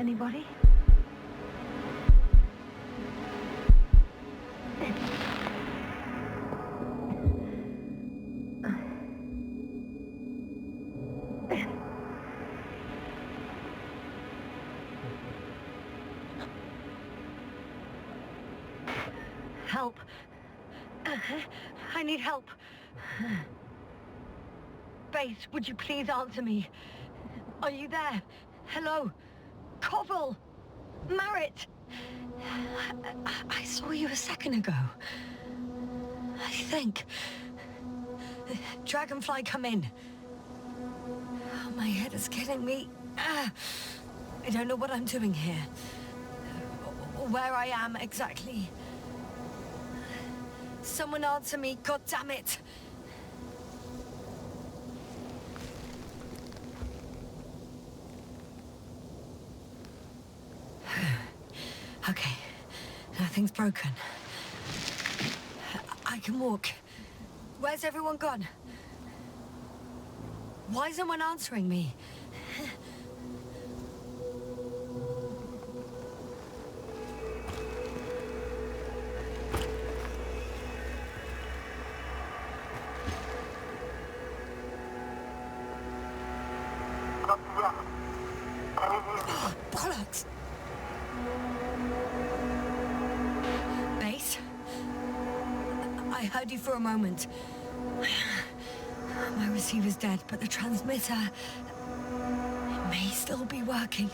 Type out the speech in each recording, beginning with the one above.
Anybody? Help. I need help. Base, would you please answer me? Are you there? Hello? Koval? Merritt? I saw you a second ago. I think. Dragonfly, come in. Oh, my head is killing me. I don't know what I'm doing here. Or where I am exactly. Someone answer me, God damn it! Okay, nothing's broken. I can walk. Where's everyone gone? Why is no one answering me? Oh, bollocks! Base? I heard you for a moment. My receiver's dead, but the transmitter may still be working.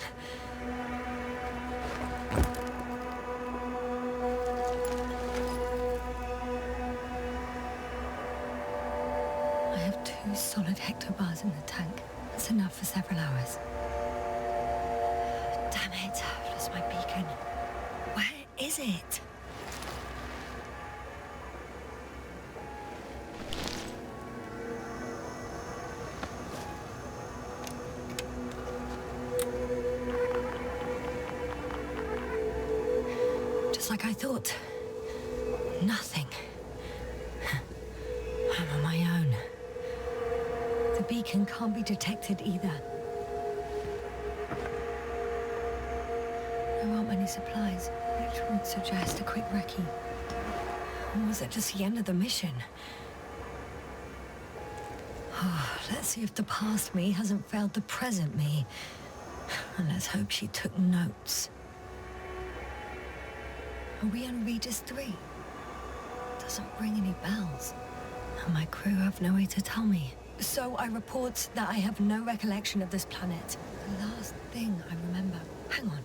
I have 2 solid hectobars in the tank. That's enough for several hours. Damn it, I've lost my beacon. Where is it? Just like I thought. Nothing. I'm on my own. The beacon can't be detected either. There aren't many supplies, which would suggest a quick recce. Or was it just the end of the mission? Oh, let's see if the past me hasn't failed the present me. And let's hope she took notes. Are we on Regis 3? Doesn't ring any bells. And my crew have no way to tell me. So I report that I have no recollection of this planet. The last thing I remember... Hang on.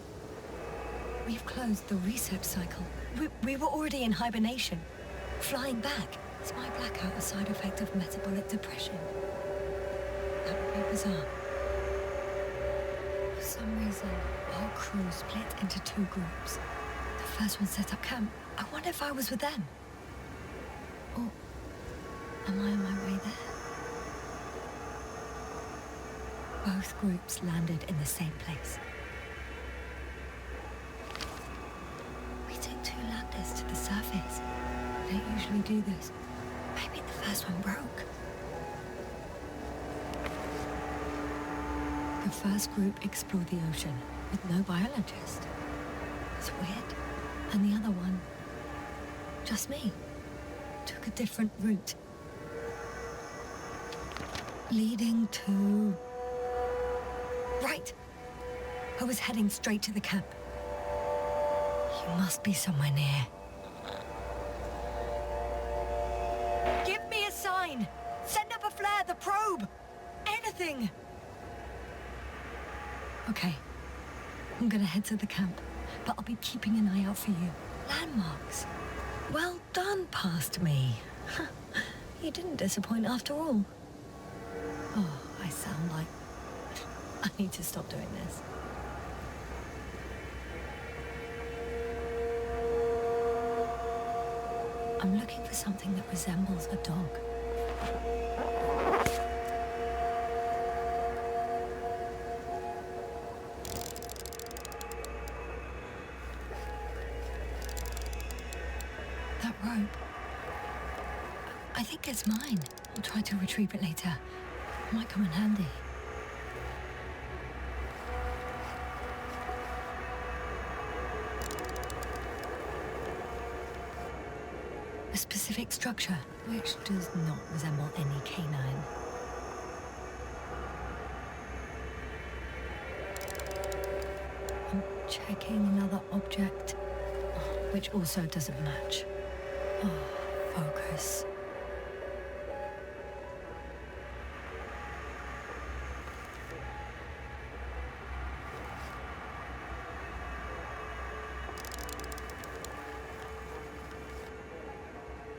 We've closed the reset cycle. We were already in hibernation. Flying back. Is my blackout a side effect of metabolic depression? That would be bizarre. For some reason, our crew split into 2 groups. The first one set up camp. I wonder if I was with them. Or am I on my way there? Both groups landed in the same place. We took 2 landers to the surface. We don't usually do this. Maybe the first one broke. The first group explored the ocean with no biologist. It's weird. And the other one, just me, took a different route. Leading to... Right. I was heading straight to the camp. You must be somewhere near. Give me a sign! Send up a flare, the probe! Anything! Okay. I'm gonna head to the camp, but I'll be keeping an eye out for you. Landmarks. Well done, past me. You didn't disappoint after all. Oh, I sound like... I need to stop doing this. I'm looking for something that resembles a dog. That rope. I think it's mine. I'll try to retrieve it later. It might come in handy. specific structure, which does not resemble any canine. I'm checking another object, which also doesn't match. Oh, focus.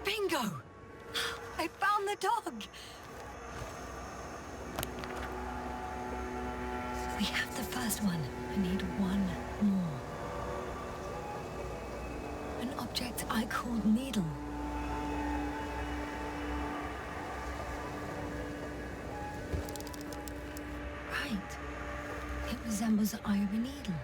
Bingo! I found the dog! We have the first one. I need one more. An object I called Needle. Right. It resembles the eye of a needle.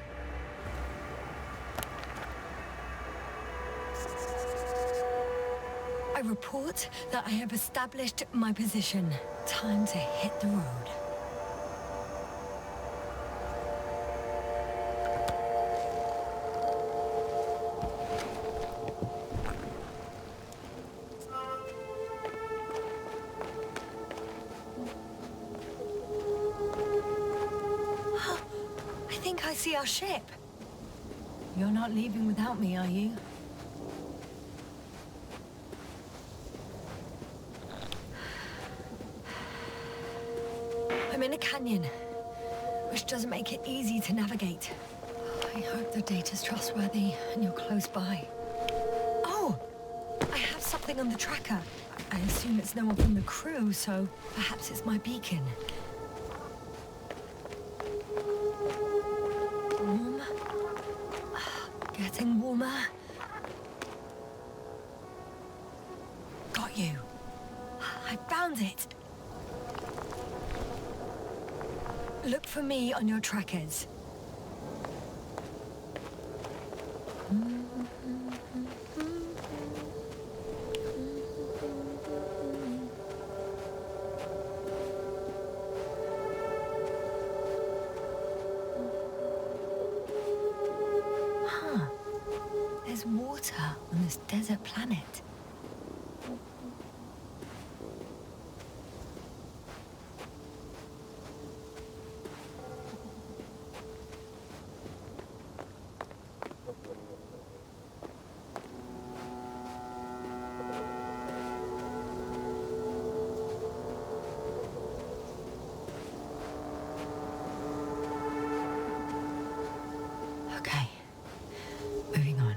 I report that I have established my position. Time to hit the road. I think I see our ship. You're not leaving without me, are you? I'm in a canyon, which doesn't make it easy to navigate. I hope the data's trustworthy and you're close by. Oh! I have something on the tracker. I assume it's no one from the crew, so perhaps it's my beacon. Warm. Getting warmer. Got you. I found it. Look for me on your trackers. Huh. There's water on this desert planet. Okay, moving on.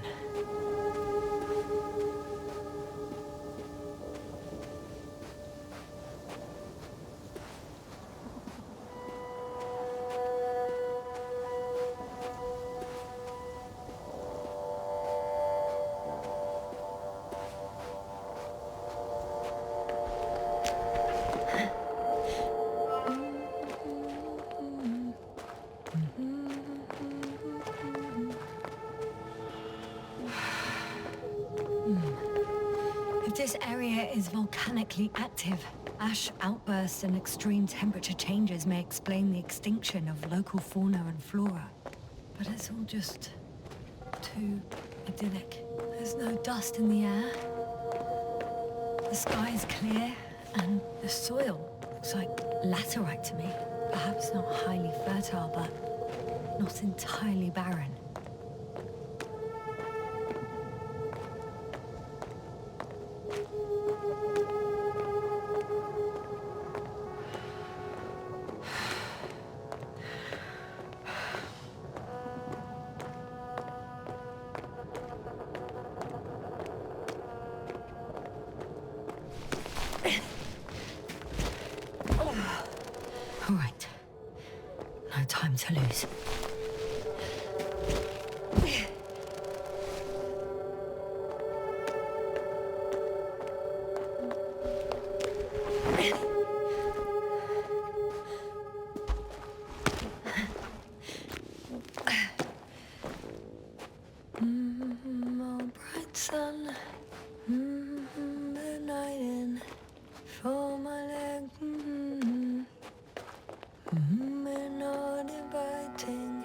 If this area is volcanically active, ash outbursts and extreme temperature changes may explain the extinction of local fauna and flora. But it's all just too idyllic. There's no dust in the air. The sky is clear, and the soil looks like laterite to me. Perhaps not highly fertile, but not entirely barren. All right. No time to lose. Oh, bright sun, the night in for my leg. We're not inviting.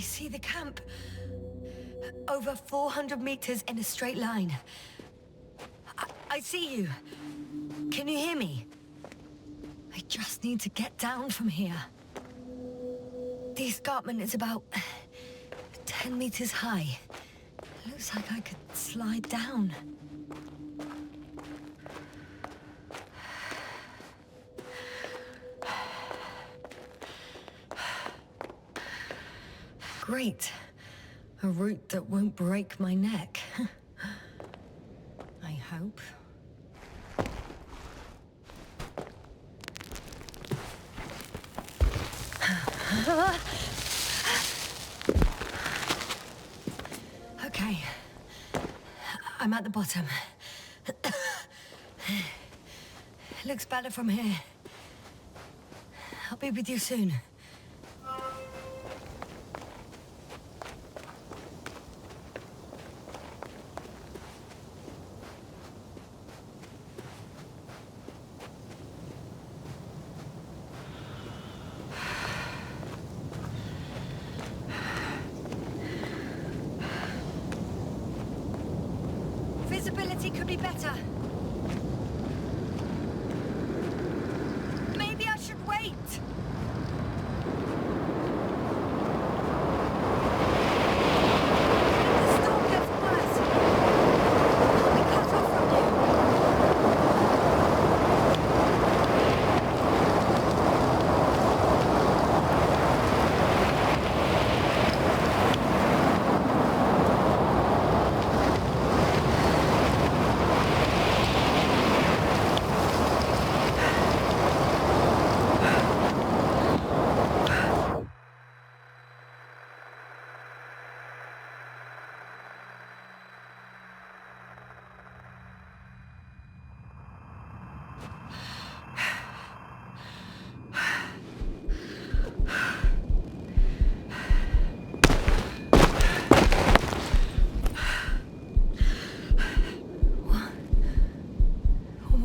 see the camp. Over 400 meters in a straight line. I see you. Can you hear me? I just need to get down from here. The escarpment is about 10 meters high. Looks like I could slide down. Great. A route that won't break my neck. I hope. Okay. I'm at the bottom. Looks better from here. I'll be with you soon. Visibility could be better. Maybe I should wait. The storm gets worse. I'll be cut off from you.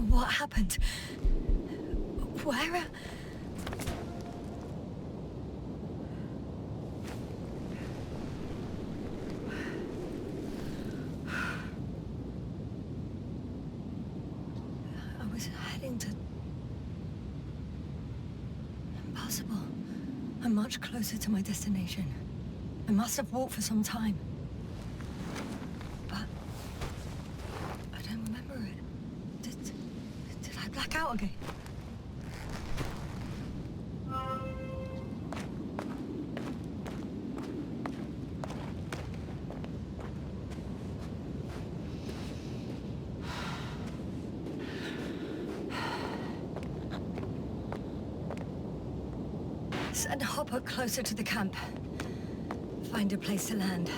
What happened? Where? I was heading to... Impossible. I'm much closer to my destination. I must have walked for some time. But... I don't remember it. Did I black out again? Send Hopper closer to the camp. Find a place to land.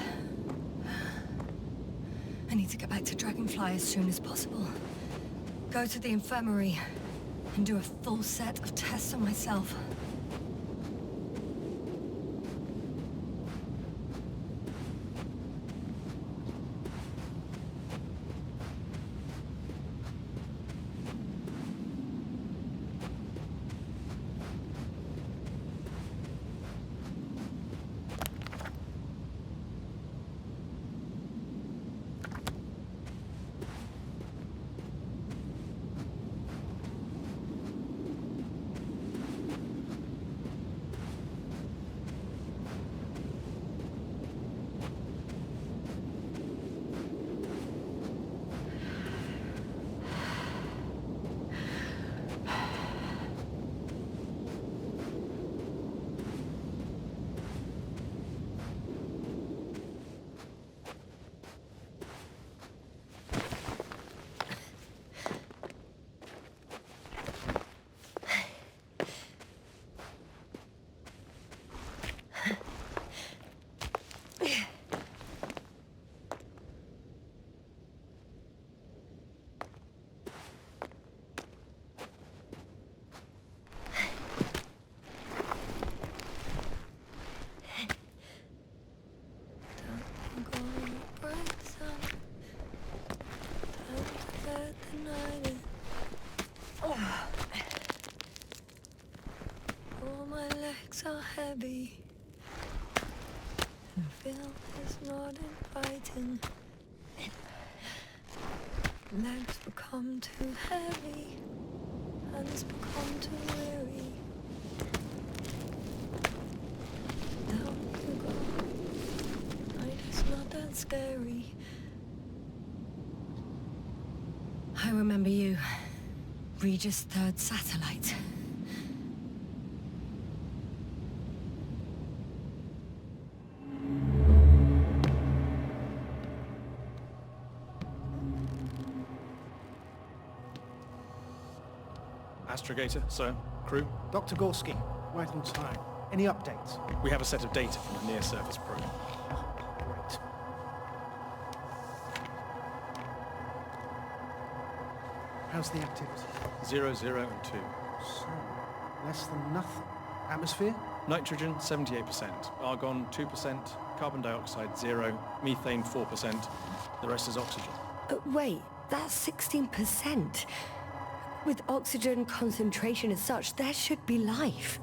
I need to get back to Dragonfly as soon as possible. Go to the infirmary and do a full set of tests on myself. Feel is not inviting. Legs become too heavy. Hands become too weary. Down you go. Night is not that scary. I remember you. Regis' third satellite. Astrogator, sir. Crew. Dr. Gorski, right on time. Any updates? We have a set of data from the near-surface probe. Great. How's the activity? 0, 0, and 2. So, less than nothing. Atmosphere? Nitrogen, 78%. Argon, 2%. Carbon dioxide, 0. Methane, 4%. The rest is oxygen. Wait, that's 16%. With oxygen concentration as such, there should be life.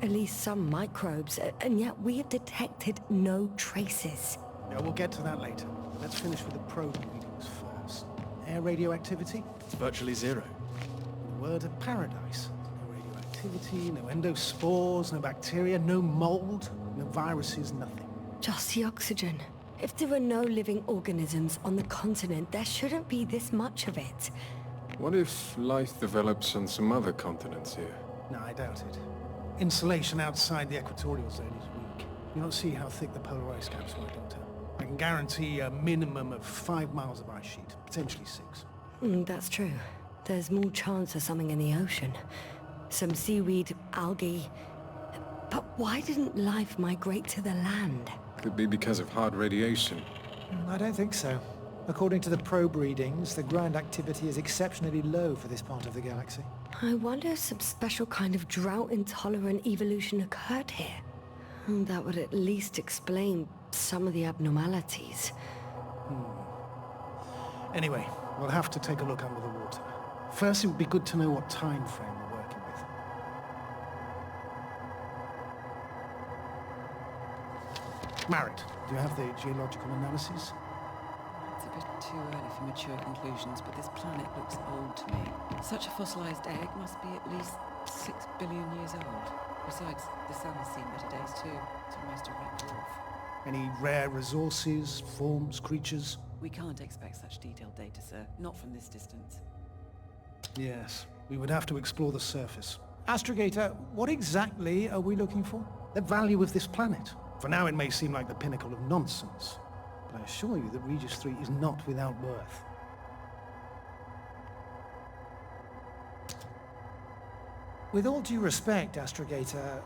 At least some microbes, and yet we have detected no traces. Yeah, we'll get to that later. Let's finish with the probe readings first. Air radioactivity? It's virtually 0. The word of paradise. No radioactivity, no endospores, no bacteria, no mold, no viruses, nothing. Just the oxygen. If there were no living organisms on the continent, there shouldn't be this much of it. What if life develops on some other continents here? No, I doubt it. Insulation outside the equatorial zone is weak. You don't see how thick the polar ice caps were, Doctor. I can guarantee a minimum of 5 miles of ice sheet, potentially 6. That's true. There's more chance of something in the ocean. Some seaweed, algae. But why didn't life migrate to the land? Could be because of hard radiation. I don't think so. According to the probe readings, the ground activity is exceptionally low for this part of the galaxy. I wonder if some special kind of drought-intolerant evolution occurred here. That would at least explain some of the abnormalities. Anyway, we'll have to take a look under the water. First, it would be good to know what time frame we're working with. Marit, do you have the geological analysis? It's a bit too early for mature conclusions, but this planet looks old to me. Such a fossilized egg must be at least 6 billion years old. Besides, the sun's seen better days too. It's almost a red dwarf. Any rare resources, forms, creatures? We can't expect such detailed data, sir. Not from this distance. Yes, we would have to explore the surface. Astrogator, what exactly are we looking for? The value of this planet. For now it may seem like the pinnacle of nonsense, but I assure you that Regis 3 is not without worth. With all due respect, Astrogator,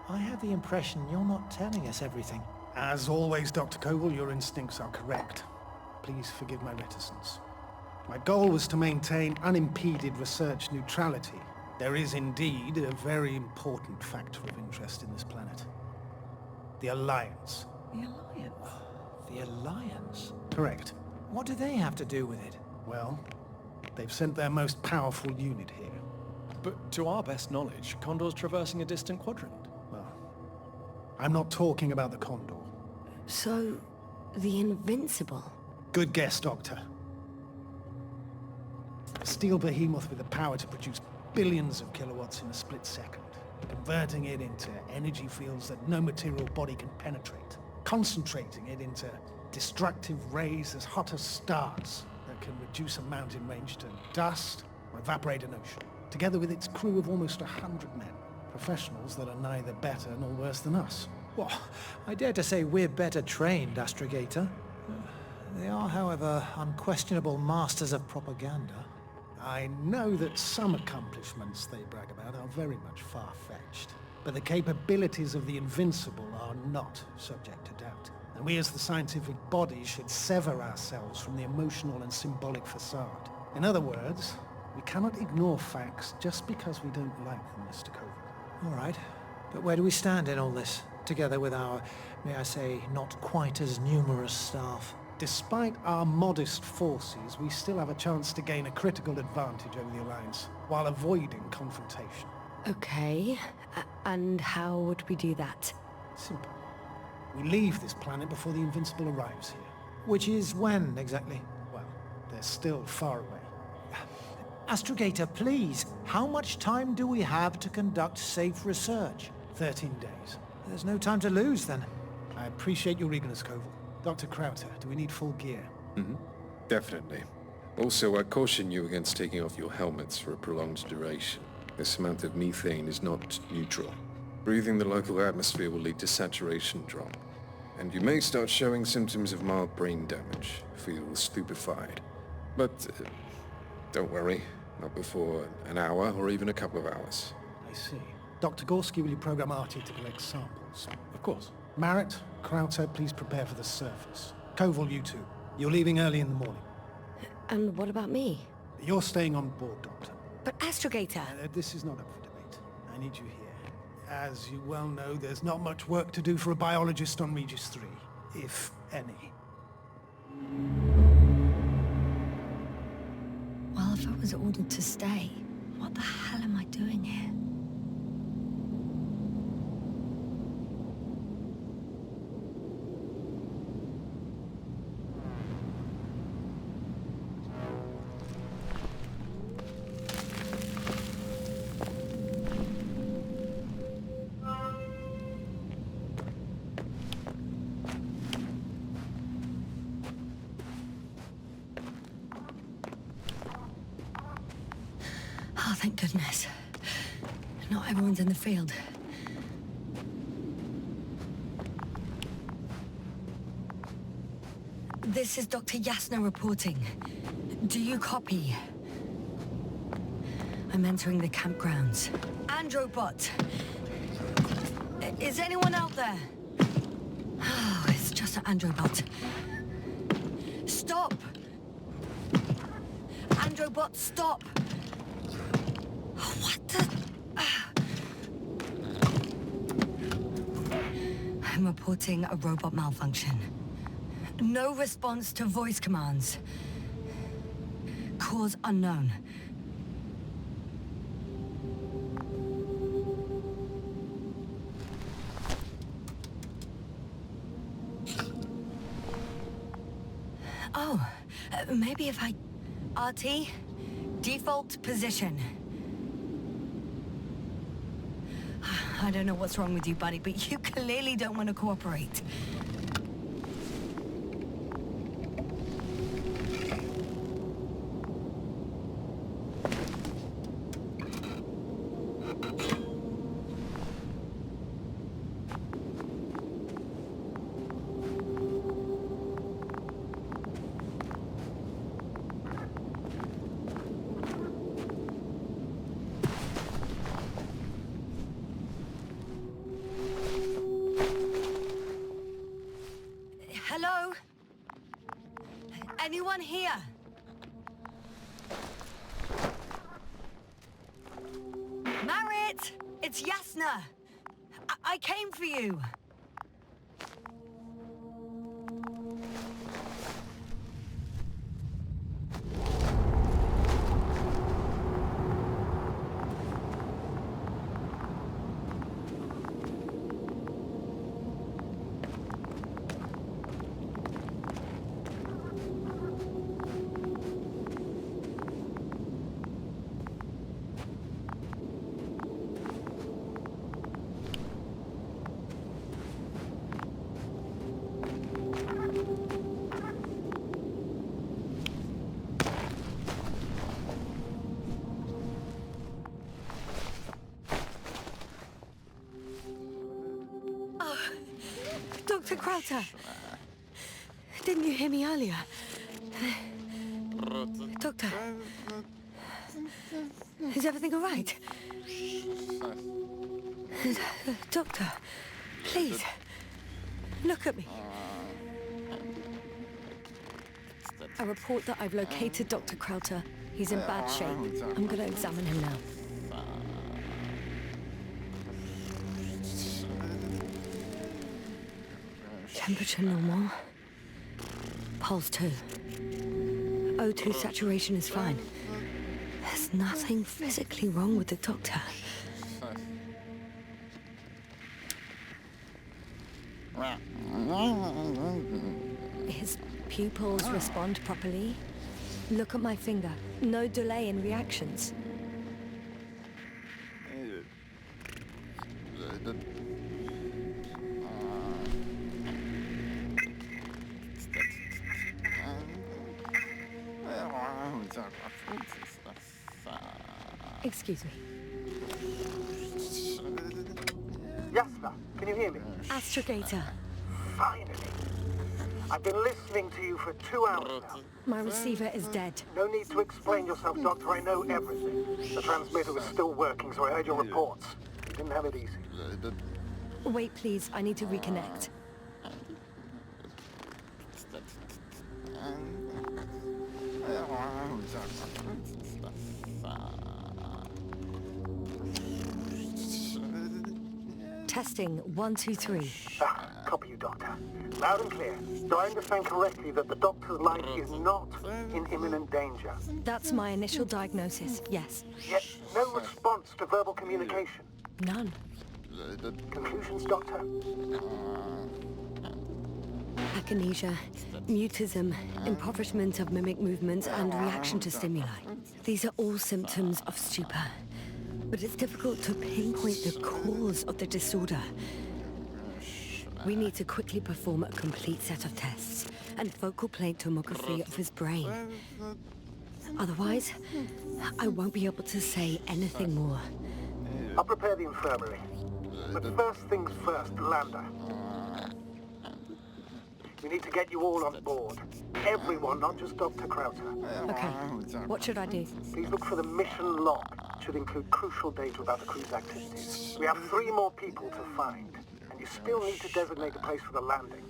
I have the impression you're not telling us everything. As always, Dr. Koval, your instincts are correct. Please forgive my reticence. My goal was to maintain unimpeded research neutrality. There is indeed a very important factor of interest in this planet. The Alliance. The Alliance? The Alliance? Correct. What do they have to do with it? Well, they've sent their most powerful unit here. But to our best knowledge, Condor's traversing a distant quadrant. Well, I'm not talking about the Condor. So, the Invincible? Good guess, Doctor. A steel behemoth with the power to produce billions of kilowatts in a split second, converting it into energy fields that no material body can penetrate, concentrating it into destructive rays as hot as stars that can reduce a mountain range to dust or evaporate an ocean, together with its crew of almost 100 men, professionals that are neither better nor worse than us. Well, I dare to say we're better trained, Astrogator. They are, however, unquestionable masters of propaganda. I know that some accomplishments they brag about are very much far-fetched, but the capabilities of the Invincible are not subject to doubt. And we as the scientific body should sever ourselves from the emotional and symbolic facade. In other words, we cannot ignore facts just because we don't like them, Mr. Koval. All right, but where do we stand in all this, together with our, may I say, not quite as numerous staff? Despite our modest forces, we still have a chance to gain a critical advantage over the Alliance, while avoiding confrontation. Okay, and how would we do that? Simple. We leave this planet before the Invincible arrives here. Which is when, exactly? Well, they're still far away. Astrogator, please, how much time do we have to conduct safe research? 13 days. There's no time to lose, then. I appreciate your eagerness, Koval. Dr. Krauter, do we need full gear? Definitely. Also, I caution you against taking off your helmets for a prolonged duration. This amount of methane is not neutral. Breathing the local atmosphere will lead to saturation drop. And you may start showing symptoms of mild brain damage, feel stupefied. But don't worry, not before an hour or even a couple of hours. I see. Dr. Gorski, will you program Artie to collect samples? Of course. Marrett, Krauter, please prepare for the surface. Koval, you two. You're leaving early in the morning. And what about me? You're staying on board, Doctor. But Astrogator... This is not up for debate. I need you here. As you well know, there's not much work to do for a biologist on Regis 3, if any. Well, if I was ordered to stay, what the hell am I doing here? Oh, thank goodness. Not everyone's in the field. This is Dr. Yasna reporting. Do you copy? I'm entering the campgrounds. Androbot! Is anyone out there? Oh, it's just an Androbot. Stop! Androbot, stop! What the... I'm reporting a robot malfunction. No response to voice commands. Cause unknown. Oh, maybe if I... RT? Default position. I don't know what's wrong with you, buddy, but you clearly don't want to cooperate. Hello? Anyone here? Marrett! It's Yasna! I came for you! Dr. Krauter! Didn't you hear me earlier? Doctor? Is everything all right? Doctor, please, look at me. I report that I've located Dr. Krauter. He's in bad shape. I'm going to examine him now. Temperature normal. Pulse 2. O2 saturation is fine. There's nothing physically wrong with the doctor. His pupils respond properly. Look at my finger. No delay in reactions. Excuse me. Yes, sir. Can you hear me? Astrogator. Finally. I've been listening to you for 2 hours now. My receiver is dead. No need to explain yourself, Doctor. I know everything. The transmitter was still working, so I heard your reports. You didn't have it easy. Wait, please. I need to reconnect. Testing 1, 2, 3. Copy you, Doctor. Loud and clear. Do I understand correctly that the Doctor's life is not in imminent danger? That's my initial diagnosis, yes. Yet no response to verbal communication. None. Conclusions, Doctor? Akinesia, mutism, impoverishment of mimic movements, and reaction to stimuli. These are all symptoms of stupor. But it's difficult to pinpoint the cause of the disorder. We need to quickly perform a complete set of tests and focal plane tomography of his brain. Otherwise, I won't be able to say anything more. I'll prepare the infirmary. But first things first, Lander. We need to get you all on board. Everyone, not just Dr. Krauter. Okay, what should I do? Please look for the mission log. It should include crucial data about the crew's activities. We have 3 more people to find, and you still need to designate a place for the landing.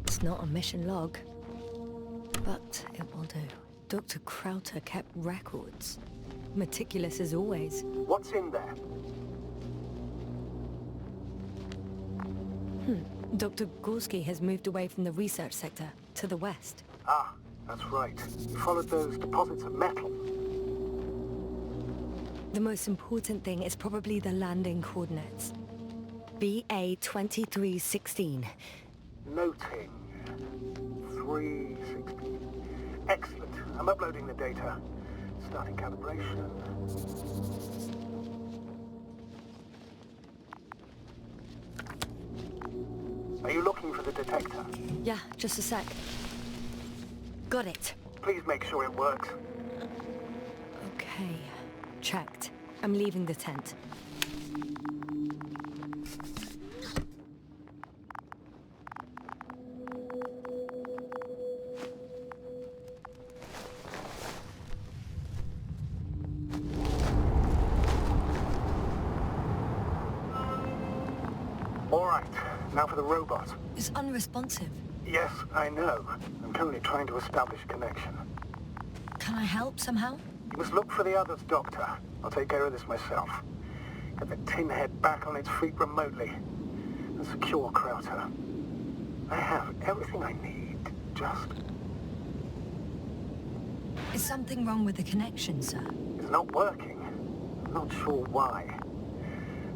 It's not a mission log, but it will do. Dr. Krauter kept records. Meticulous as always. What's in there? Dr. Gorski has moved away from the research sector to the west. Ah, that's right. You followed those deposits of metal. The most important thing is probably the landing coordinates. BA 2316. Noting. 316. Excellent. I'm uploading the data. Starting calibration. Are you looking for the detector? Yeah, just a sec. Got it. Please make sure it works. Okay, checked. I'm leaving the tent. All right, now for the robot. It's unresponsive. Yes, I know. I'm currently trying to establish a connection. Can I help somehow? You must look for the others, Doctor. I'll take care of this myself. Get the tin head back on its feet remotely. And secure Krauter. I have everything I need. Just... Is something wrong with the connection, sir? It's not working. I'm not sure why.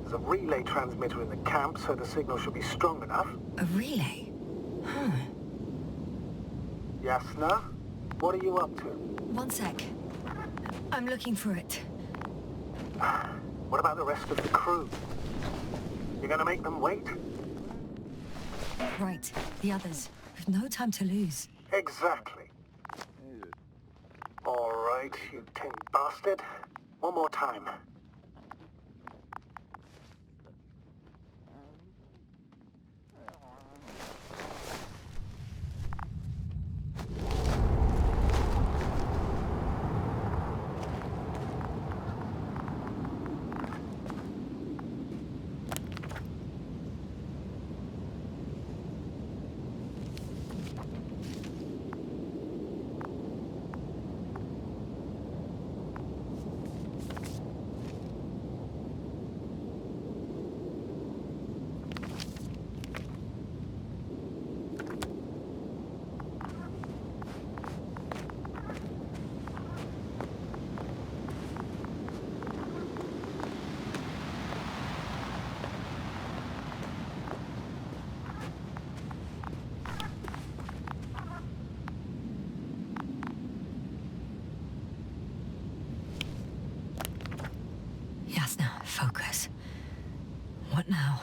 There's a relay transmitter in the camp, so the signal should be strong enough. A relay? Huh. Yasna? What are you up to? One sec. I'm looking for it. What about the rest of the crew? You gonna make them wait? Right, the others. We've no time to lose. Exactly. All right, you tin bastard. One more time. What now?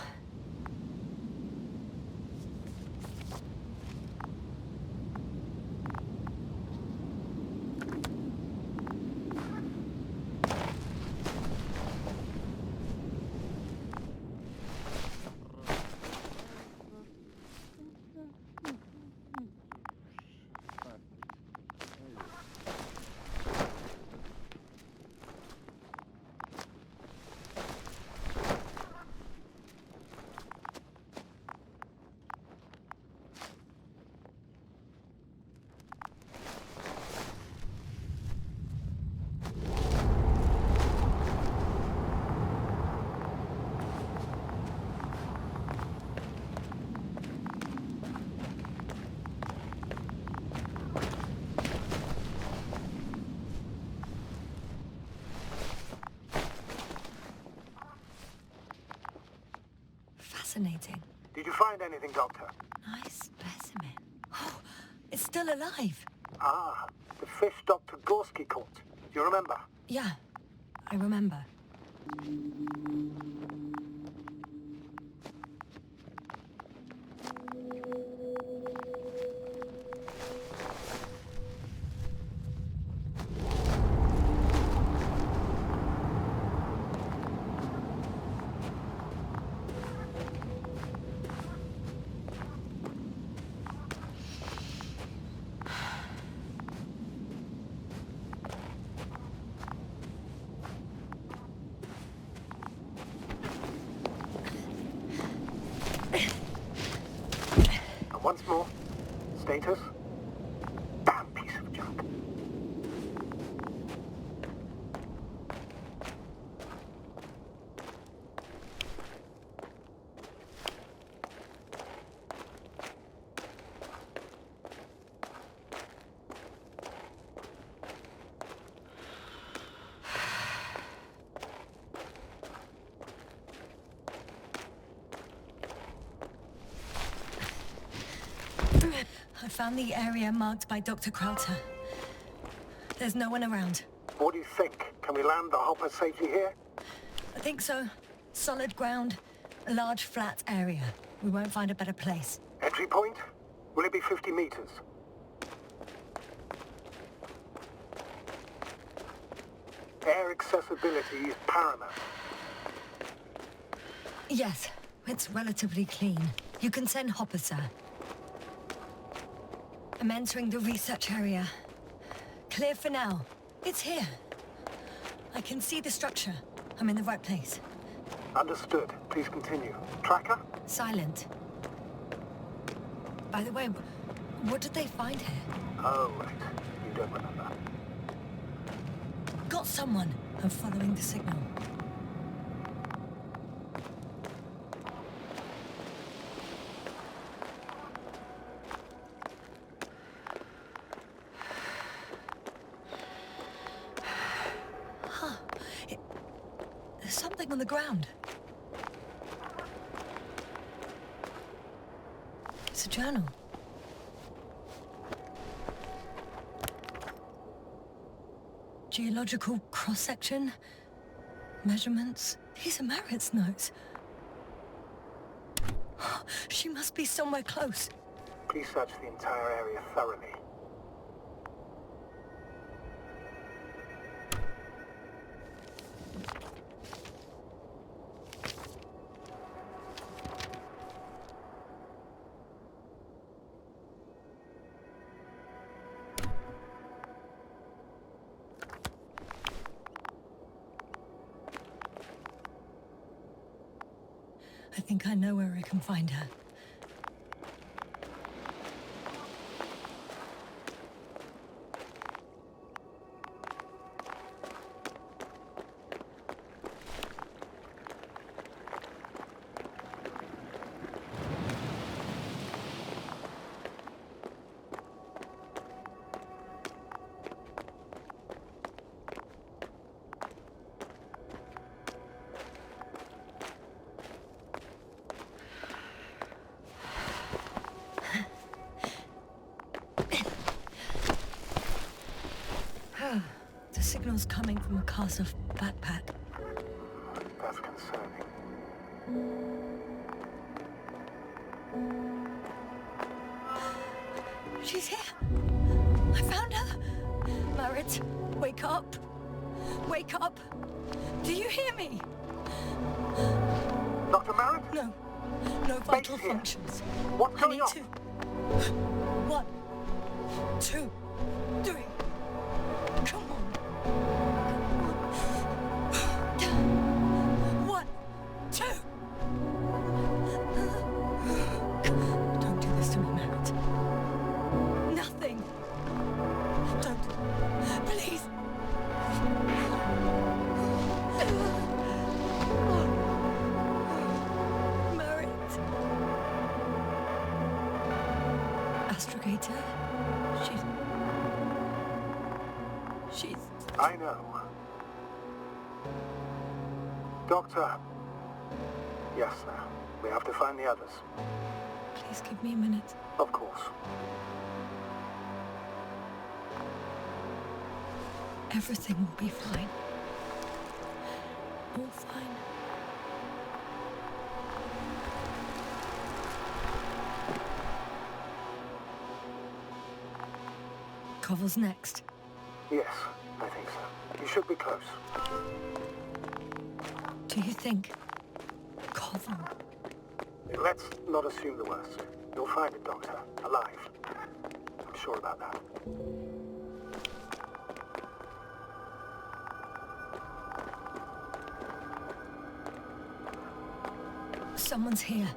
Fascinating. Did you find anything, Doctor? Nice specimen. Oh, it's still alive. Ah, the fish Dr. Gorski caught. You remember? Yeah, I remember. And once more, status? Damn piece of junk. I found the area marked by Dr. Krauter. There's no one around. What do you think? Can we land the hopper safely here? I think so. Solid ground, a large flat area. We won't find a better place. Entry point? Will it be 50 meters? Air accessibility is paramount. Yes, it's relatively clean. You can send Hopper, sir. I'm entering the research area. Clear for now. It's here. I can see the structure. I'm in the right place. Understood. Please continue. Tracker? Silent. By the way, what did they find here? Oh, right. You don't remember. Got someone. I'm following the signal. There's something on the ground. It's a journal. Geological cross-section, measurements. These are Merritt's notes. She must be somewhere close. Please search the entire area thoroughly. I think I know where I can find her. The signal's coming from a Castle backpack. That's concerning. She's here. I found her. Merritt, wake up. Wake up. Do you hear me? Dr. Merritt? No. No vital here. functions. What's I going need on? to. 1, 2, 3. Come on. 1, 2. Don't do this to me, Merritt. Nothing. Don't. Please. Merritt. Astrogator. She's... I know. Doctor. Yes, sir. We have to find the others. Please give me a minute. Of course. Everything will be fine. All fine. Koval's next. Yes, I think so. You should be close. Do you think? Koval? Let's not assume the worst. You'll find it, Doctor. Alive. I'm sure about that. Someone's here.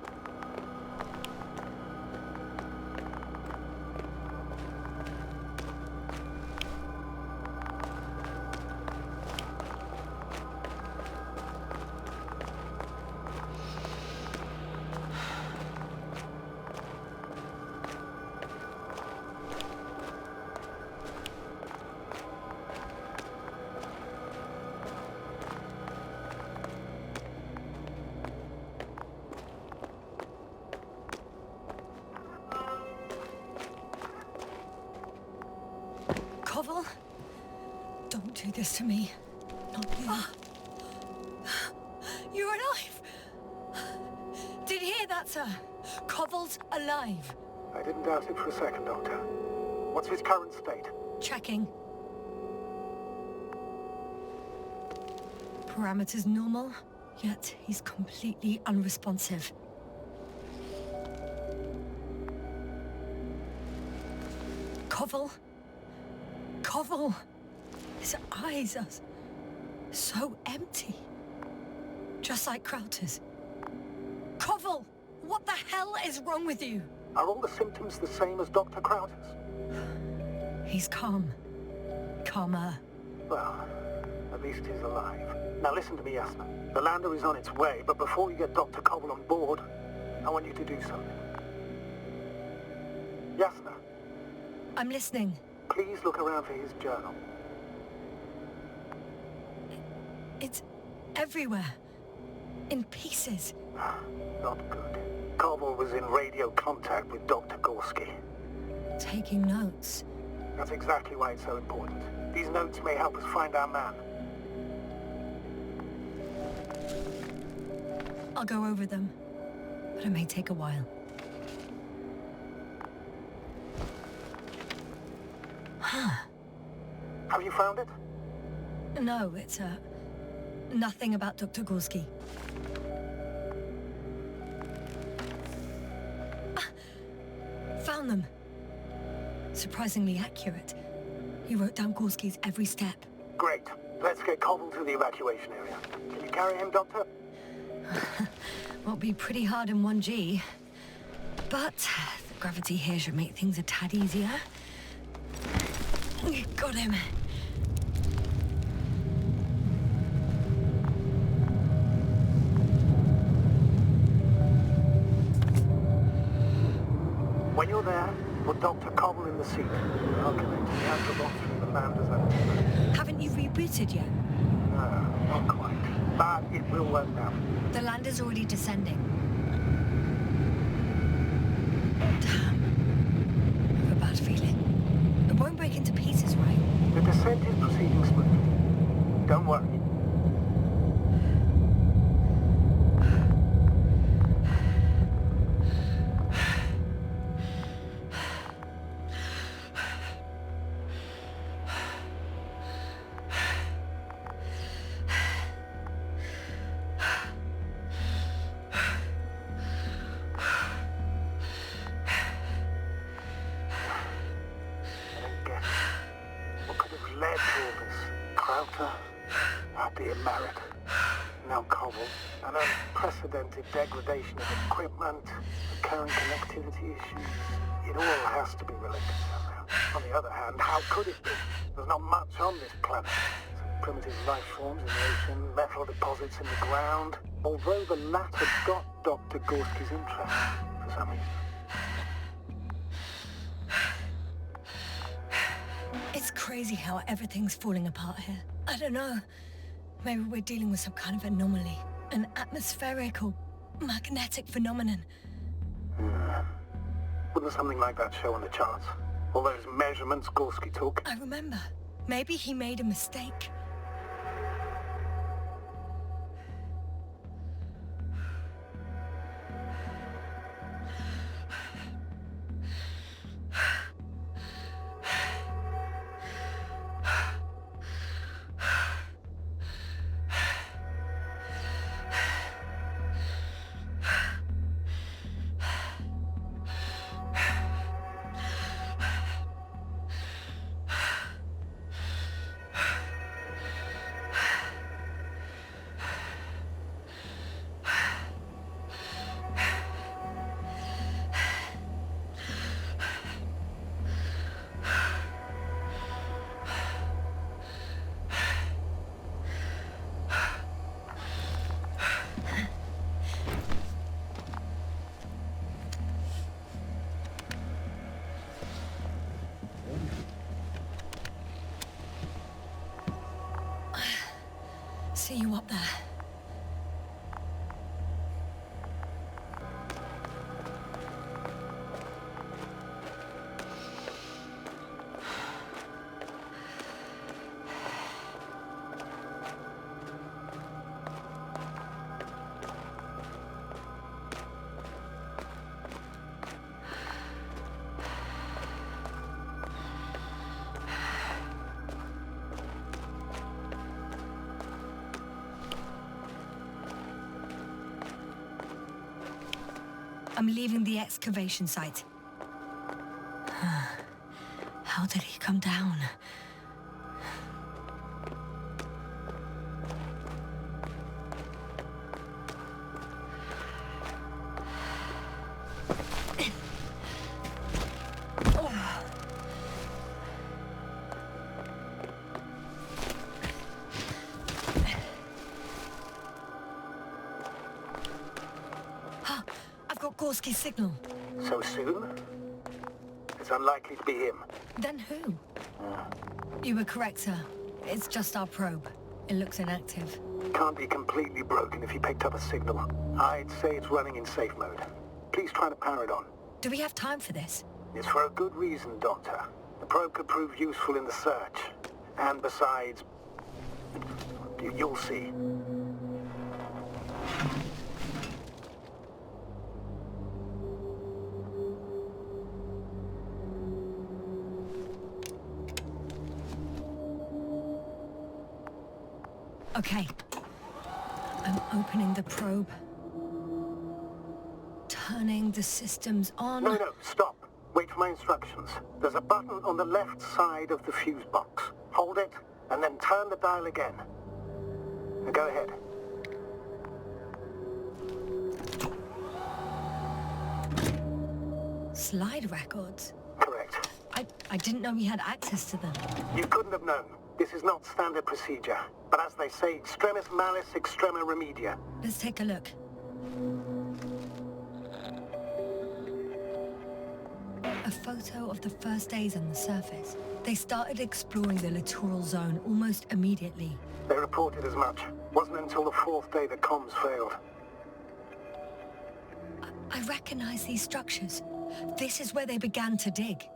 Koval? Don't do this to me. Not you. You're alive! Did you hear that, sir? Koval's alive. I didn't doubt it for a second, Doctor. What's his current state? Checking. Parameters normal, yet he's completely unresponsive. Koval? Koval! His eyes are so empty. Just like Krauter's. Koval! What the hell is wrong with you? Are all the symptoms the same as Dr. Krauter's? He's calm. Calmer. Well, at least he's alive. Now listen to me, Yasna. The lander is on its way, but before you get Dr. Koval on board, I want you to do something. Yasna, I'm listening. please look around for his journal. It's everywhere. In pieces. Not good. Koval was in radio contact with Dr. Gorski. Taking notes. That's exactly why it's so important. These notes may help us find our man. I'll go over them. But it may take a while. Have you found it? No, it's nothing about Dr. Gorski. Found them. Surprisingly accurate. He wrote down Gorski's every step. Great. Let's get Koval to the evacuation area. Can you carry him, Doctor? Won't be pretty hard in 1G. But the gravity here should make things a tad easier. Got him. When you're there, put Dr. Koval in the seat. I'll connect the astrobots from the lander's engine. Haven't you rebooted yet? No, not quite. But it will work now. The lander's already descending. Damn. I have a bad feeling. It won't break into pieces, right? The descent is proceeding smoothly. Don't worry. call this? Krauter? Dear Marriott. Now cobble. An unprecedented degradation of equipment, recurring connectivity issues. It all has to be related somehow. On the other hand, how could it be? There's not much on this planet. Some primitive life forms in the ocean, metal deposits in the ground. Although the latter got Dr. Gorski's interest, for some reason. It's crazy how everything's falling apart here. I don't know. Maybe we're dealing with some kind of anomaly. An atmospheric or magnetic phenomenon. Wouldn't something like that show on the charts? All those measurements Gorski took? I remember. Maybe he made a mistake. See you up there. I'm leaving the excavation site. How did he come down? Gorski's signal. So soon? It's unlikely to be him. Then who? You were correct, sir. It's just our probe. It looks inactive. Can't be completely broken if he picked up a signal. I'd say it's running in safe mode. Please try to power it on. Do we have time for this? It's for a good reason, Doctor. The probe could prove useful in the search. And besides, you'll see. Okay. I'm opening the probe. Turning the systems on. No, stop. Wait for my instructions. There's a button on the left side of the fuse box. Hold it, and then turn the dial again. Now go ahead. Slide records? Correct. I didn't know we had access to them. You couldn't have known. This is not standard procedure. But as they say, extremis malis extrema remedia. Let's take a look. A photo of the first days on the surface. They started exploring the littoral zone almost immediately. They reported as much. Wasn't until the fourth day that comms failed. I recognize these structures. This is where they began to dig.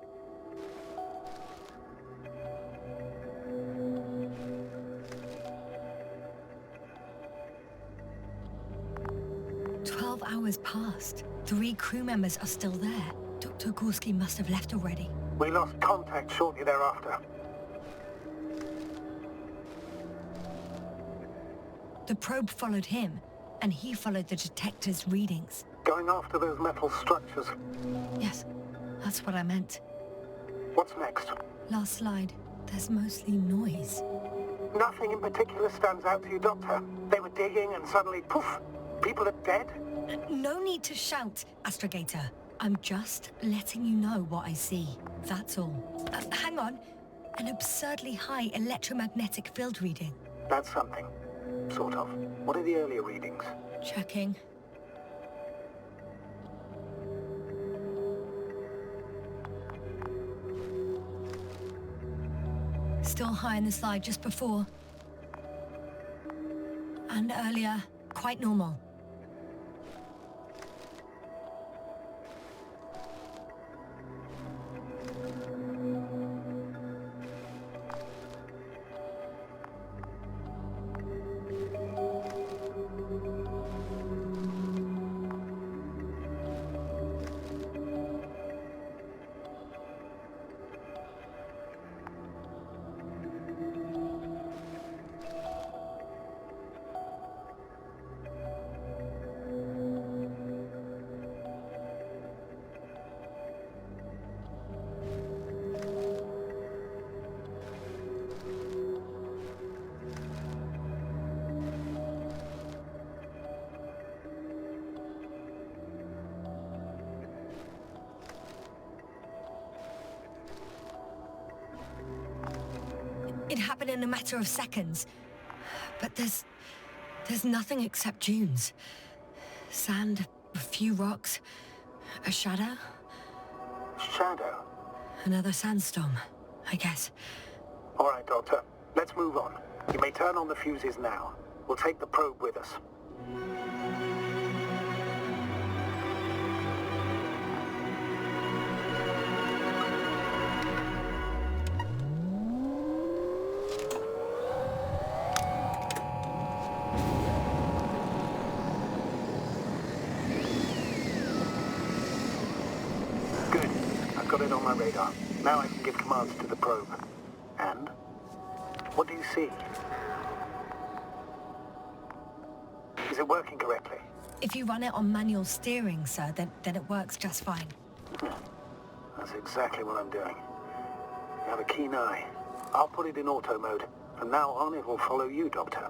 Hours passed. 3 crew members are still there. Dr. Gorski must have left already. We lost contact shortly thereafter. The probe followed him, and he followed the detector's readings. Going after those metal structures. Yes, that's what I meant. What's next? Last slide. there's mostly noise. Nothing in particular stands out to you, Doctor? They were digging and suddenly, poof, people are dead? No need to shout, Astrogator. I'm just letting you know what I see. That's all. Hang on. An absurdly high electromagnetic field reading. That's something. Sort of. What are the earlier readings? Checking. Still high in the slide just before. And earlier, quite normal. It happened in a matter of seconds. But there's nothing except dunes. Sand, a few rocks, a shadow. Shadow? Another sandstorm, I guess. All right, Doctor. Let's move on. You may turn on the fuses now. We'll take the probe with us. Good. I've got it on my radar. Now I can give commands to the probe. And? What do you see? Is it working correctly? If you run it on manual steering, sir, then it works just fine. That's exactly what I'm doing. You have a keen eye. I'll put it in auto mode. From now on, it will follow you, Doctor.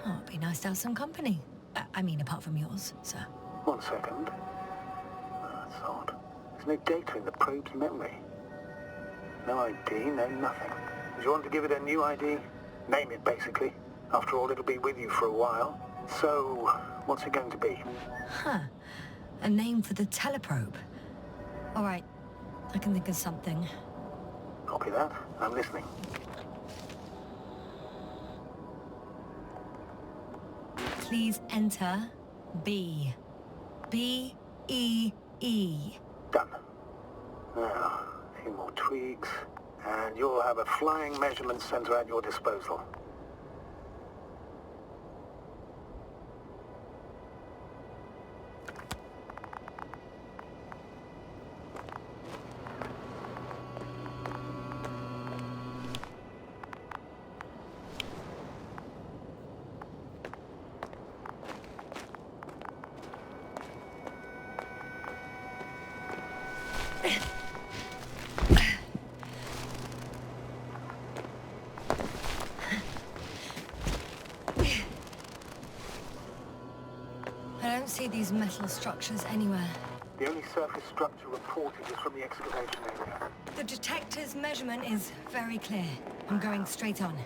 Oh, it'd be nice to have some company. I mean, apart from yours, sir. 1 second. That's odd. There's no data in the probe's memory. No ID, no nothing. Do you want to give it a new ID? Name it, basically. After all, it'll be with you for a while. So, what's it going to be? Huh. A name for the teleprobe. All right. I can think of something. Copy that. I'm listening. Please enter B. B-E-E. Done. Now, a few more tweaks, and you'll have a flying measurement center at your disposal. I don't see these metal structures anywhere. The only surface structure reported is from the excavation area. The detector's measurement is very clear. I'm going straight on.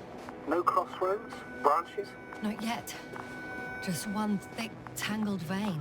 No crossroads? Branches? Not yet. Just one thick, tangled vein.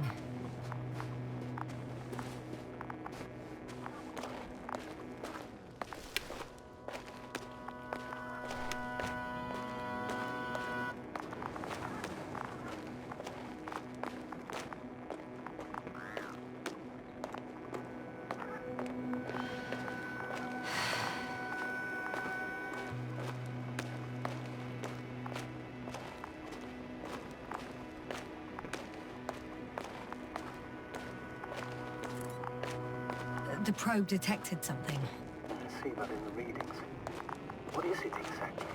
The probe detected something. I see that in the readings. What is it exactly?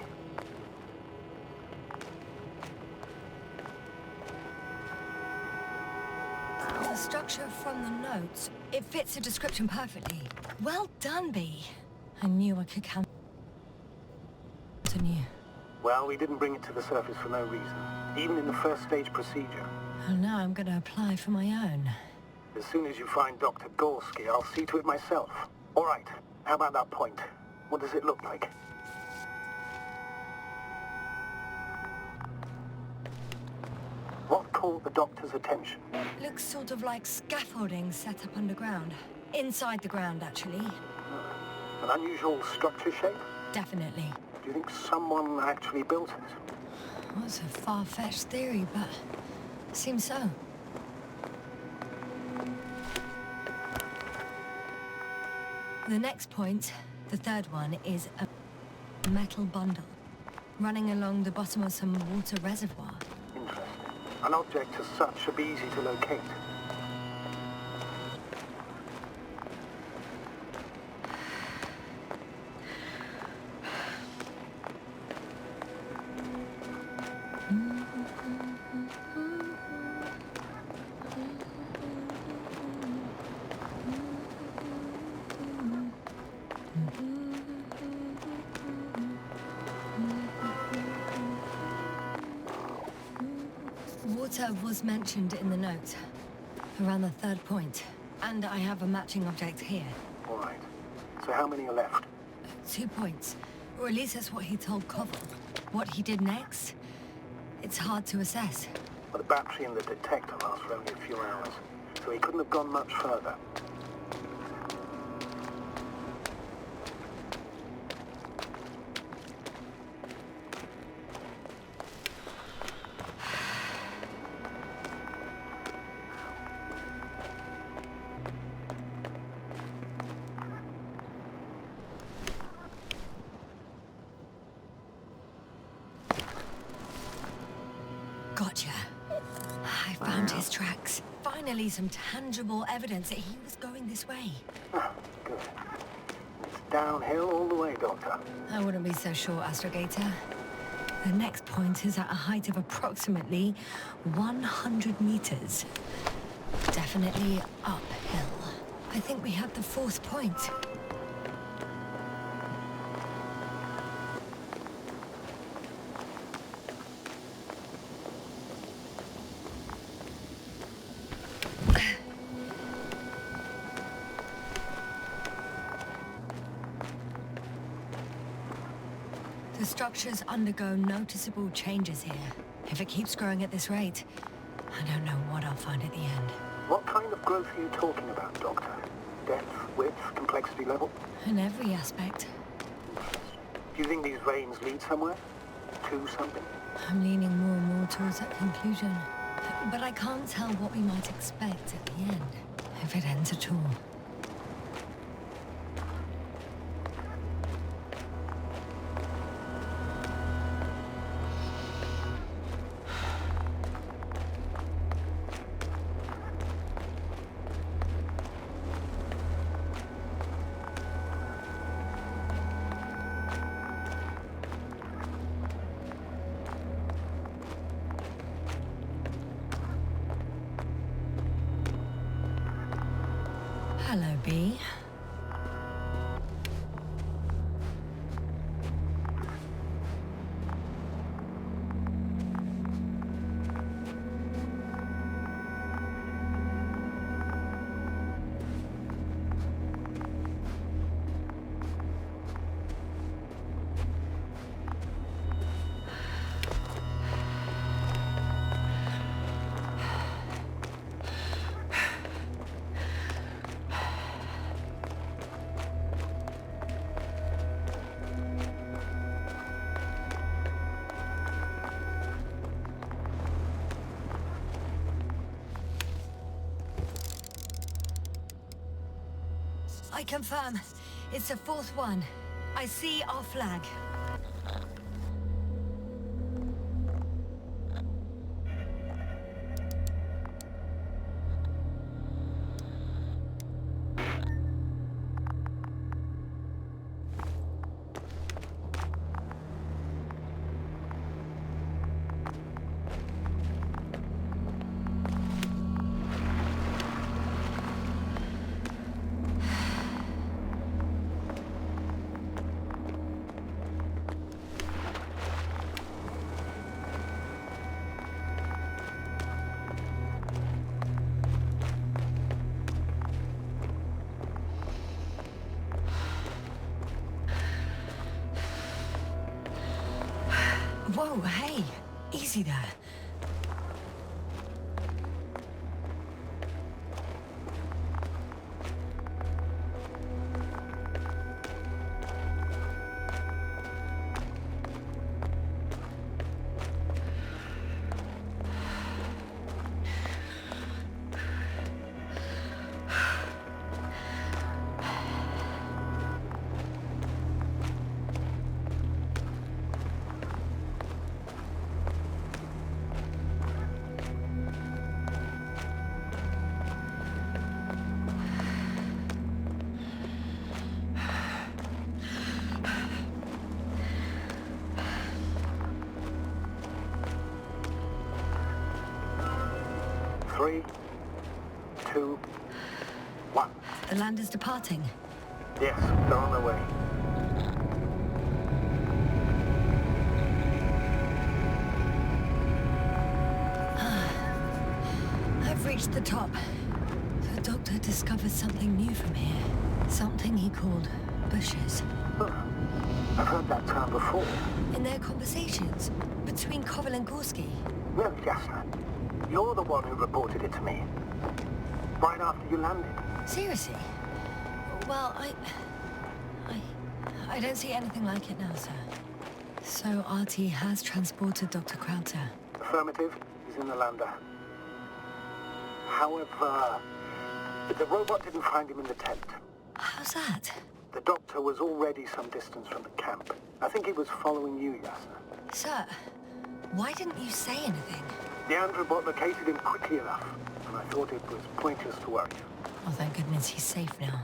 The structure from the notes, It fits the description perfectly. Well done, B. I knew I could count on you. Well, we didn't bring it to the surface for no reason, even in the first stage procedure. And now I'm gonna apply for my own. As soon as you find Dr. Gorski, I'll see to it myself. All right, how about that point? What does it look like? What caught the doctor's attention? Looks sort of like scaffolding set up underground. Inside the ground, actually. An unusual structure shape? Definitely. Do you think someone actually built it? Well, it's a far-fetched theory, but seems so. The next point, the third one, is a metal bundle running along the bottom of some water reservoir. Interesting. An object as such should be easy to locate. Water was mentioned in the note, around the third point, and I have a matching object here. All right. So how many are left? 2 points, or at least that's what he told Koval. What he did next, it's hard to assess. Well, the battery and the detector last for only a few hours, so he couldn't have gone much further. Gotcha. I found his tracks. Finally, some tangible evidence that he was going this way. Ah, good. It's downhill all the way, Doctor. I wouldn't be so sure, Astrogator. The next point is at a height of approximately 100 meters. Definitely uphill. I think we have the fourth point. The structures undergo noticeable changes here. If it keeps growing at this rate, I don't know what I'll find at the end. What kind of growth are you talking about, Doctor? Depth, width, complexity level? In every aspect. Do you think these veins lead somewhere? To something? I'm leaning more and more towards that conclusion. But I can't tell what we might expect at the end, if it ends at all. Hello, B. I confirm. It's the fourth one. I see our flag. Whoa, hey! Easy there. Three, two, one. The land is departing. Yes, they're on their way. I've reached the top. The doctor discovered something new from here. Something he called bushes. Huh. I've heard that term before. In their conversations between Koval and Gorski. No, Jasna. You're the one who reported it to me. Right after you landed. Seriously? Well, I don't see anything like it now, sir. So RT has transported Dr. Krauter. Affirmative. He's in the lander. However, the robot didn't find him in the tent. How's that? The doctor was already some distance from the camp. I think he was following you, Jasna. Sir, why didn't you say anything? The androbot located him quickly enough, and I thought it was pointless to worry you. Oh, thank goodness he's safe now.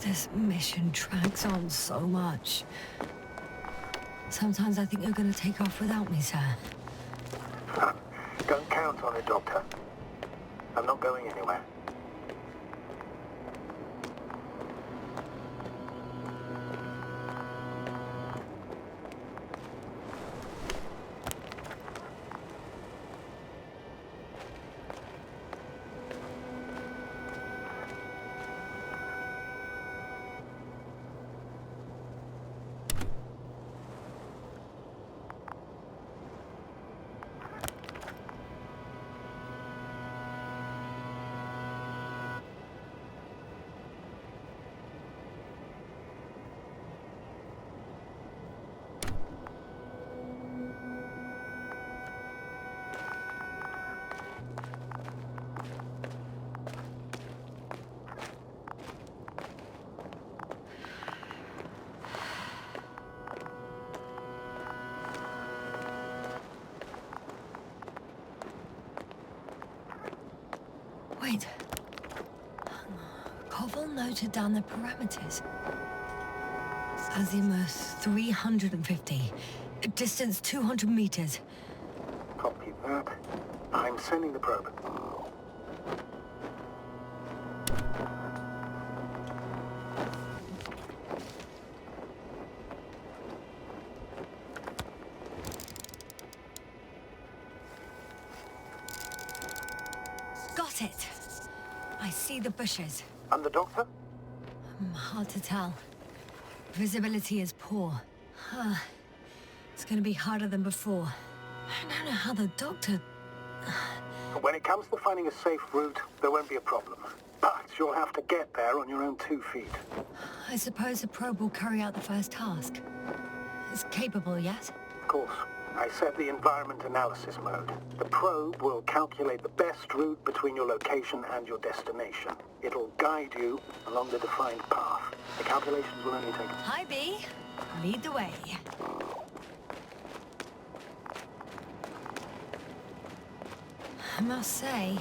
This mission drags on so much. Sometimes I think you're going to take off without me, sir. Don't count on it, Doctor. I'm not going anywhere. Wait. Koval noted down the parameters. Azimuth 350. Distance 200 meters. Copy that. I'm sending the probe. Got it. I see the bushes. And the doctor? Hard to tell. Visibility is poor. It's gonna be harder than before. I don't know how the doctor... When it comes to finding a safe route, there won't be a problem. But you'll have to get there on your own 2 feet. I suppose the probe will carry out the first task. It's capable, yes? Of course. I set the environment analysis mode. The probe will calculate the best route between your location and your destination. It'll guide you along the defined path. The calculations will only take... Hi, B. Lead the way. I must say,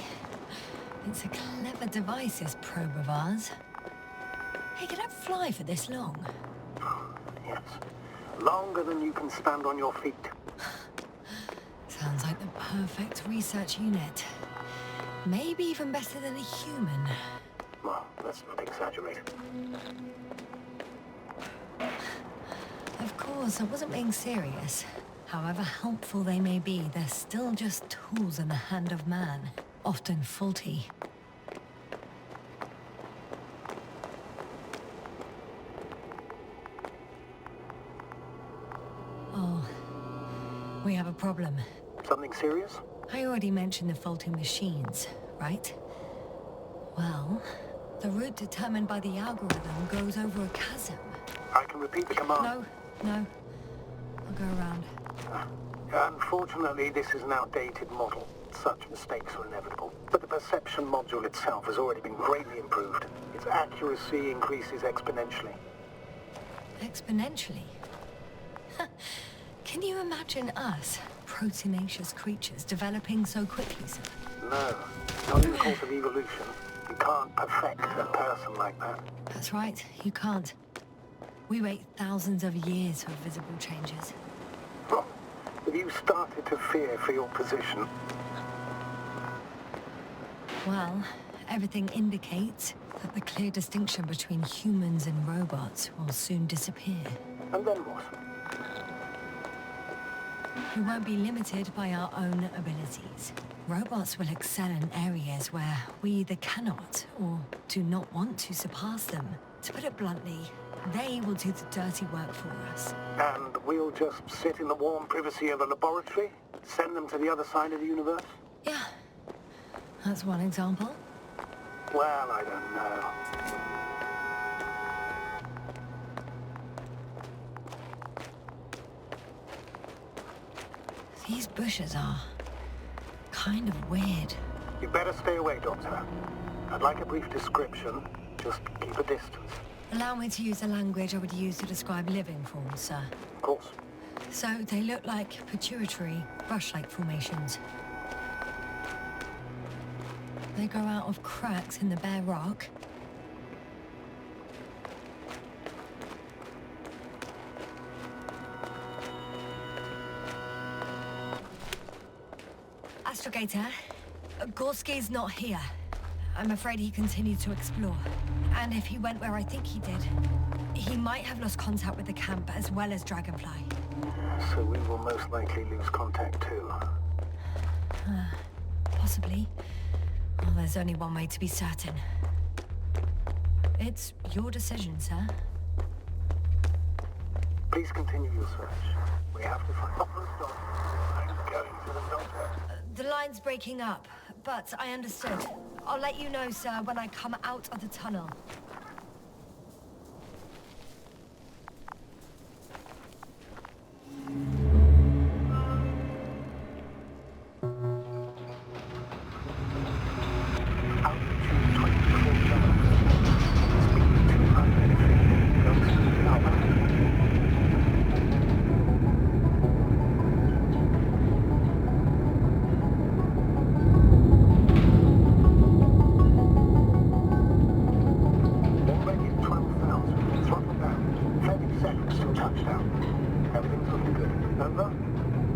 it's a clever device, this probe of ours. Hey, can it fly for this long? Yes. Longer than you can stand on your feet. Sounds like the perfect research unit. Maybe even better than a human. Well, let's not exaggerate. Of course, I wasn't being serious. However helpful they may be, they're still just tools in the hand of man, often faulty. Oh, we have a problem. Something serious? I already mentioned the faulty machines, right? Well, the route determined by the algorithm goes over a chasm. I can repeat the command. No. I'll go around. Unfortunately, this is an outdated model. Such mistakes are inevitable. But the perception module itself has already been greatly improved. Its accuracy increases exponentially. Exponentially? Can you imagine us, proteinaceous creatures, developing so quickly, sir? No. Not in the course of evolution. You can't perfect a person like that. That's right, you can't. We wait thousands of years for visible changes. Have you started to fear for your position? Well, everything indicates that the clear distinction between humans and robots will soon disappear. And then what? We won't be limited by our own abilities. Robots will excel in areas where we either cannot or do not want to surpass them. To put it bluntly, they will do the dirty work for us. And we'll just sit in the warm privacy of a laboratory? Send them to the other side of the universe? Yeah, that's one example. Well, I don't know. These bushes are kind of weird. You better stay away, Doctor. I'd like a brief description. Just keep a distance. Allow me to use the language I would use to describe living forms, sir. Of course. So they look like pituitary, brush-like formations. They grow out of cracks in the bare rock. Astrogator, Gorski's not here. I'm afraid he continued to explore. And if he went where I think he did, he might have lost contact with the camp as well as Dragonfly. So we will most likely lose contact too. Possibly. Well, there's only one way to be certain. It's your decision, sir. Please continue your search. We have to find... I'm going to the doctor. The line's breaking up, but I understood. I'll let you know, sir, when I come out of the tunnel.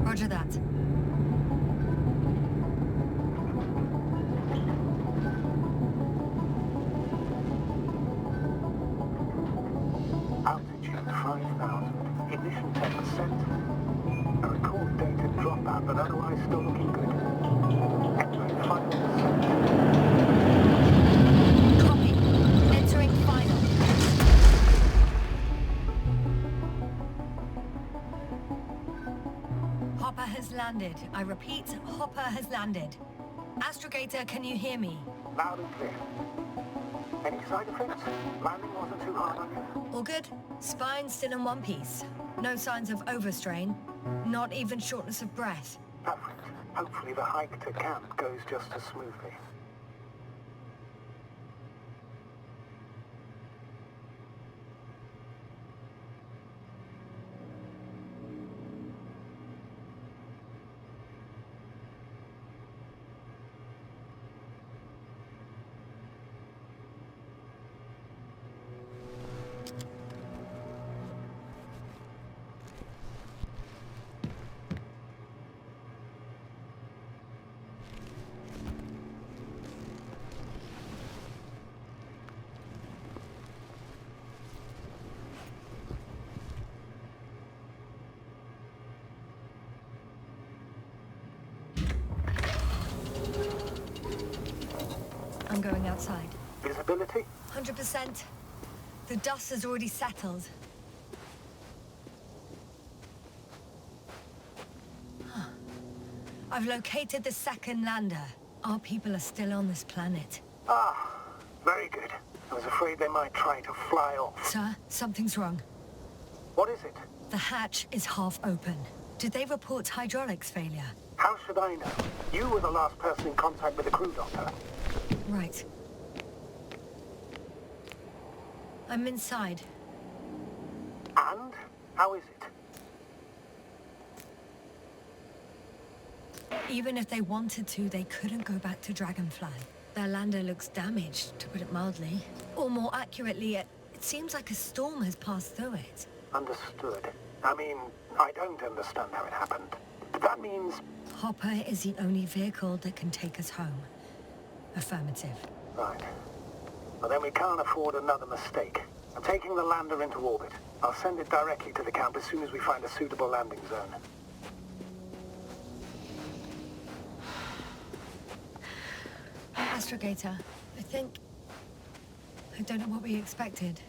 Roger that. Altitude 5,000. Ignition 10%. A record dated dropout, but otherwise still looking good. Entering final descent. Copy. Entering final. Hopper has landed. I repeat, Hopper has landed. Astrogator, can you hear me? Loud and clear. Any side effects? Landing wasn't too hard on you? All good? Spine still in one piece. No signs of overstrain. Not even shortness of breath. Perfect. Hopefully the hike to camp goes just as smoothly. I'm going outside. Visibility? 100%. The dust has already settled. Huh. I've located the second lander. Our people are still on this planet. Ah, very good. I was afraid they might try to fly off. Sir, something's wrong. What is it? The hatch is half open. Did they report hydraulics failure? How should I know? You were the last person in contact with the crew, Doctor. Right. I'm inside. And? How is it? Even if they wanted to, they couldn't go back to Dragonfly. Their lander looks damaged, to put it mildly. Or more accurately, it seems like a storm has passed through it. Understood. I mean, I don't understand how it happened. But that means... Hopper is the only vehicle that can take us home. Affirmative. Right. Well, then we can't afford another mistake. I'm taking the lander into orbit. I'll send it directly to the camp as soon as we find a suitable landing zone. Astrogator, I don't know what we expected.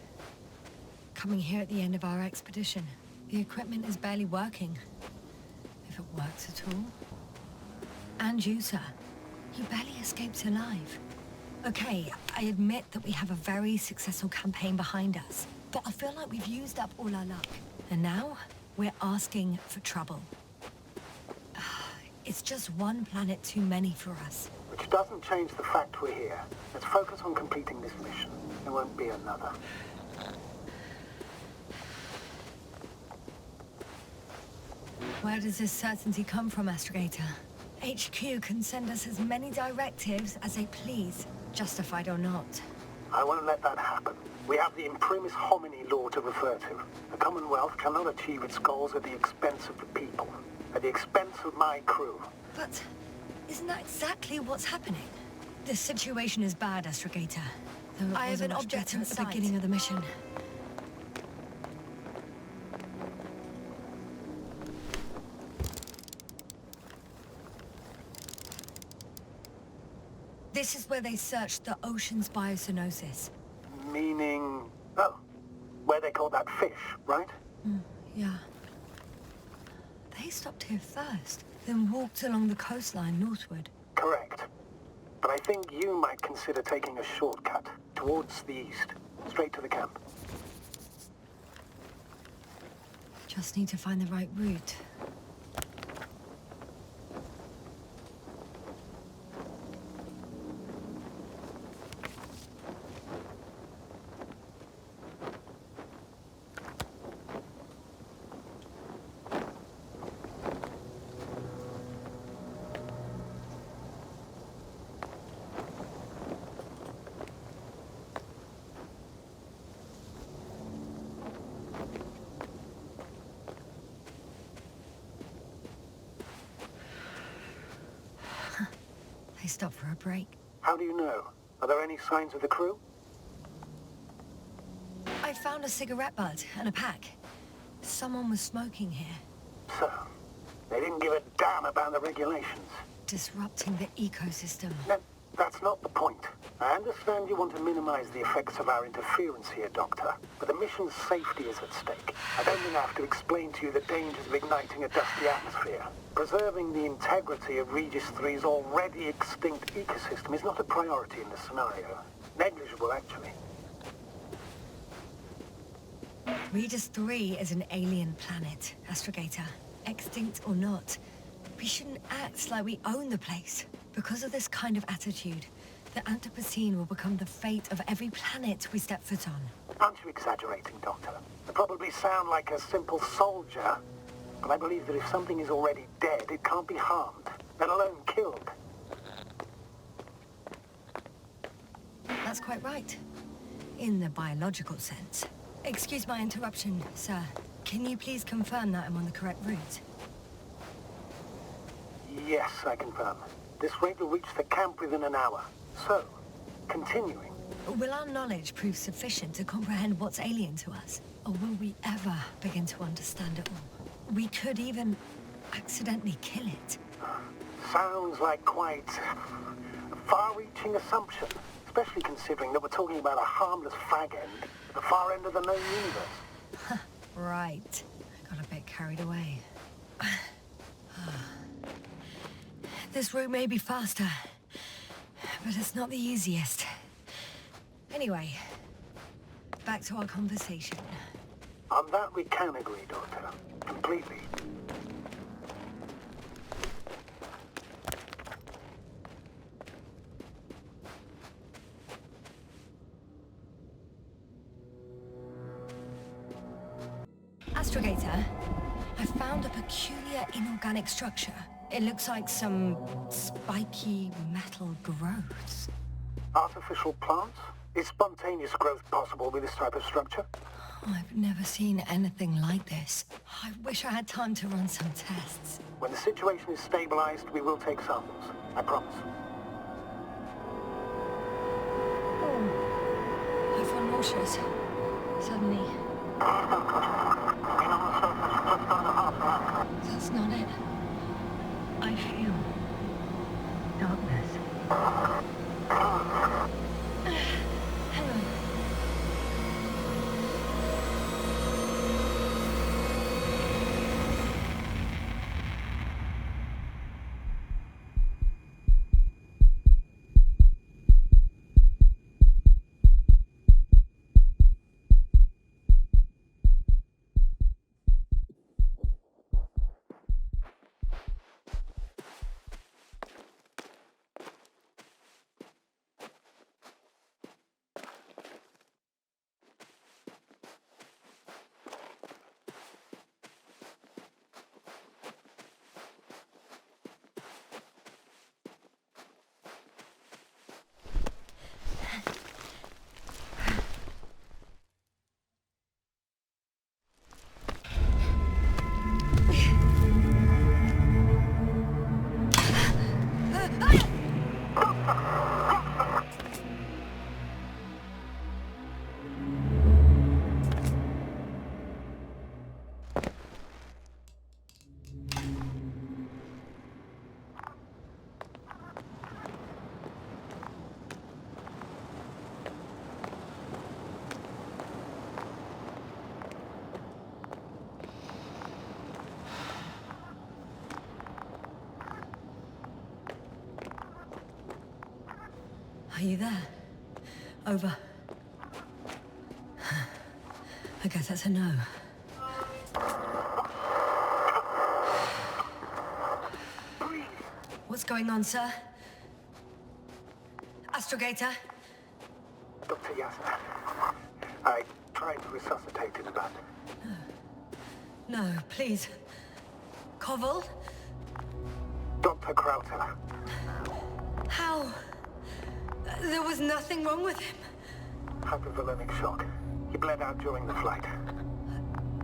Coming here at the end of our expedition. The equipment is barely working. If it works at all. And you, sir. You barely escaped alive. Okay, I admit that we have a very successful campaign behind us. But I feel like we've used up all our luck. And now, we're asking for trouble. It's just one planet too many for us. Which doesn't change the fact we're here. Let's focus on completing this mission. There won't be another. Where does this certainty come from, Astrogator? HQ can send us as many directives as they please, justified or not. I won't let that happen. We have the imprimis homini law to refer to. The Commonwealth cannot achieve its goals at the expense of the people. At the expense of my crew. But isn't that exactly what's happening? This situation is bad, Astrogator. I have an object at the beginning of the mission. This is where they searched the ocean's biocenosis. Meaning... Oh, where they caught that fish, right? Yeah. They stopped here first, then walked along the coastline northward. Correct. But I think you might consider taking a shortcut towards the east, straight to the camp. Just need to find the right route. They stopped for a break. How do you know? Are there any signs of the crew? I found a cigarette butt and a pack. Someone was smoking here. So, they didn't give a damn about the regulations. Disrupting the ecosystem. No, that's not the point. I understand you want to minimize the effects of our interference here, Doctor, but the mission's safety is at stake. I don't think I have to explain to you the dangers of igniting a dusty atmosphere. Preserving the integrity of Regis 3's already extinct ecosystem is not a priority in this scenario. Negligible, actually. Regis 3 is an alien planet, Astrogator. Extinct or not, we shouldn't act like we own the place. Because of this kind of attitude, the Anthropocene will become the fate of every planet we step foot on. Aren't you exaggerating, Doctor? I probably sound like a simple soldier, but I believe that if something is already dead, it can't be harmed, let alone killed. That's quite right. In the biological sense. Excuse my interruption, sir. Can you please confirm that I'm on the correct route? Yes, I confirm. This rate will reach the camp within an hour. So, continuing. Will our knowledge prove sufficient to comprehend what's alien to us? Or will we ever begin to understand it all? We could even accidentally kill it. Sounds like quite a far-reaching assumption, especially considering that we're talking about a harmless fag end at the far end of the known universe. Right. I got a bit carried away. This route may be faster, but it's not the easiest. Anyway, back to our conversation. On that we can agree, Doctor. Completely. Astrogator, I found a peculiar inorganic structure. It looks like some spiky metal growths. Artificial plants? Is spontaneous growth possible with this type of structure? I've never seen anything like this. I wish I had time to run some tests. When the situation is stabilized, we will take samples. I promise. I feel nauseous. Suddenly. That's not it. I feel darkness. Hang on. Are you there? Over. I guess that's a no. What's going on, sir? Astrogator? Dr. Yasser, I tried to resuscitate him, but... No, please. Koval? Dr. Krauter. How? There was nothing wrong with him. Hypovolemic shock. He bled out during the flight.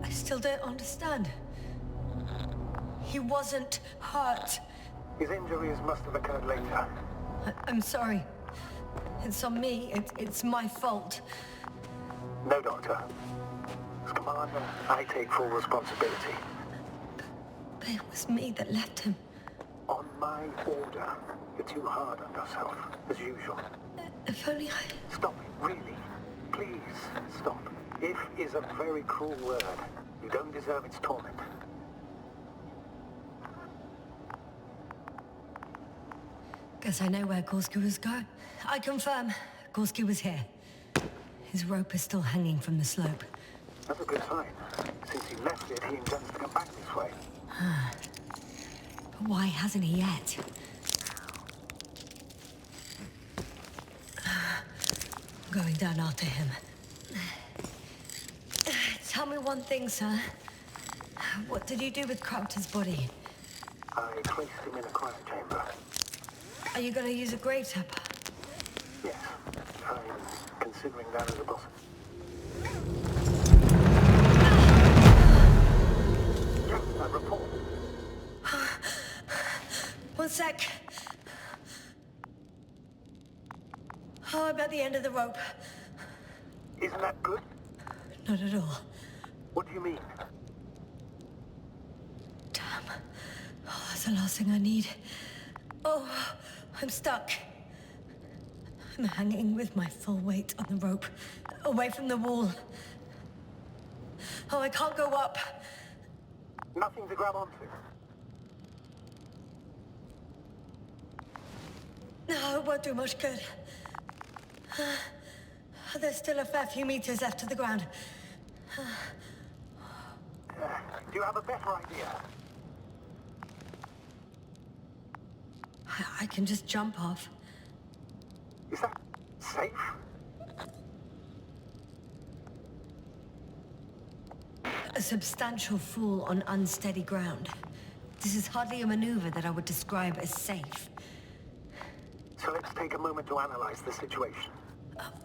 I still don't understand. He wasn't hurt. His injuries must have occurred later. I'm sorry. It's on me. It's my fault. No, Doctor. As Commander, I take full responsibility. But it was me that left him. On my order. You're too hard on yourself, as usual. If only I... Stop it, really. Please, stop. If is a very cruel word. You don't deserve its torment. Guess I know where Gorski was going. I confirm, Gorski was here. His rope is still hanging from the slope. That's a good sign. Since he left it, he intends to come back this way. But why hasn't he yet? Going down after him. Tell me one thing, sir. What did you do with Crafter's body? I placed him in a cryo chamber. Are you gonna use a grave tapper? Yes, I'm considering that as a possibility. Yeah, a report. One sec. Oh, I'm at the end of the rope. Isn't that good? Not at all. What do you mean? Damn. Oh, that's the last thing I need. Oh, I'm stuck. I'm hanging with my full weight on the rope, away from the wall. Oh, I can't go up. Nothing to grab onto. No, it won't do much good. There's still a fair few meters left to the ground. Do you have a better idea? I can just jump off. Is that safe? A substantial fall on unsteady ground. This is hardly a maneuver that I would describe as safe. So let's take a moment to analyze the situation.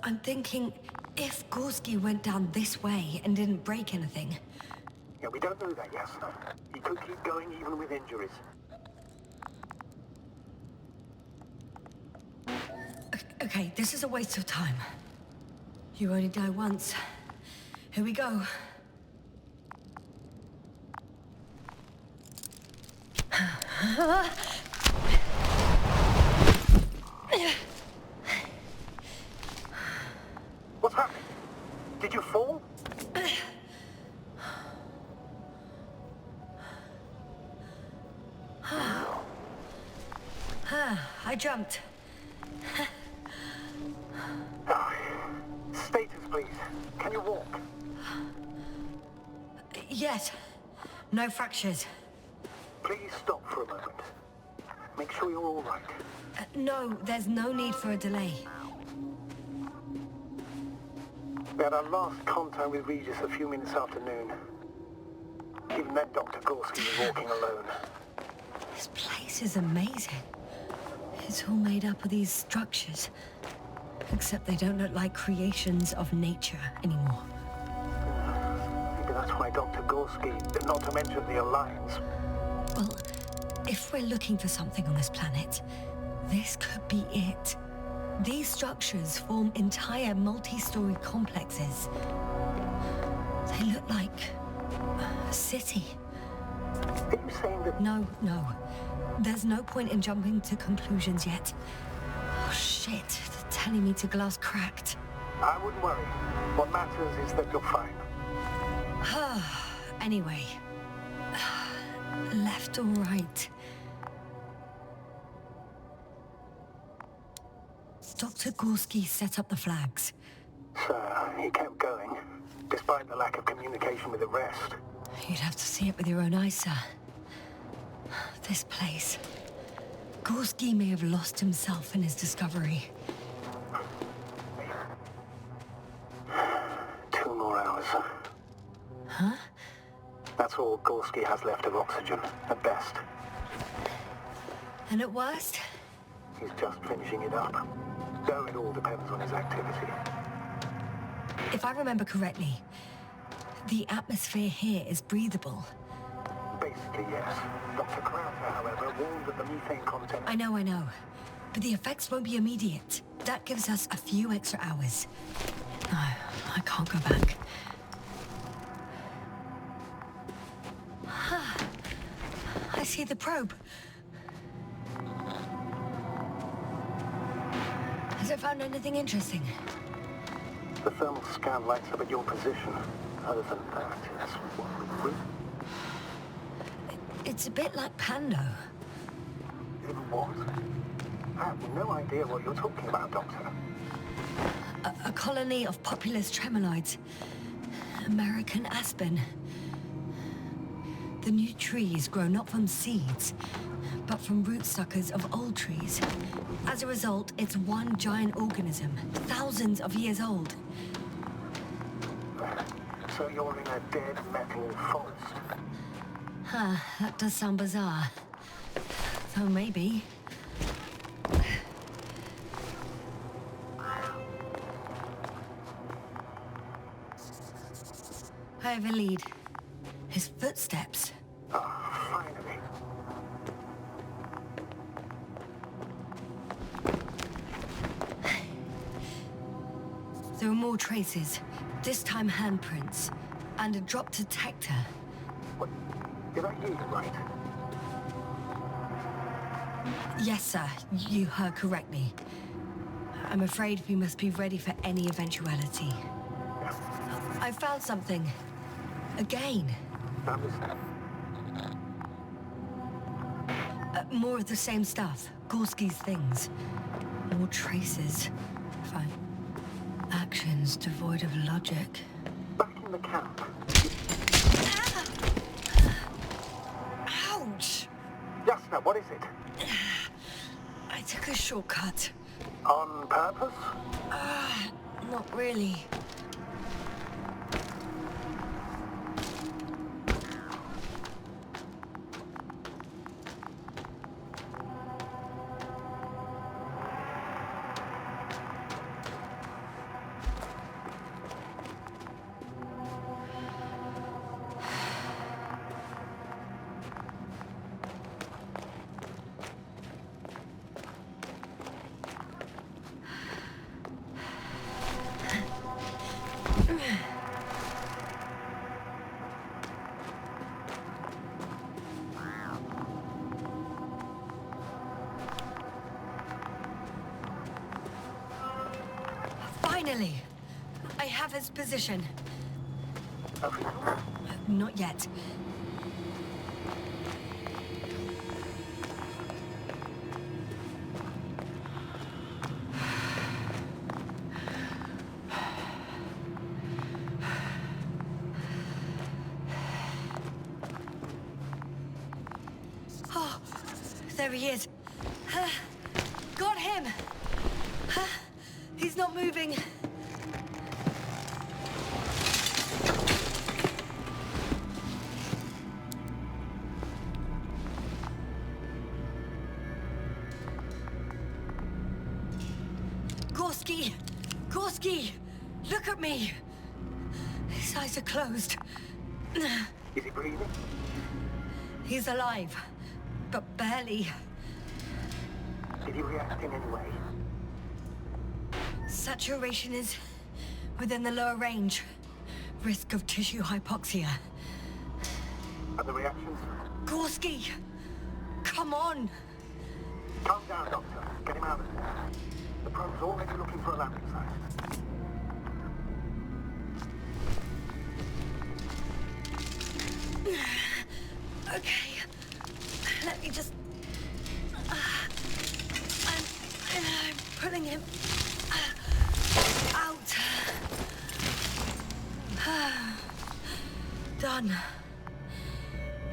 I'm thinking, if Gorski went down this way and didn't break anything... Yeah, we don't know that yet. He could keep going even with injuries. Okay, this is a waste of time. You only die once. Here we go. What's happening? Did you fall? I jumped. Oh, status, please. Can you walk? Yes. No fractures. Please stop for a moment. Make sure you're all right. No, there's no need for a delay. We had our last contact with Regis a few minutes after noon. Even then, Dr. Gorski was walking alone. This place is amazing. It's all made up of these structures. Except they don't look like creations of nature anymore. Maybe that's why Dr. Gorski, not to mention the Alliance. Well, if we're looking for something on this planet, this could be it. These structures form entire multi-story complexes. They look like a city. Are you saying that... No. There's no point in jumping to conclusions yet. Oh shit, they're telling me to glass cracked. I wouldn't worry. What matters is that you're fine. Anyway. Left or right? Dr. Gorski set up the flags. So, he kept going, despite the lack of communication with the rest. You'd have to see it with your own eyes, sir. This place. Gorski may have lost himself in his discovery. 2 more hours. Huh? That's all Gorski has left of oxygen, at best. And at worst? He's just finishing it up. Though it all depends on his activity. If I remember correctly, the atmosphere here is breathable. Basically, yes. Dr. Krauser, however, warned that the methane content... I know. But the effects won't be immediate. That gives us a few extra hours. No, I can't go back. I see the probe. Has it found anything interesting? The thermal scan lights up at your position. Other than that, it's what we... It's a bit like Pando. In what? I have no idea what you're talking about, Doctor. A colony of populous tremoloids. American aspen. The new trees grow not from seeds, but from rootsuckers of old trees. As a result, it's one giant organism, thousands of years old. So you're in a dead metal forest. Huh, that does sound bizarre. So maybe. I have a lead. His footsteps. Ah, finally. There are more traces, this time handprints, and a drop detector. What? Did I hear you right? Yes, sir, you heard correctly. I'm afraid we must be ready for any eventuality. I found something. Again. Understand. More of the same stuff. Gorski's things. More traces. Fine. Actions devoid of logic. Back in the camp. Ouch! Jasna, what is it? I took a shortcut. On purpose? Not really. Finally! I have his position. Not yet. Oh, there he is. Got him! He's not moving. Gorski! Gorski! Look at me! His eyes are closed. Is he breathing? He's alive, but barely. Did he react in any way? Saturation is within the lower range. Risk of tissue hypoxia. Other reactions? Gorski! Come on! Calm down, Doctor. Get him out of there. The probe's already looking for a landing site. Okay. Let me just... I'm pulling him out. Done.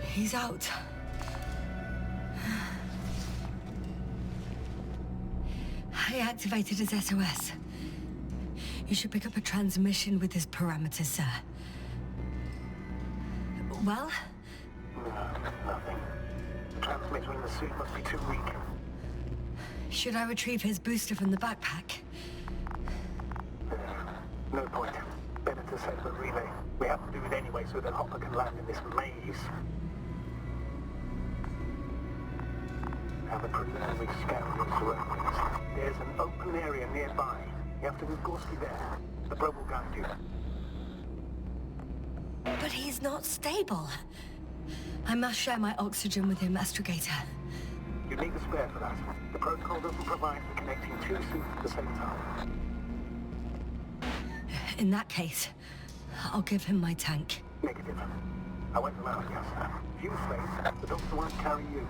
He's out. I activated his SOS. You should pick up a transmission with his parameters, sir. Well? Nothing. The transmitter in the suit must be too weak. Should I retrieve his booster from the backpack? No point. Better to set the relay. We have to do it anyway so that Hopper can land in this maze. Have a preliminary scan of the surroundings. There's an open area nearby. You have to move Gorski there. The probe will guide you. But he's not stable. I must share my oxygen with him, Astrogator. You need a spare for that. The protocol doesn't provide for connecting two suits at the same time. In that case, I'll give him my tank. Negative. I won't allow it, Jasna. If you fail, the doctor won't carry you.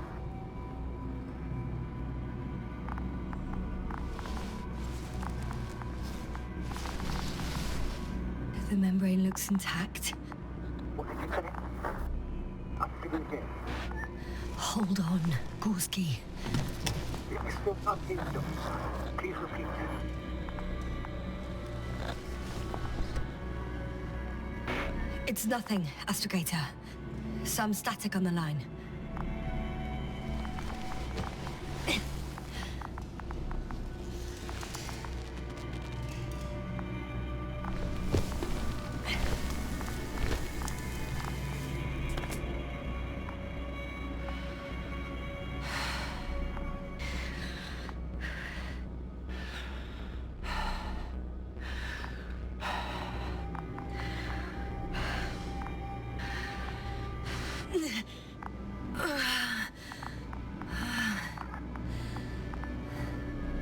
The membrane looks intact. What did you say? I didn't hear. Hold on, Gorski. It's still not here, Doctor. Please repeat it. It's nothing, Astrogator. Some static on the line.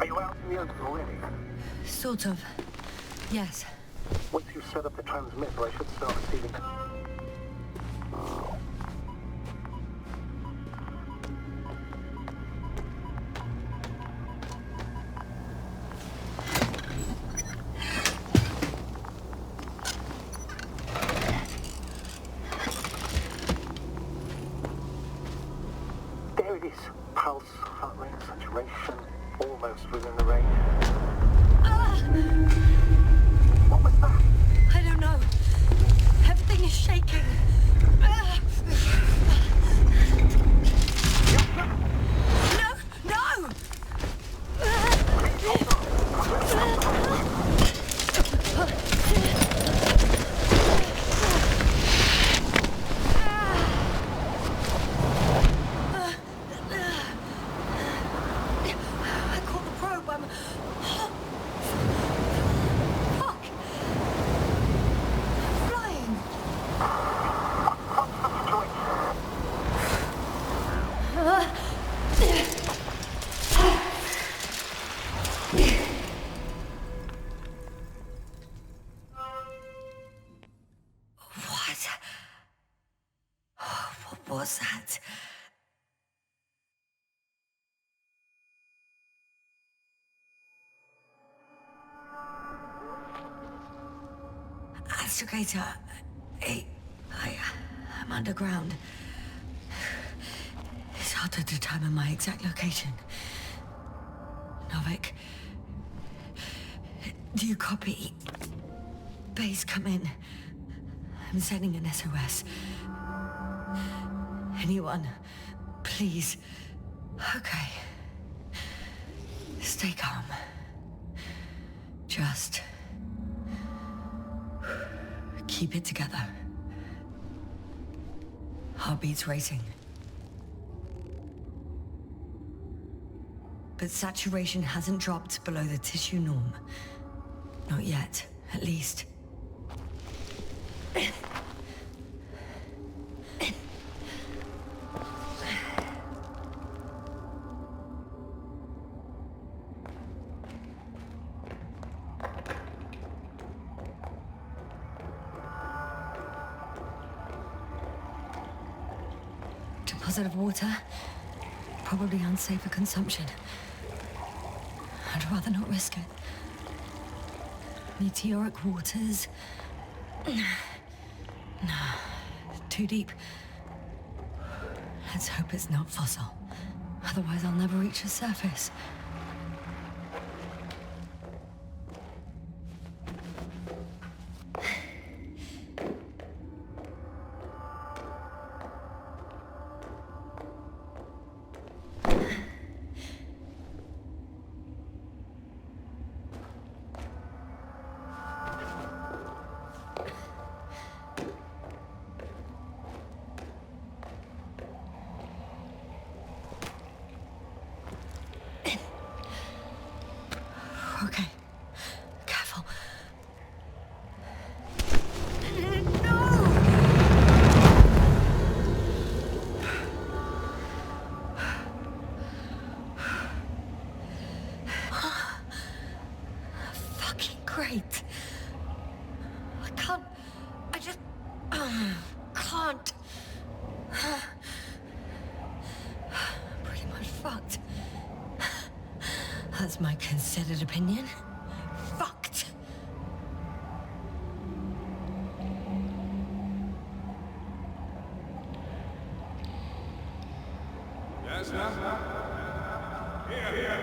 Are you out in the open already? Sort of. Yes. Once you set up the transmitter, I should start receiving... There it is. Pulse, heart rate, saturation, almost within the range. What was that? I don't know. Everything is shaking. No! No! I caught the probe. I'm... Fuck! Flying! What? What was that? Astrogator, I'm underground. It's hard to determine my exact location. Novik, do you copy? Base, come in. I'm sending an SOS. Anyone, please. Okay. Stay calm. Just keep it together. Heartbeats racing. But saturation hasn't dropped below the tissue norm. Not yet, at least. Deposit of water. Probably unsafe for consumption. I'd rather not risk it. Meteoric waters. No, too deep. Let's hope it's not fossil. Otherwise I'll never reach the surface. Okay. Careful. Fucking great. I can't... I just... can't. Pretty much fucked. That's my considered opinion. Fucked. Yasna? Here.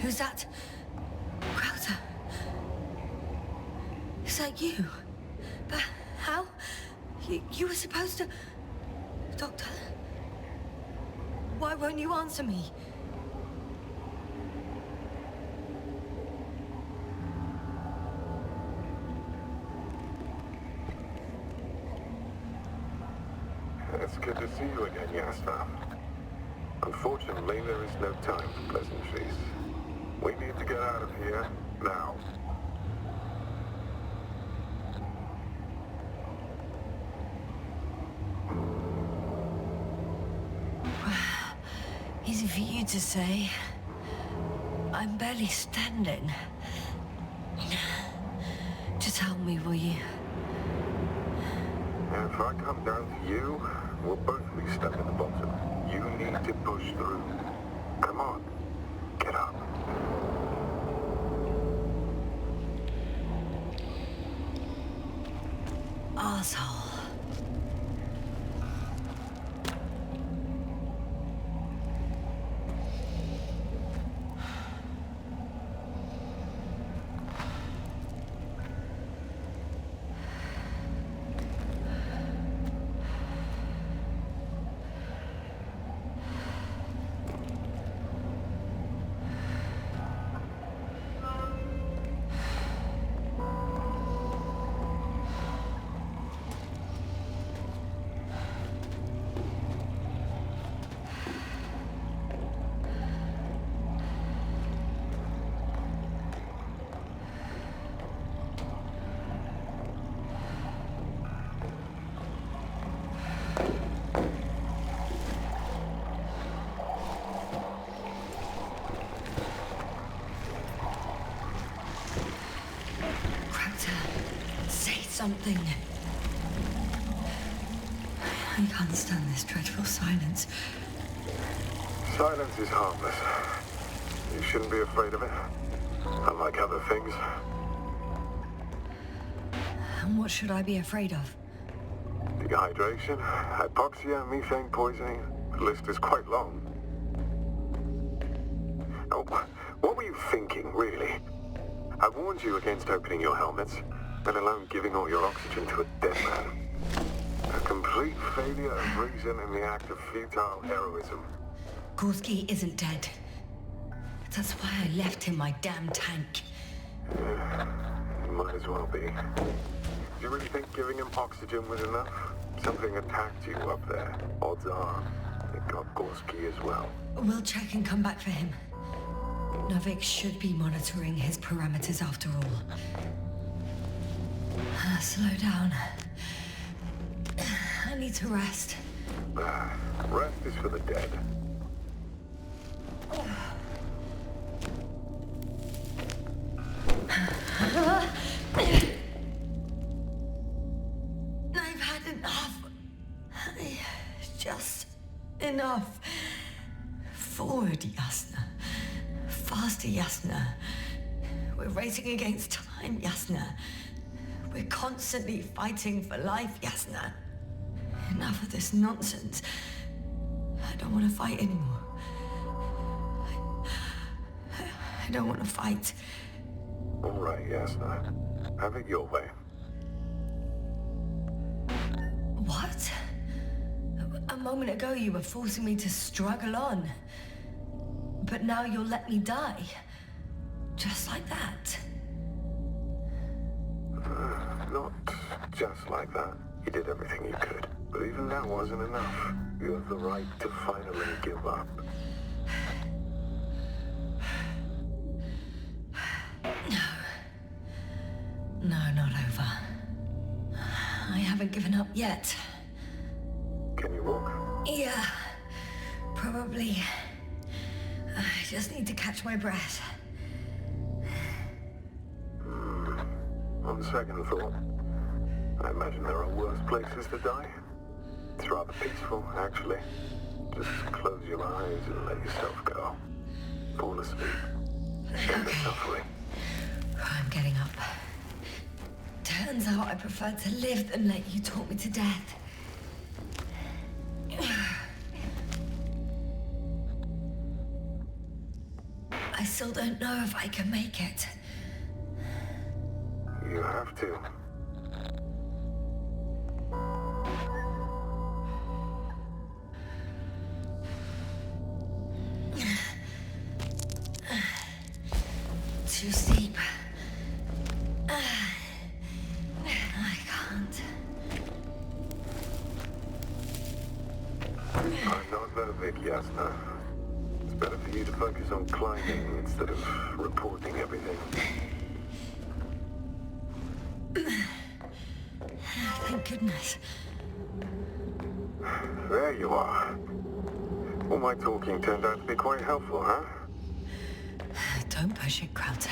Who's that? Crowther? Is that you? But how? You were supposed to... Doctor? Why won't you answer me? It's good to see you again, Yasna. Unfortunately, there is no time for pleasantries. We need to get out of here, now. Easy for you to say. I'm barely standing. Just help me, will you? If I come down to you, we'll both be stuck at the bottom. You need to push through. Come on, get up. Arsehole. Something. I can't stand this dreadful silence. Silence is harmless. You shouldn't be afraid of it. Unlike other things. And what should I be afraid of? Dehydration, hypoxia, methane poisoning. The list is quite long. Oh, what were you thinking, really? I warned you against opening your helmets. Let alone giving all your oxygen to a dead man. A complete failure of reason in the act of futile heroism. Gorski isn't dead. That's why I left him my damn tank. Yeah, it might as well be. Do you really think giving him oxygen was enough? Something attacked you up there. Odds are, it got Gorski as well. We'll check and come back for him. Novik should be monitoring his parameters after all. Slow down. I need to rest. Rest is for the dead. I've had enough. Just enough. Forward, Yasna. Faster, Yasna. We're racing against time, Yasna. We're constantly fighting for life, Yasna. Enough of this nonsense. I don't want to fight anymore. I don't want to fight. All right, Yasna. Have it your way. What? A moment ago you were forcing me to struggle on. But now you'll let me die. Just like that. Not just like that. You did everything you could. But even that wasn't enough. You have the right to finally give up. No, not over. I haven't given up yet. Can you walk? Yeah, probably. I just need to catch my breath. On second thought, I imagine there are worse places to die. It's rather peaceful, actually. Just close your eyes and let yourself go. Fall asleep. End the suffering. I'm getting up. Turn Turns out I prefer to live than let you talk me to death. I still don't know if I can make it. You have to. Too steep. I can't. I'm not no big Yasna. It's better for you to focus on climbing instead of reporting everything. Thank goodness. There you are. All my talking turned out to be quite helpful, huh? Don't push it, Crowther.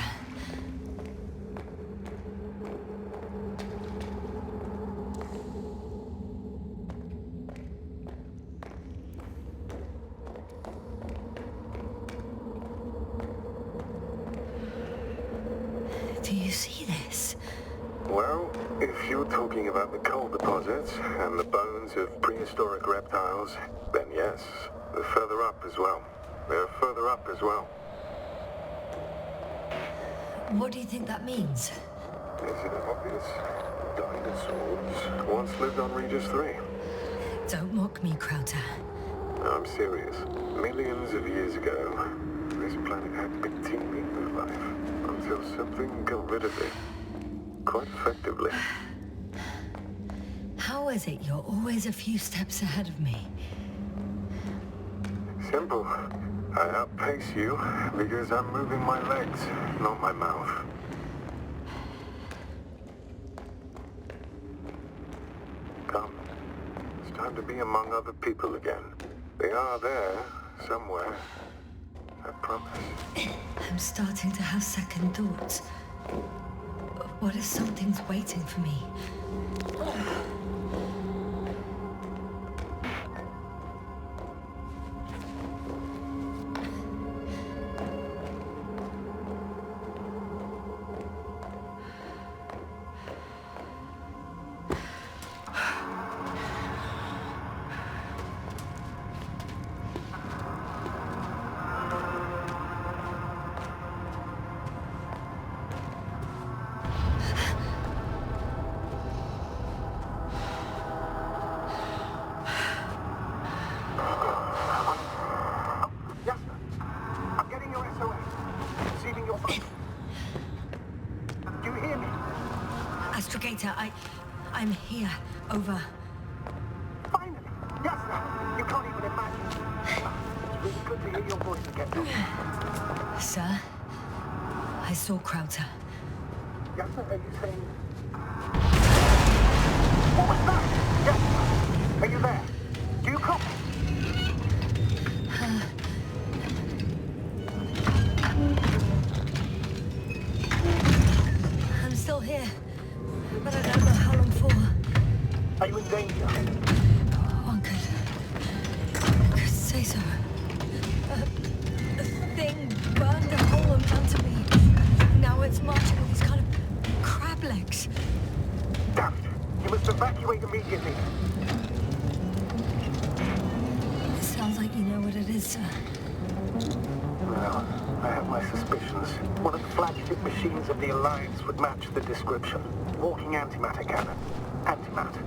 Do you see this? Well, if you're talking about the coal deposits and the bones of prehistoric reptiles, then yes. They're further up as well. They're further up as well. What do you think that means? Is it obvious? Dinosaurs once lived on Regis 3. Don't mock me, Crowther. I'm serious. Millions of years ago, this planet had been teeming with life until something got rid of it. Quite effectively. How is it you're always a few steps ahead of me? Simple. I outpace you because I'm moving my legs, not my mouth. Come. It's time to be among other people again. They are there, somewhere. I promise. I'm starting to have second thoughts. What if something's waiting for me? I'm here. Over. Finally! Yes, sir. You can't even imagine. It's really good to hear your voice again, Doctor. Sir? I saw Crowther. Yes, sir. Are you saying... What was that? Yes, sir. Are you there? Do you copy? I'm still here. But I don't know how long for. Are you in danger? One could say so. A thing burned a hole in front of me. Now it's marching with these kind of crab legs. Damn it. You must evacuate immediately. It sounds like you know what it is, sir. Well, I have my suspicions. One of the flagship machines of the Alliance would match the description. Walking antimatter cannon. Antimat.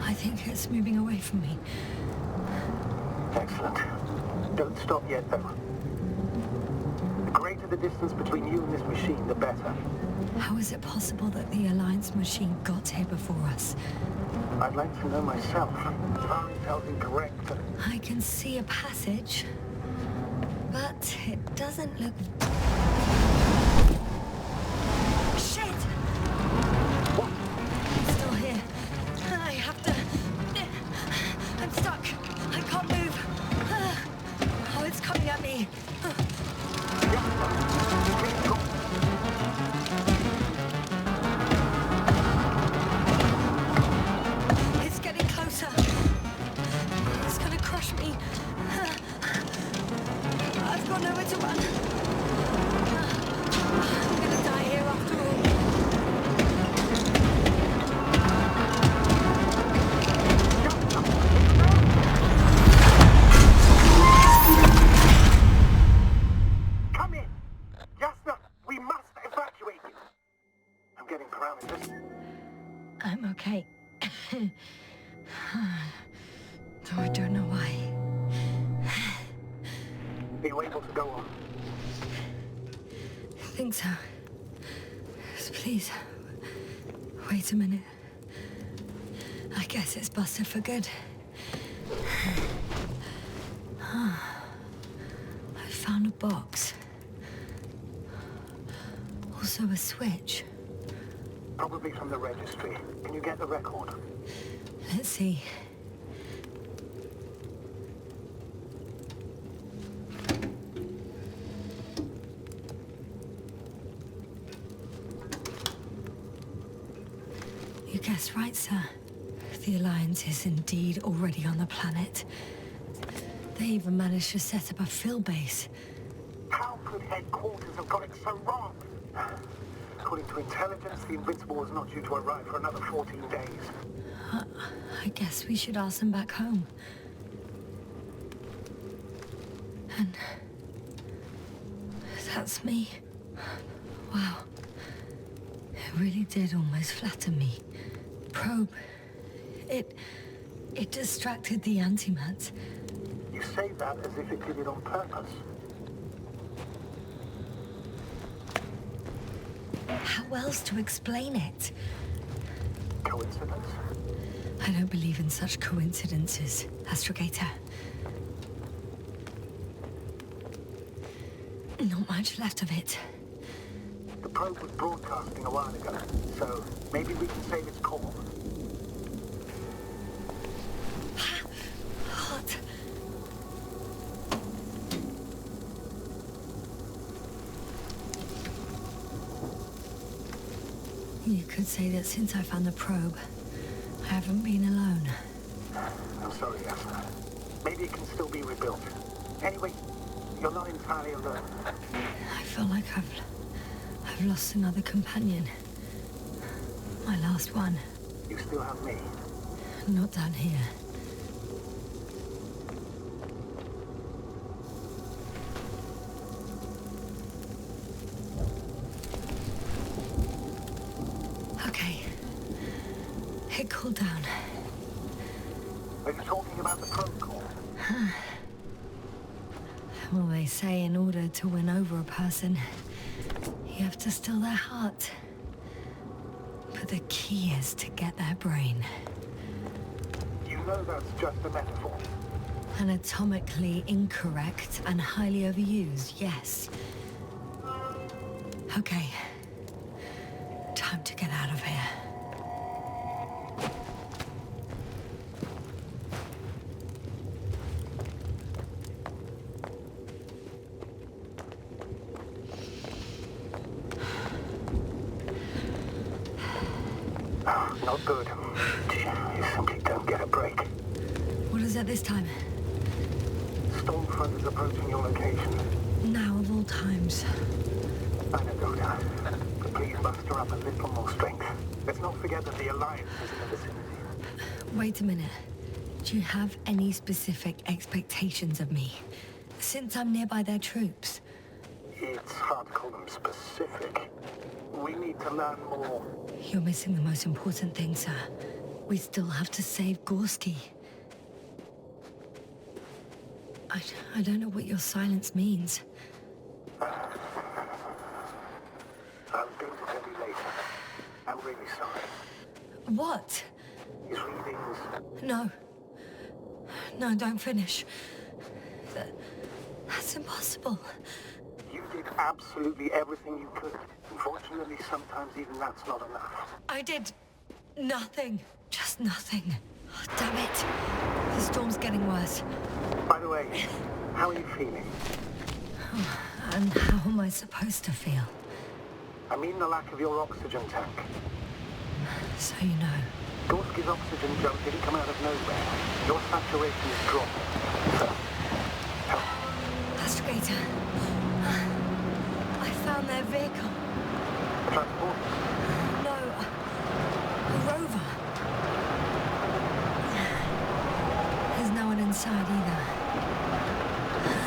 I think it's moving away from me. Excellent. Don't stop yet, though. The greater the distance between you and this machine, the better. How is it possible that the Alliance machine got here before us? I'd like to know myself. If our intel's incorrect... I can see a passage, but it doesn't look... Shit! What? I'm still here. I have to... I'm stuck. I can't move. Oh, it's coming at me. It's getting closer. It's gonna crush me. I've got nowhere to run. getting parameters. I'm okay. Though I don't know why. Are you able to go on? I think so. Please, wait a minute. I guess it's busted for good. I found a box. Also a switch. Probably from the registry. Can you get the record? Let's see. You guessed right, sir. The Alliance is indeed already on the planet. They even managed to set up a field base. How could headquarters have got it so wrong? According to intelligence, the Invincible was not due to arrive for another 14 days. I guess we should ask them back home. And that's me. Wow. It really did almost flatter me. Probe. It distracted the antimats. You say that as if it did it on purpose. How else to explain it? Coincidence? I don't believe in such coincidences, Astrogator. Not much left of it. The probe was broadcasting a while ago, so maybe we can save its call. Hot. You could say that since I found the probe, I haven't been alone. I'm sorry, Yasser. Maybe it can still be rebuilt. Anyway, you're not entirely alone. I feel like I've lost another companion. My last one. You still have me. Not down here. Okay. It cooled down. Are you talking about the probe call? Well, they say in order to win over a person, you have to steal their heart. But the key is to get their brain. You know that's just a metaphor. Anatomically incorrect and highly overused, yes. Okay. Time to get out of here. Not good. You simply don't get a break. What is it this time? Stormfront is approaching your location. Now of all times. I know, Doctor. But please muster up a little more strength. Let's not forget that the Alliance is in the vicinity. Wait a minute. Do you have any specific expectations of me? Since I'm nearby their troops. It's hard to call them specific. We need to learn more. You're missing the most important thing, sir. We still have to save Gorski. I don't know what your silence means. I'm going to tell you later. I'm really sorry. What? His readings... No. No, don't finish. That's impossible. You did absolutely everything you could. Unfortunately, sometimes even that's not enough. I did nothing. Just nothing. Oh, damn it. The storm's getting worse. By the way, how are you feeling? And how am I supposed to feel? I mean the lack of your oxygen tank. So you know. Gorski's oxygen jump didn't come out of nowhere. Your saturation is dropping. So, help. Astrogator. I found their vehicle. Transport? No. A rover. There's no one inside either.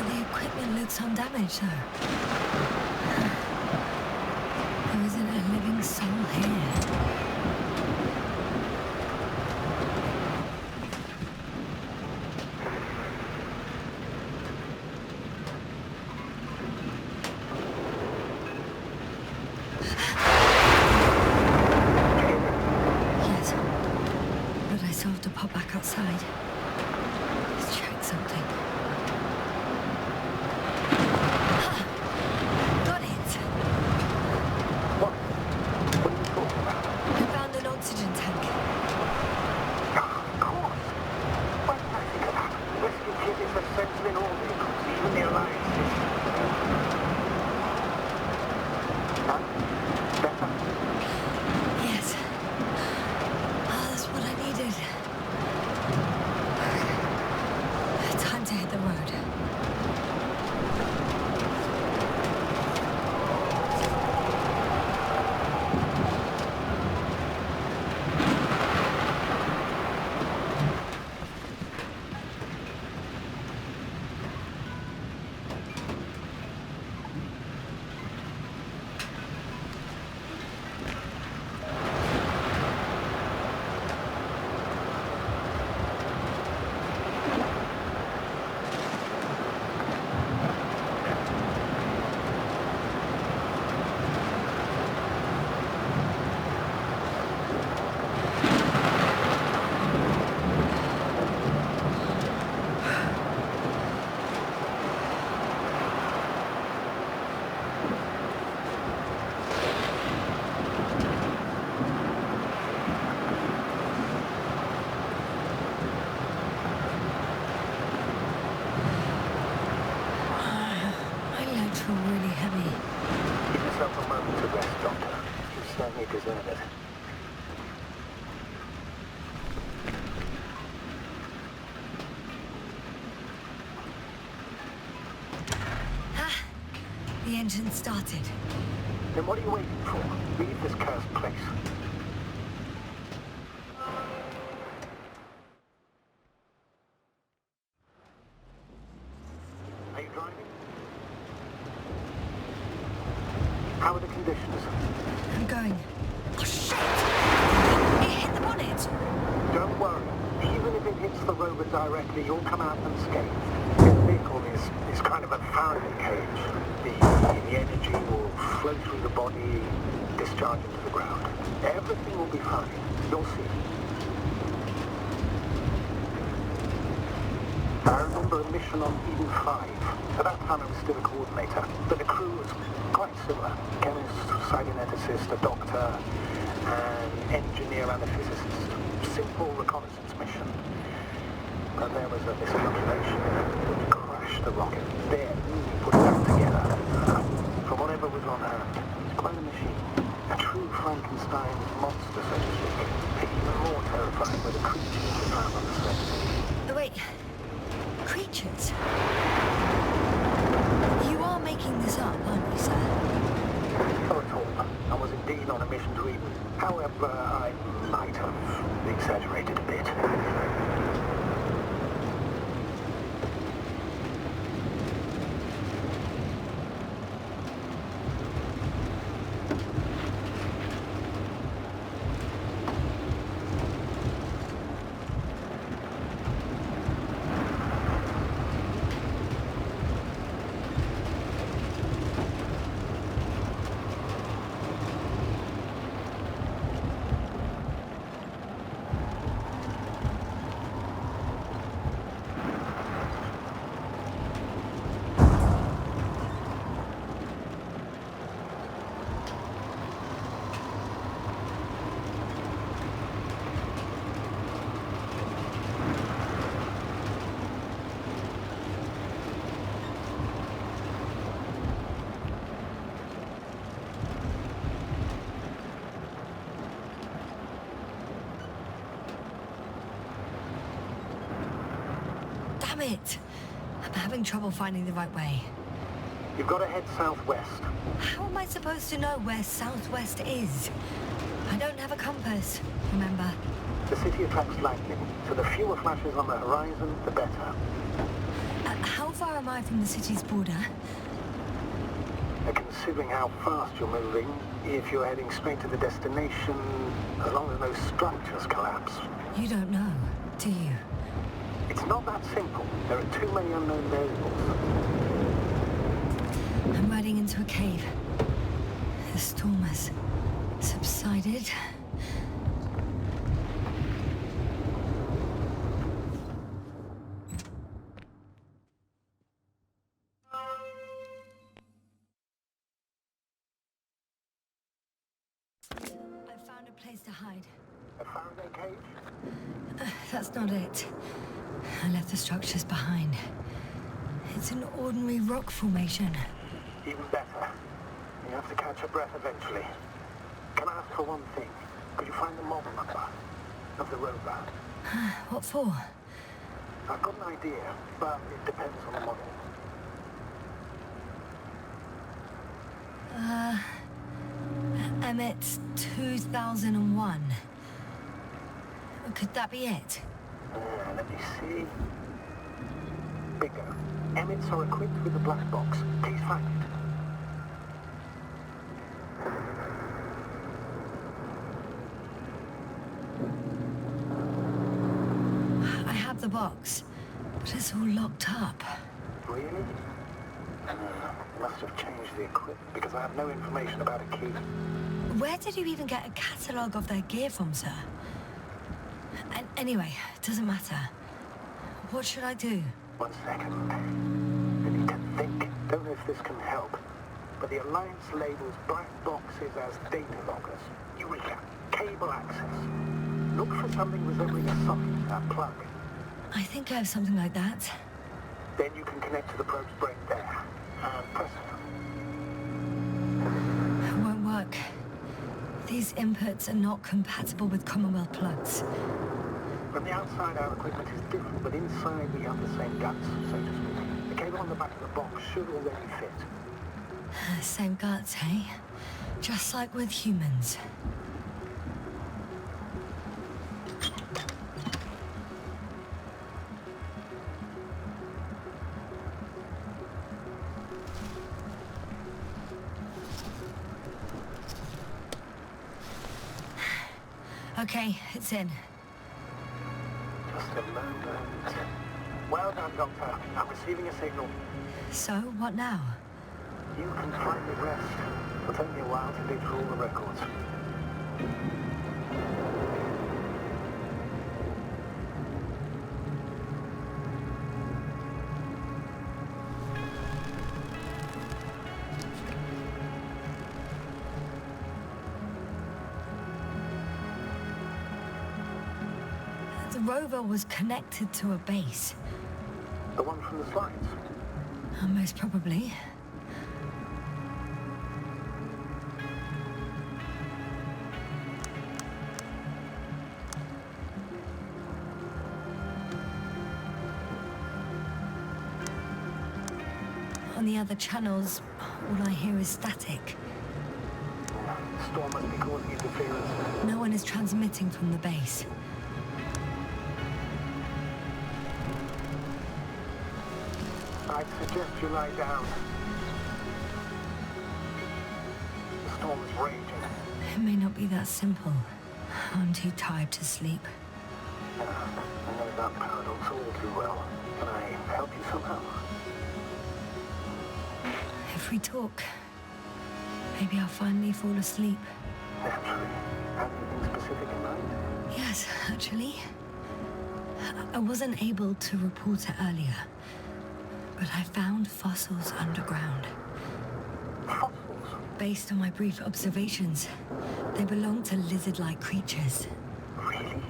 The equipment looks undamaged, though. There isn't a living soul here. pop back outside. Let's check something. Ah, got it. What? What are you talking about? I found an oxygen tank. Of course. Why didn't I think of that? Rescue kit is essential in all vehicles, even the Alliance system. Huh? Better? Yes. Oh, that's what I needed. Time to hit the road. My legs feel really heavy. Give yourself a moment to rest, Doctor. You certainly deserve it. The engine started. Then what are you waiting for? Leave this cursed place. Are you driving? How are the conditions? I'm going. Oh, shit! It hit the bonnet! Don't worry. Even if it hits the rover directly, you'll come out unscathed. This vehicle is kind of a Faraday cage. The energy will flow through the body, discharge into the ground. Everything will be fine. You'll see. I remember a mission on Eden 5. At that time I was still a coordinator, but the crew was quite similar. Chemist, cyberneticist, a doctor, an engineer and a physicist. Simple reconnaissance mission. But there was a miscalculation. We crashed the rocket. Then we put it back together. From whatever was on hand. It's quite a machine. A true Frankenstein monster, so to speak. Even more terrifying were the creatures we found on the surface. Oh, wait. Creatures? You are making this up, aren't you, sir? Not at all. I was indeed on a mission to Eden. However, I might have exaggerated a bit. Damn it! I'm having trouble finding the right way. You've got to head southwest. How am I supposed to know where southwest is? I don't have a compass, remember? The city attracts lightning, so the fewer flashes on the horizon, the better. How far am I from the city's border? Considering how fast you're moving, if you're heading straight to the destination, as long as no structures collapse. You don't know, do you? It's not that simple. There are too many unknown variables. I'm riding into a cave. The storm has subsided. good place to hide. A Faraday cage? That's not it. I left the structures behind. It's an ordinary rock formation. Even better. You have to catch your breath eventually. Can I ask for one thing? Could you find the model number of the rover? What for? I've got an idea, but it depends on the model. Emmett's 2001. Could that be it? Let me see. Bingo. Emmets are equipped with a black box. Please find it. I have the box, but it's all locked up. Really? Must have changed the equipment because I have no information about a key. Where did you even get a catalogue of their gear from, sir? Anyway, it doesn't matter. What should I do? 1 second. I need to think. Don't know if this can help. But the Alliance labels black boxes as data loggers. Eureka. Cable access. Look for something resembling a socket, that plug. I think I have something like that. Then you can connect to the probe's brain there. And press it. It won't work. These inputs are not compatible with Commonwealth plugs. From the outside, our equipment is different, but inside we have the same guts, so to speak. The cable on the back of the box should already fit. Same guts, eh? Just like with humans. Okay, it's in. Just a moment. Well done, Doctor. I'm receiving a signal. So, what now? You can find the rest. It'll take me a while to dig through all the records. The rover was connected to a base. The one from the slides? Most probably. On the other channels, all I hear is static. The storm must be causing interference. No one is transmitting from the base. I'd suggest you lie down. The storm is raging. It may not be that simple. I'm too tired to sleep. I know that paradox all too well. Can I help you somehow? If we talk, maybe I'll finally fall asleep. Naturally. Have anything specific in mind? Yes, actually. I wasn't able to report it earlier, but I found fossils underground. Fossils? Based on my brief observations, they belong to lizard-like creatures. Really?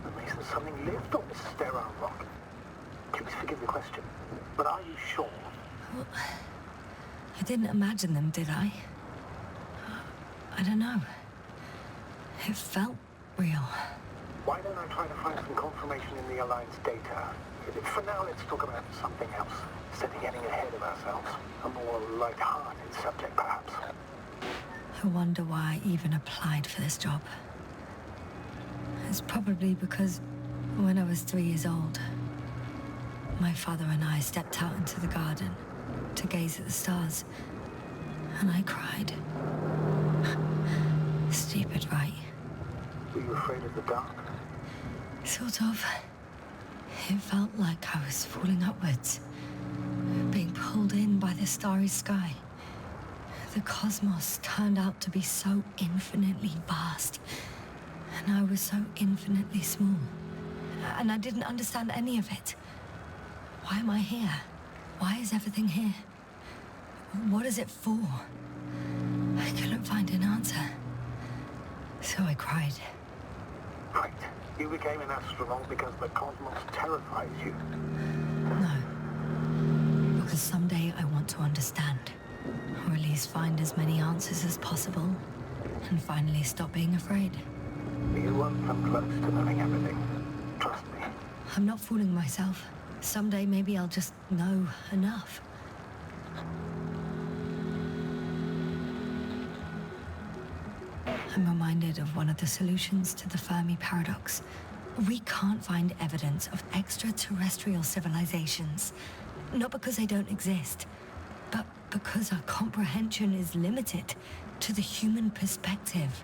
That means that something lived on this sterile rock. Please forgive the question, but are you sure? Well, I didn't imagine them, did I? I don't know. It felt real. Why don't I try to find some confirmation in the Alliance data? For now, let's talk about something else. Instead of getting ahead of ourselves. A more light-hearted subject, perhaps. I wonder why I even applied for this job. It's probably because when I was 3 years old, my father and I stepped out into the garden to gaze at the stars, and I cried. Stupid, right? Were you afraid of the dark? Sort of. It felt like I was falling upwards, being pulled in by the starry sky. The cosmos turned out to be so infinitely vast, and I was so infinitely small. And I didn't understand any of it. Why am I here? Why is everything here? What is it for? I couldn't find an answer. So I cried. Right. You became an astronaut because the cosmos terrifies you. No. Because someday I want to understand. Or at least find as many answers as possible. And finally stop being afraid. You won't come close to knowing everything. Trust me. I'm not fooling myself. Someday maybe I'll just know enough. I'm reminded of one of the solutions to the Fermi paradox. We can't find evidence of extraterrestrial civilizations. Not because they don't exist, but because our comprehension is limited to the human perspective.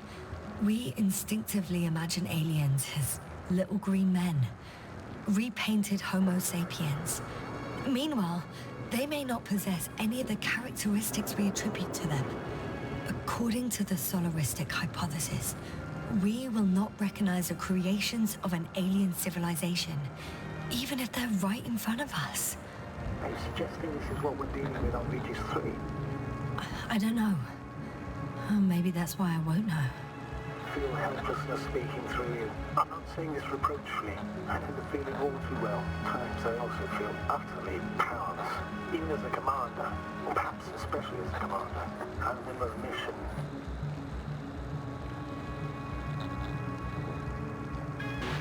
We instinctively imagine aliens as little green men, repainted Homo sapiens. Meanwhile, they may not possess any of the characteristics we attribute to them. According to the solaristic hypothesis, we will not recognize the creations of an alien civilization, even if they're right in front of us. Are you suggesting this is what we're dealing with on Regis 3? I don't know. Maybe that's why I won't know. Feel helplessness speaking through you. I'm not saying this reproachfully. I know the feeling all too well. Times I also feel utterly powerless. Even as a commander, or perhaps especially as a commander. I remember a mission.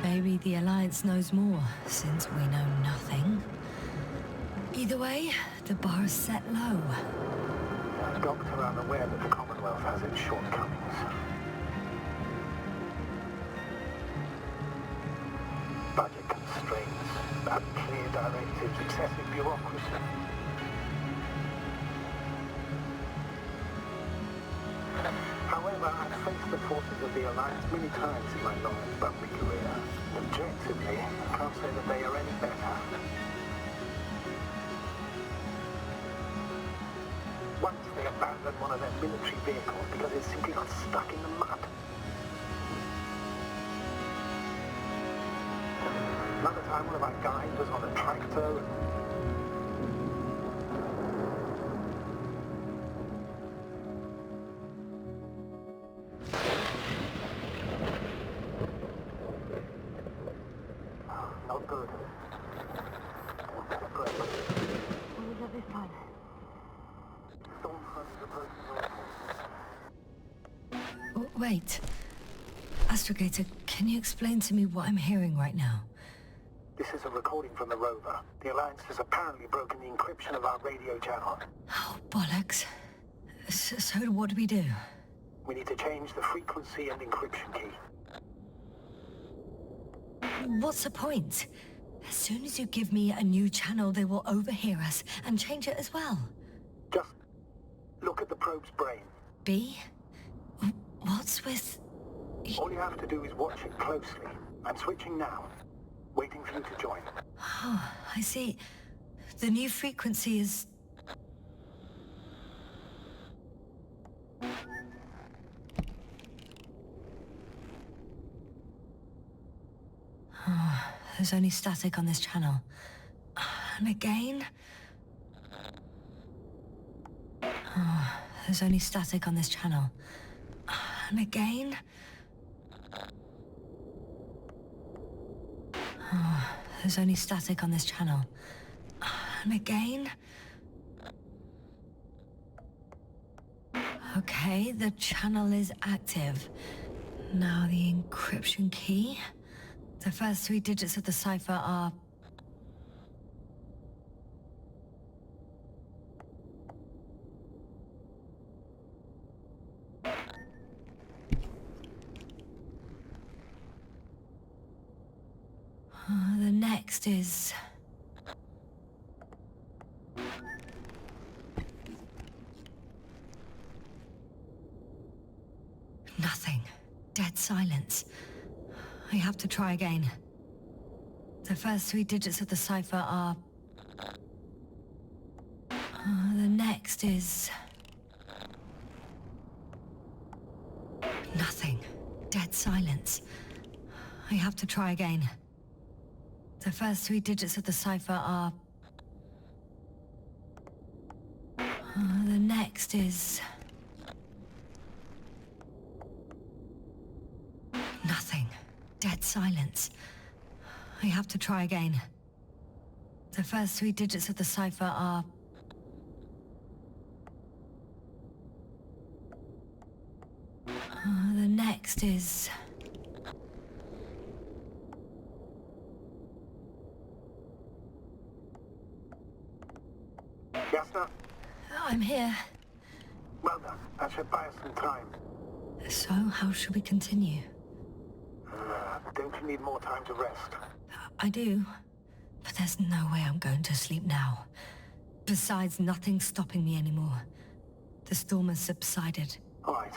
Maybe the Alliance knows more, since we know nothing. Either way, the bar is set low. Doctor, I'm aware that the Commonwealth has its shortcomings. Budget constraints, unclear directives, excessive bureaucracy. However, I've faced the forces of the Alliance many times in my long and bumpy career. Objectively, I can't say that they are any better. Once they abandoned one of their military vehicles because it simply got stuck in the mud. Another time one of our guys was on a tractor and... Not good. Great. What was that this time? Wait. Astrogator, can you explain to me what I'm hearing right now? This is a recording from the rover. The Alliance has apparently broken the encryption of our radio channel. Oh, bollocks. So what do we do? We need to change the frequency and encryption key. What's the point? As soon as you give me a new channel, they will overhear us and change it as well. Just look at the probe's brain. B? What's with... All you have to do is watch it closely. I'm switching now. Waiting for you to join. Oh, I see. The new frequency is... Oh, there's only static on this channel. And again... Oh, there's only static on this channel. And again... Oh, there's only static on this channel. And again... Okay, the channel is active. Now the encryption key. The first 3 digits of the cipher are... The next is... Nothing. Dead silence. I have to try again. The first 3 digits of the cipher are... The next is... Nothing. Dead silence. I have to try again. The first 3 digits of the cipher are... The next is... dead silence. I have to try again. The first 3 digits of the cipher are... the next is... Yes, sir? I'm here. Well done. That should buy us some time. So, how should we continue? Don't you need more time to rest? I do. But there's no way I'm going to sleep now. Besides, nothing's stopping me anymore. The storm has subsided. All right.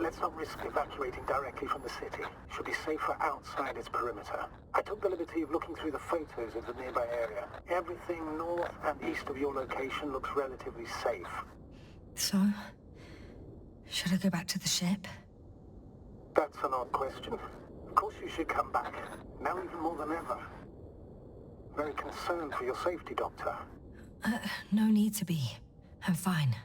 Let's not risk evacuating directly from the city. Should be safer outside its perimeter. I took the liberty of looking through the photos of the nearby area. Everything north and east of your location looks relatively safe. So? Should I go back to the ship? That's an odd question. Of course you should come back. Now even more than ever. Very concerned for your safety, Doctor. No need to be. I'm fine.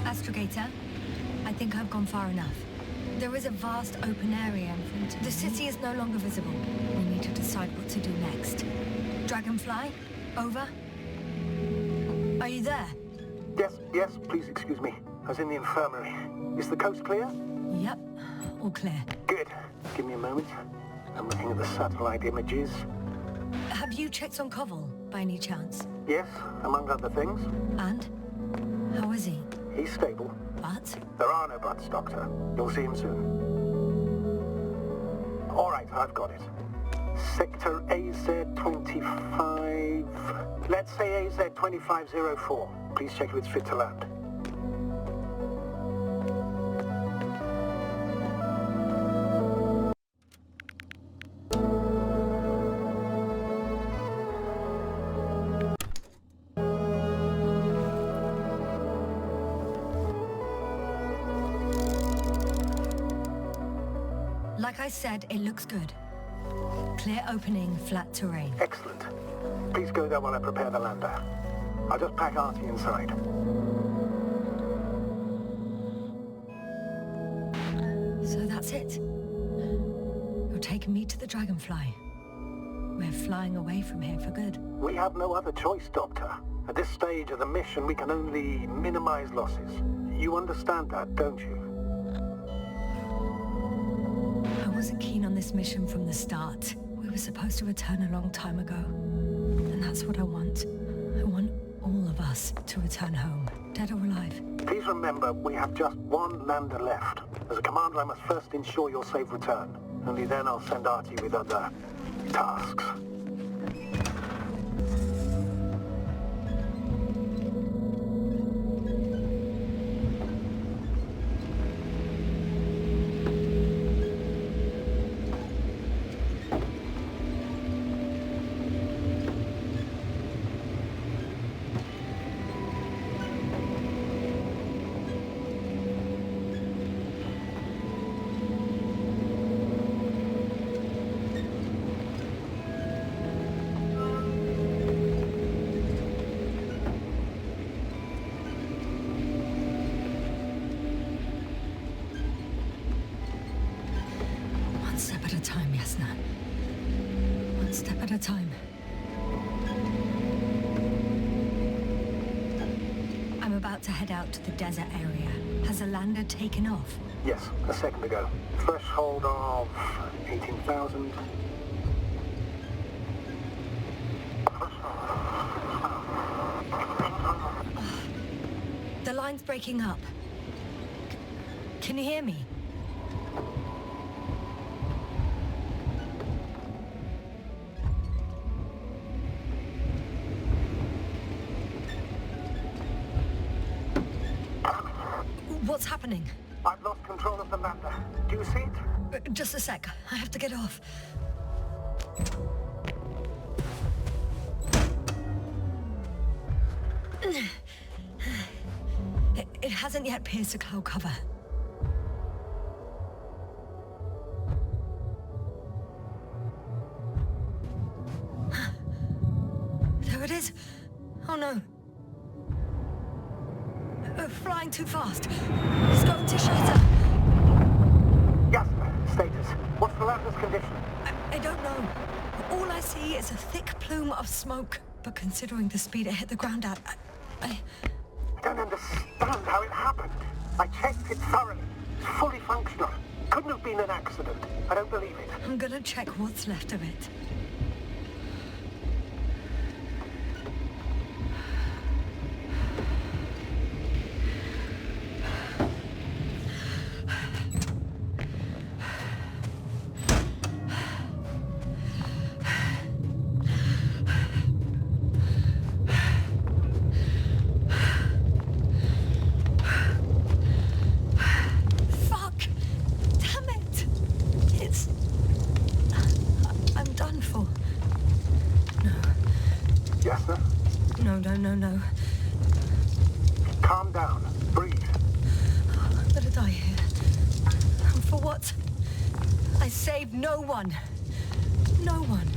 Astrogator, I think I've gone far enough. There is a vast open area in front of me. The city is no longer visible. We need to decide what to do next. Dragonfly, over. Are you there? Yes, please excuse me. I was in the infirmary. Is the coast clear? Yep, all clear. Good. Give me a moment. I'm looking at the satellite images. Have you checked on Koval, by any chance? Yes, among other things. And? How is he? He's stable. But? There are no buts, Doctor. You'll see him soon. All right, I've got it. Sector AZ-25... Let's say AZ-2504. Please check if it's fit to land. Like I said, it looks good. Clear opening, flat terrain. Excellent. Please go there while I prepare the lander. I'll just pack Artie inside. So that's it. You're taking me to the Dragonfly. We're flying away from here for good. We have no other choice, Doctor. At this stage of the mission, we can only minimize losses. You understand that, don't you? I wasn't keen on this mission from the start. We were supposed to return a long time ago. And that's what I want. I want all of us to return home, dead or alive. Please remember, we have just one lander left. As a commander, I must first ensure your safe return. Only then I'll send Artie with other tasks. One step at a time, Yasna. One step at a time. I'm about to head out to the desert area. Has a lander taken off? Yes, a second ago. Threshold of 18,000. The line's breaking up. Can you hear me? What's happening? I've lost control of the lander. Do you see it? Just a sec. I have to get off. It hasn't yet pierced the cloud cover. There it is. Oh no. Flying too fast. It's going to shatter. Jasper, status. What's the lander's condition? I don't know. All I see is a thick plume of smoke. But considering the speed it hit the ground at, I don't understand how it happened. I checked it thoroughly. It's fully functional. Couldn't have been an accident. I don't believe it. I'm gonna check what's left of it. No. Calm down. Breathe. I'm gonna die here. And for what? I saved no one. No one.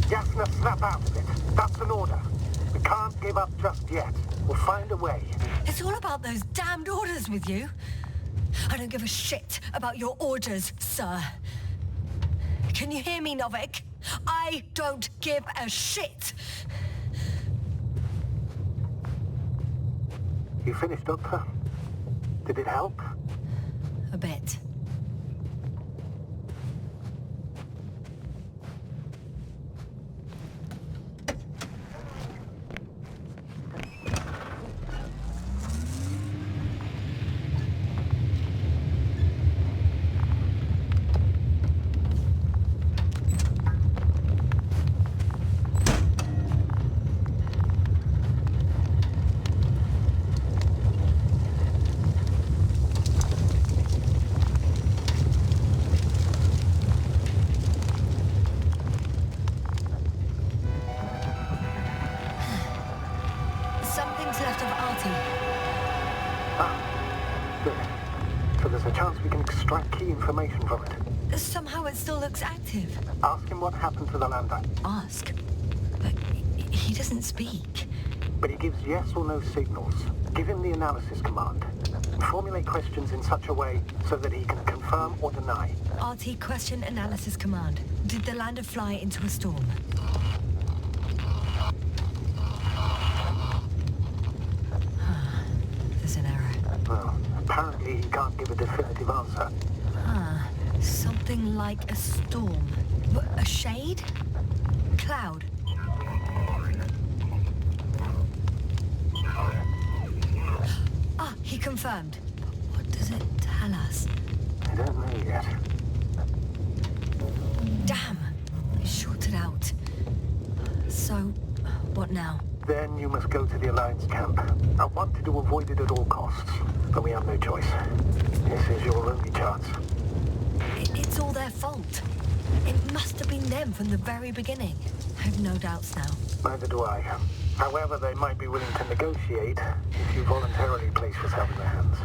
Jasna, snap out of it. That's an order. We can't give up just yet. We'll find a way. It's all about those damned orders with you. I don't give a shit about your orders, sir. Can you hear me, Novik? I don't give a shit. You finished, Doctor? Did it help? A bit. Information from it. Somehow it still looks active. Ask him what happened to the lander. Ask? But he doesn't speak. But he gives yes or no signals. Give him the analysis command. Formulate questions in such a way so that he can confirm or deny. RT question analysis command. Did the lander fly into a storm? There's an error. Well, apparently he can't give a definitive answer. Something like a storm. A shade? Cloud? He confirmed. What does it tell us? I don't know yet. Damn! I shorted out. So, what now? Then you must go to the Alliance camp. I wanted to avoid it at all costs, but we have no choice. This is your only chance. It's all their fault. It must have been them from the very beginning. I have no doubts now. Neither do I. However, they might be willing to negotiate if you voluntarily place yourself in their hands.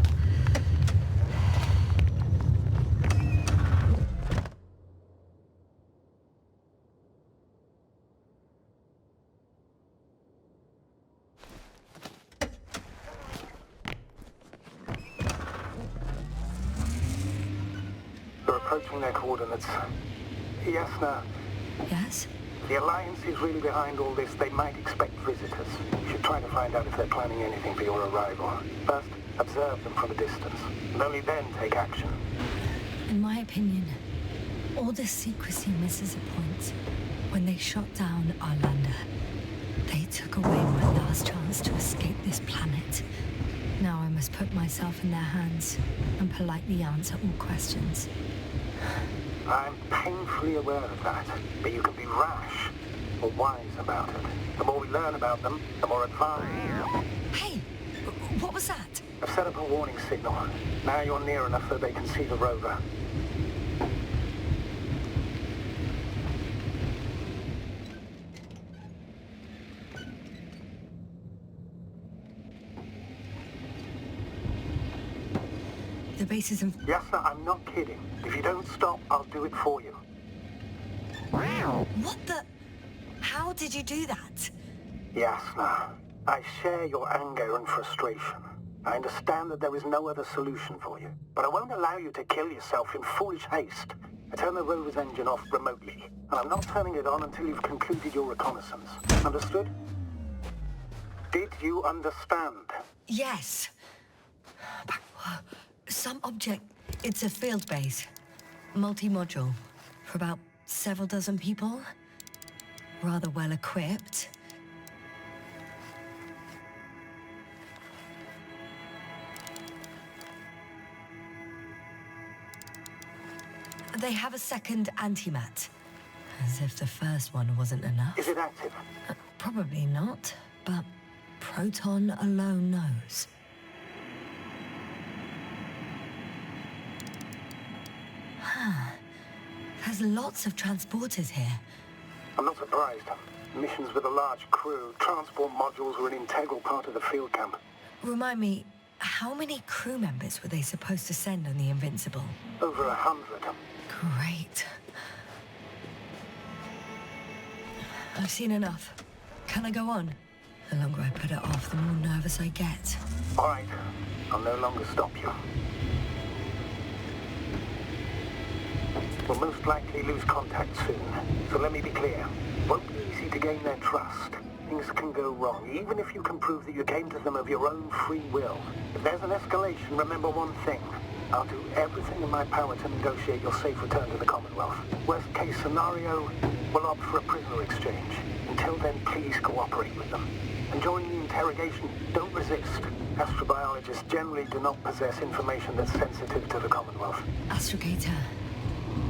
We're approaching their coordinates. Jasna. Yes? The Alliance is really behind all this. They might expect visitors. You should try to find out if they're planning anything for your arrival. First, observe them from a distance, and only then take action. In my opinion, all this secrecy misses a point. When they shot down our lander, they took away my last chance to escape this planet. Now I must put myself in their hands and politely answer all questions. I'm painfully aware of that, but you can be rash or wise about it. The more we learn about them, the more advanced. Hey, what was that? I've set up a warning signal. Now you're near enough so they can see the rover. The base is in... Yasna, I'm not kidding. If you don't stop, I'll do it for you. What the... How did you do that? Yasna, I share your anger and frustration. I understand that there is no other solution for you, but I won't allow you to kill yourself in foolish haste. I turn the rover's engine off remotely, and I'm not turning it on until you've concluded your reconnaissance. Understood? Did you understand? Yes. But, some object... It's a field base. Multi-module. For about several dozen people. Rather well equipped. They have a second antimat. As if the first one wasn't enough. Is it active? Probably not, but Proton alone knows. There's lots of transporters here. I'm not surprised. Missions with a large crew, transport modules were an integral part of the field camp. Remind me, how many crew members were they supposed to send on the Invincible? Over 100. Great. I've seen enough. Can I go on? The longer I put it off, the more nervous I get. All right. I'll no longer stop you. We'll most likely lose contact soon, so let me be clear. It won't be easy to gain their trust. Things can go wrong, even if you can prove that you came to them of your own free will. If there's an escalation, remember one thing. I'll do everything in my power to negotiate your safe return to the Commonwealth. Worst case scenario, we'll opt for a prisoner exchange. Until then, please cooperate with them. And during the interrogation, don't resist. Astrobiologists generally do not possess information that's sensitive to the Commonwealth. Astrogator,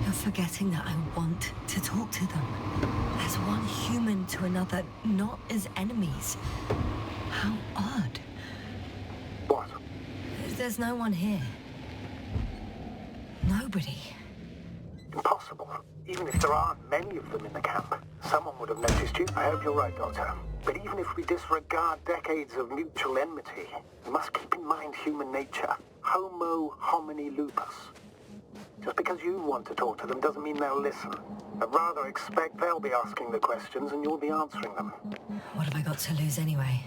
you're forgetting that I want to talk to them. As one human to another, not as enemies. How odd. What? There's no one here. Nobody. Impossible. Even if there aren't many of them in the camp, someone would have noticed you. I hope you're right, Doctor. But even if we disregard decades of mutual enmity, we must keep in mind human nature. Homo homini lupus. Just because you want to talk to them doesn't mean they'll listen. I'd rather expect they'll be asking the questions and you'll be answering them. What have I got to lose anyway?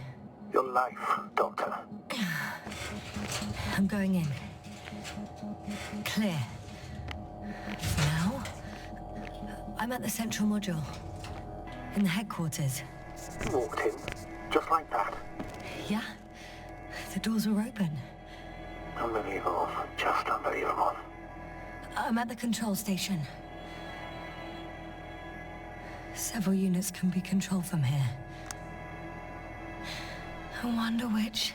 Your life, Doctor. I'm going in. Clear. For now, I'm at the central module. In the headquarters. You walked in, just like that. Yeah. The doors were open. Unbelievable. Just unbelievable. I'm at the control station. Several units can be controlled from here. I wonder which...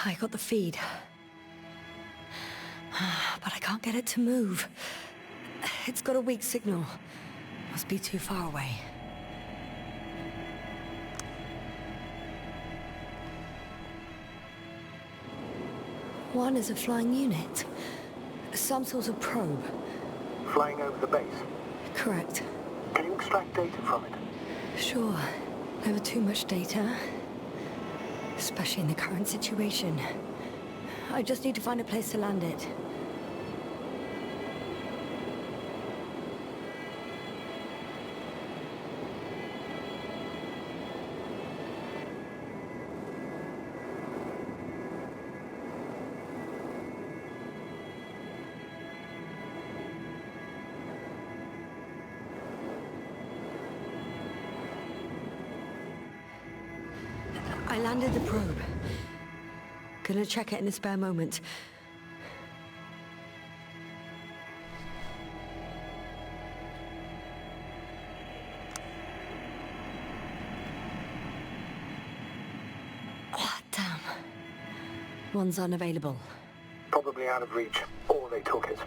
I got the feed. But I can't get it to move. It's got a weak signal. Must be too far away. One is a flying unit. Some sort of probe. Flying over the base. Correct. Can you extract data from it? Sure. Never too much data. Especially in the current situation. I just need to find a place to land it. I landed the probe. Gonna check it in a spare moment. Oh, damn. One's unavailable. Probably out of reach, or they took it.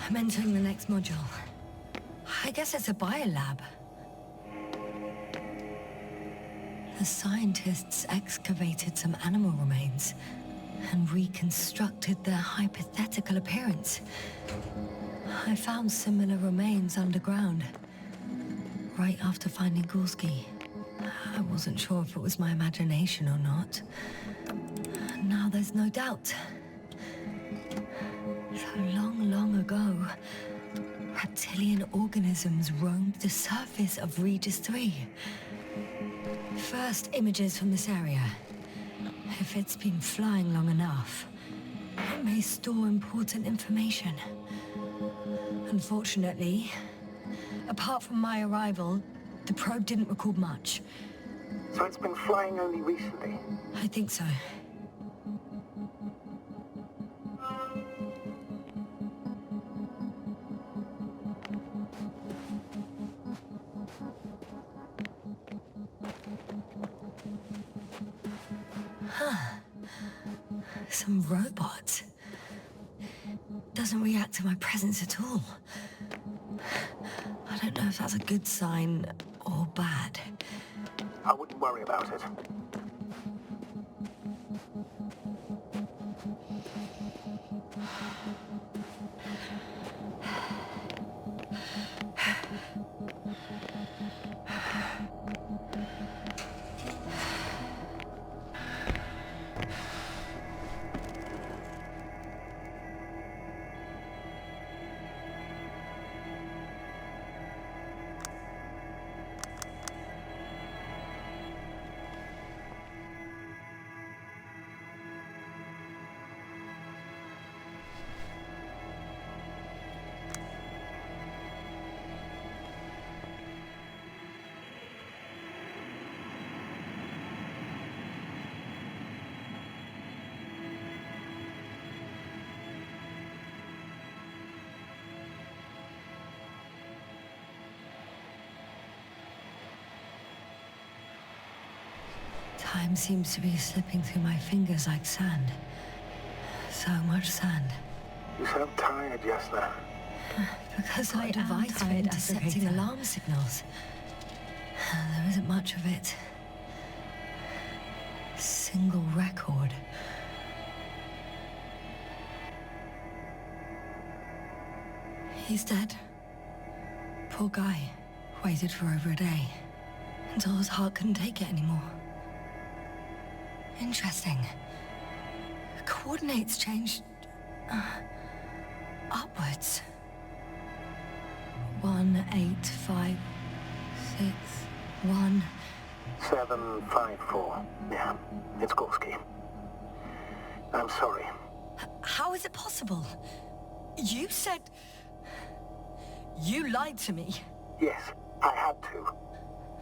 I'm entering the next module. I guess it's a biolab. The scientists excavated some animal remains and reconstructed their hypothetical appearance. I found similar remains underground, right after finding Gorski. I wasn't sure if it was my imagination or not. Now there's no doubt. So long, long ago, reptilian organisms roamed the surface of Regis 3. First images from this area. If it's been flying long enough, it may store important information. Unfortunately, apart from my arrival, the probe didn't record much. So it's been flying only recently? I think so. Some robot. Doesn't react to my presence at all. I don't know if that's a good sign or bad. I wouldn't worry about it. Time seems to be slipping through my fingers like sand. So much sand. You sound tired, Yasna. Because I am tired intercepting alarm signals. There isn't much of it. Single record. He's dead. Poor guy. Waited for over a day. Until his heart couldn't take it anymore. Interesting. Coordinates changed... upwards. 1, 8, 5, 6, 1... 7, 5, 4. Yeah, it's Gorski. I'm sorry. How is it possible? You said... You lied to me. Yes, I had to.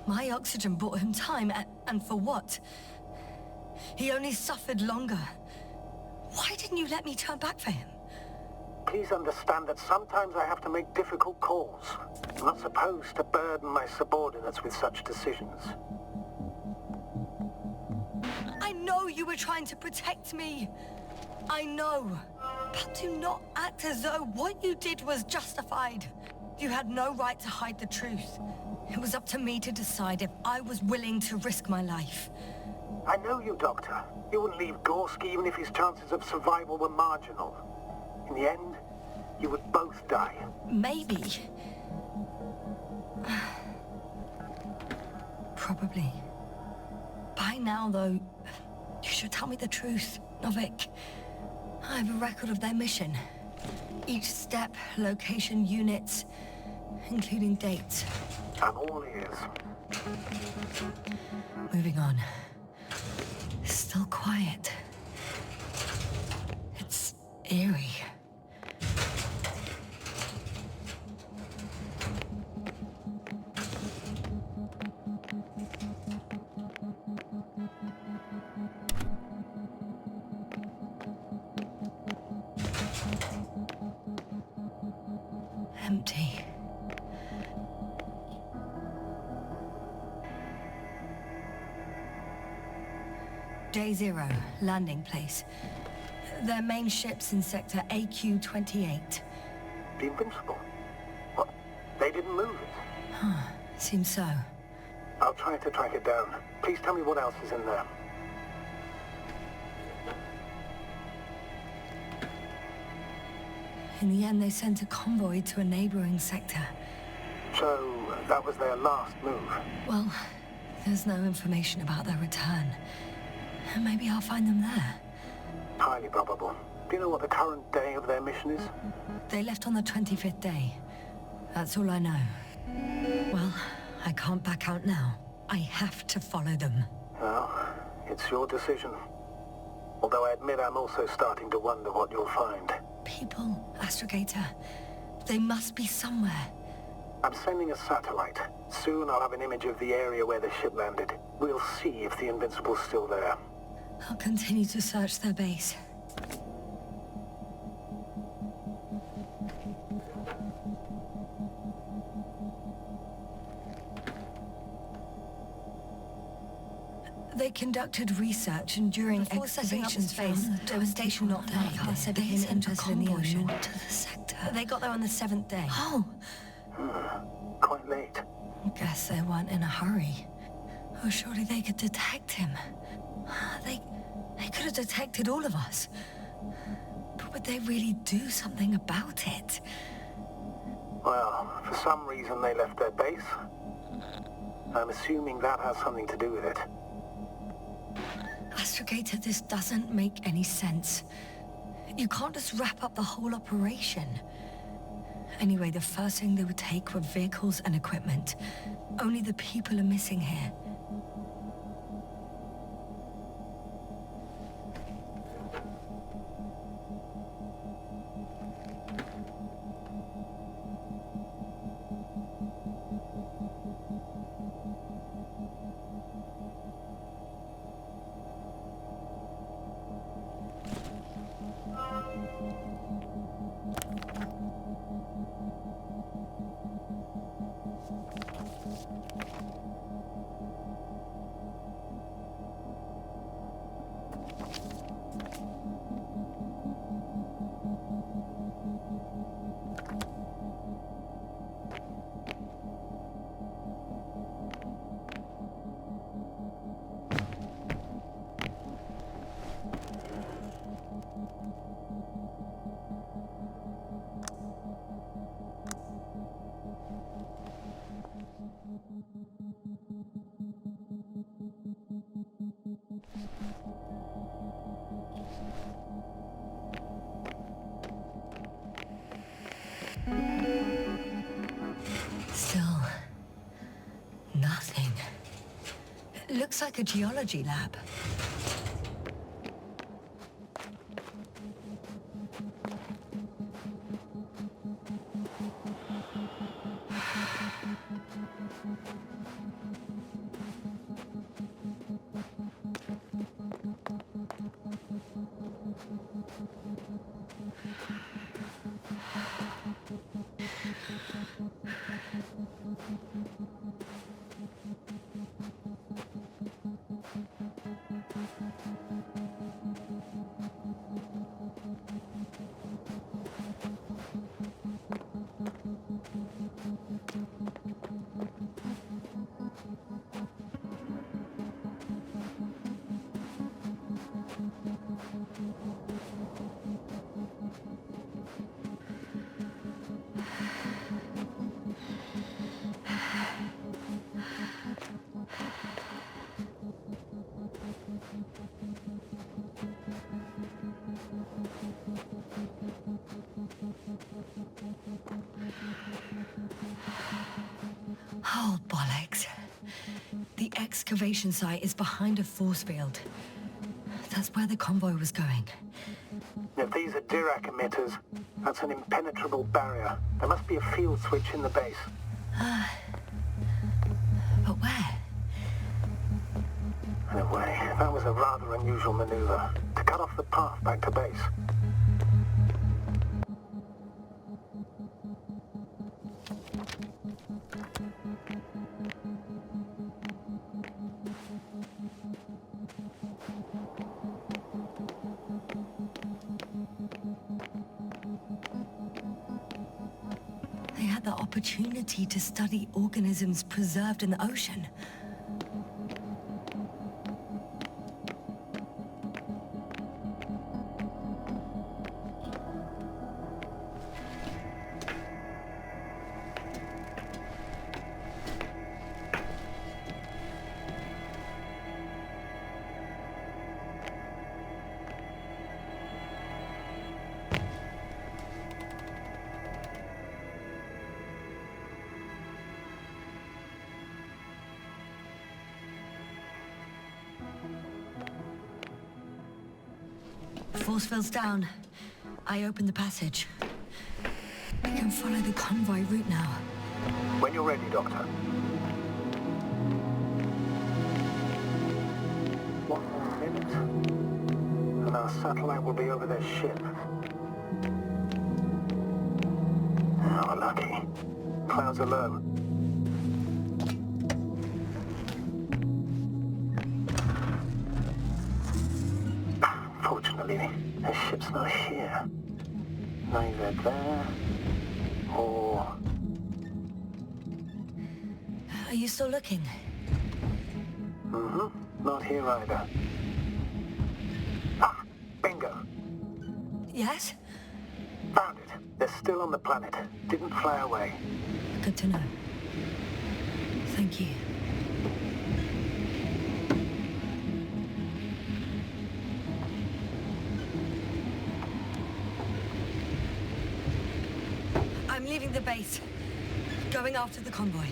My oxygen bought him time, and for what? He only suffered longer. Why didn't you let me turn back for him? Please understand that sometimes I have to make difficult calls. I'm not supposed to burden my subordinates with such decisions. I know you were trying to protect me. I know. But do not act as though what you did was justified. You had no right to hide the truth. It was up to me to decide if I was willing to risk my life. I know you, Doctor. You wouldn't leave Gorski even if his chances of survival were marginal. In the end, you would both die. Maybe. Probably. By now, though, you should tell me the truth, Novik. I have a record of their mission. Each step, location, units, including dates. I'm all ears. Moving on. Still quiet. It's eerie. Empty. Day 0, landing place. Their main ship's in sector AQ-28. The Invincible? What? They didn't move it? Seems so. I'll try to track it down. Please tell me what else is in there. In the end, they sent a convoy to a neighboring sector. So, that was their last move. Well, there's no information about their return. Maybe I'll find them there. Highly probable. Do you know what the current day of their mission is? They left on the 25th day. That's all I know. Well, I can't back out now. I have to follow them. Well, it's your decision. Although I admit I'm also starting to wonder what you'll find. People, Astrogator. They must be somewhere. I'm sending a satellite. Soon I'll have an image of the area where the ship landed. We'll see if the Invincible's still there. I'll continue to search their base. They conducted research, and during excavations phase, they were stationed not far. They became interested in the ocean. To the sector. They got there on the 7th day. Oh! Quite late. Guess they weren't in a hurry. Oh, surely they could detect him. They could have detected all of us. But would they really do something about it? Well, for some reason they left their base. I'm assuming that has something to do with it. Astrogator, this doesn't make any sense. You can't just wrap up the whole operation. Anyway, the first thing they would take were vehicles and equipment. Only the people are missing here. Still, nothing. It looks like a geology lab. Oh, bollocks. The excavation site is behind a force field. That's where the convoy was going. If these are Dirac emitters, that's an impenetrable barrier. There must be a field switch in the base. But where? In a way, that was a rather unusual maneuver, to cut off the path back to base. They had the opportunity to study organisms preserved in the ocean. force field's down. I opened the passage. We can follow the convoy route now. When you're ready, Doctor. 1 more minute, and our satellite will be over their ship. Oh, we're lucky. Clouds are low. Fortunately, their ship's not here. Neither there, or... Are you still looking? Mm-hmm. Not here either. Ah! Bingo! Yes? Found it. They're still on the planet. Didn't fly away. Good to know. Thank you. I'm leaving the base. Going after the convoy.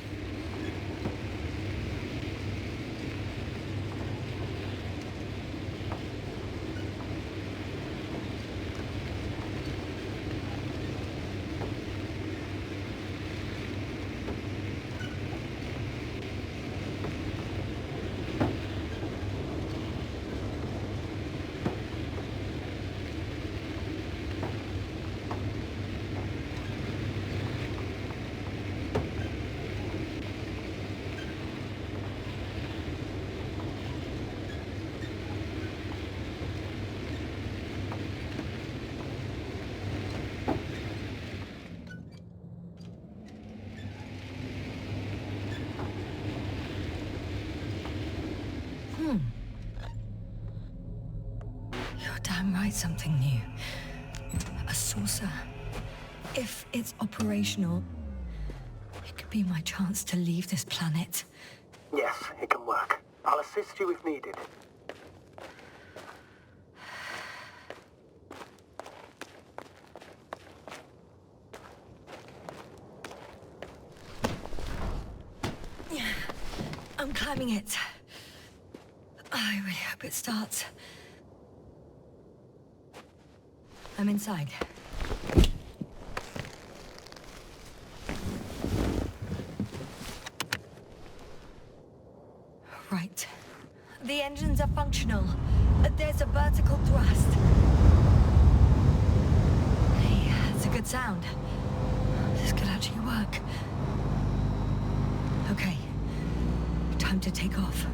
You're damn right, something new. A saucer. If it's operational, it could be my chance to leave this planet. Yes, it can work. I'll assist you if needed. I'm climbing it. I really hope it starts. I'm inside. Right. The engines are functional. There's a vertical thrust. Hey, that's a good sound. This could actually work. Okay. Time to take off.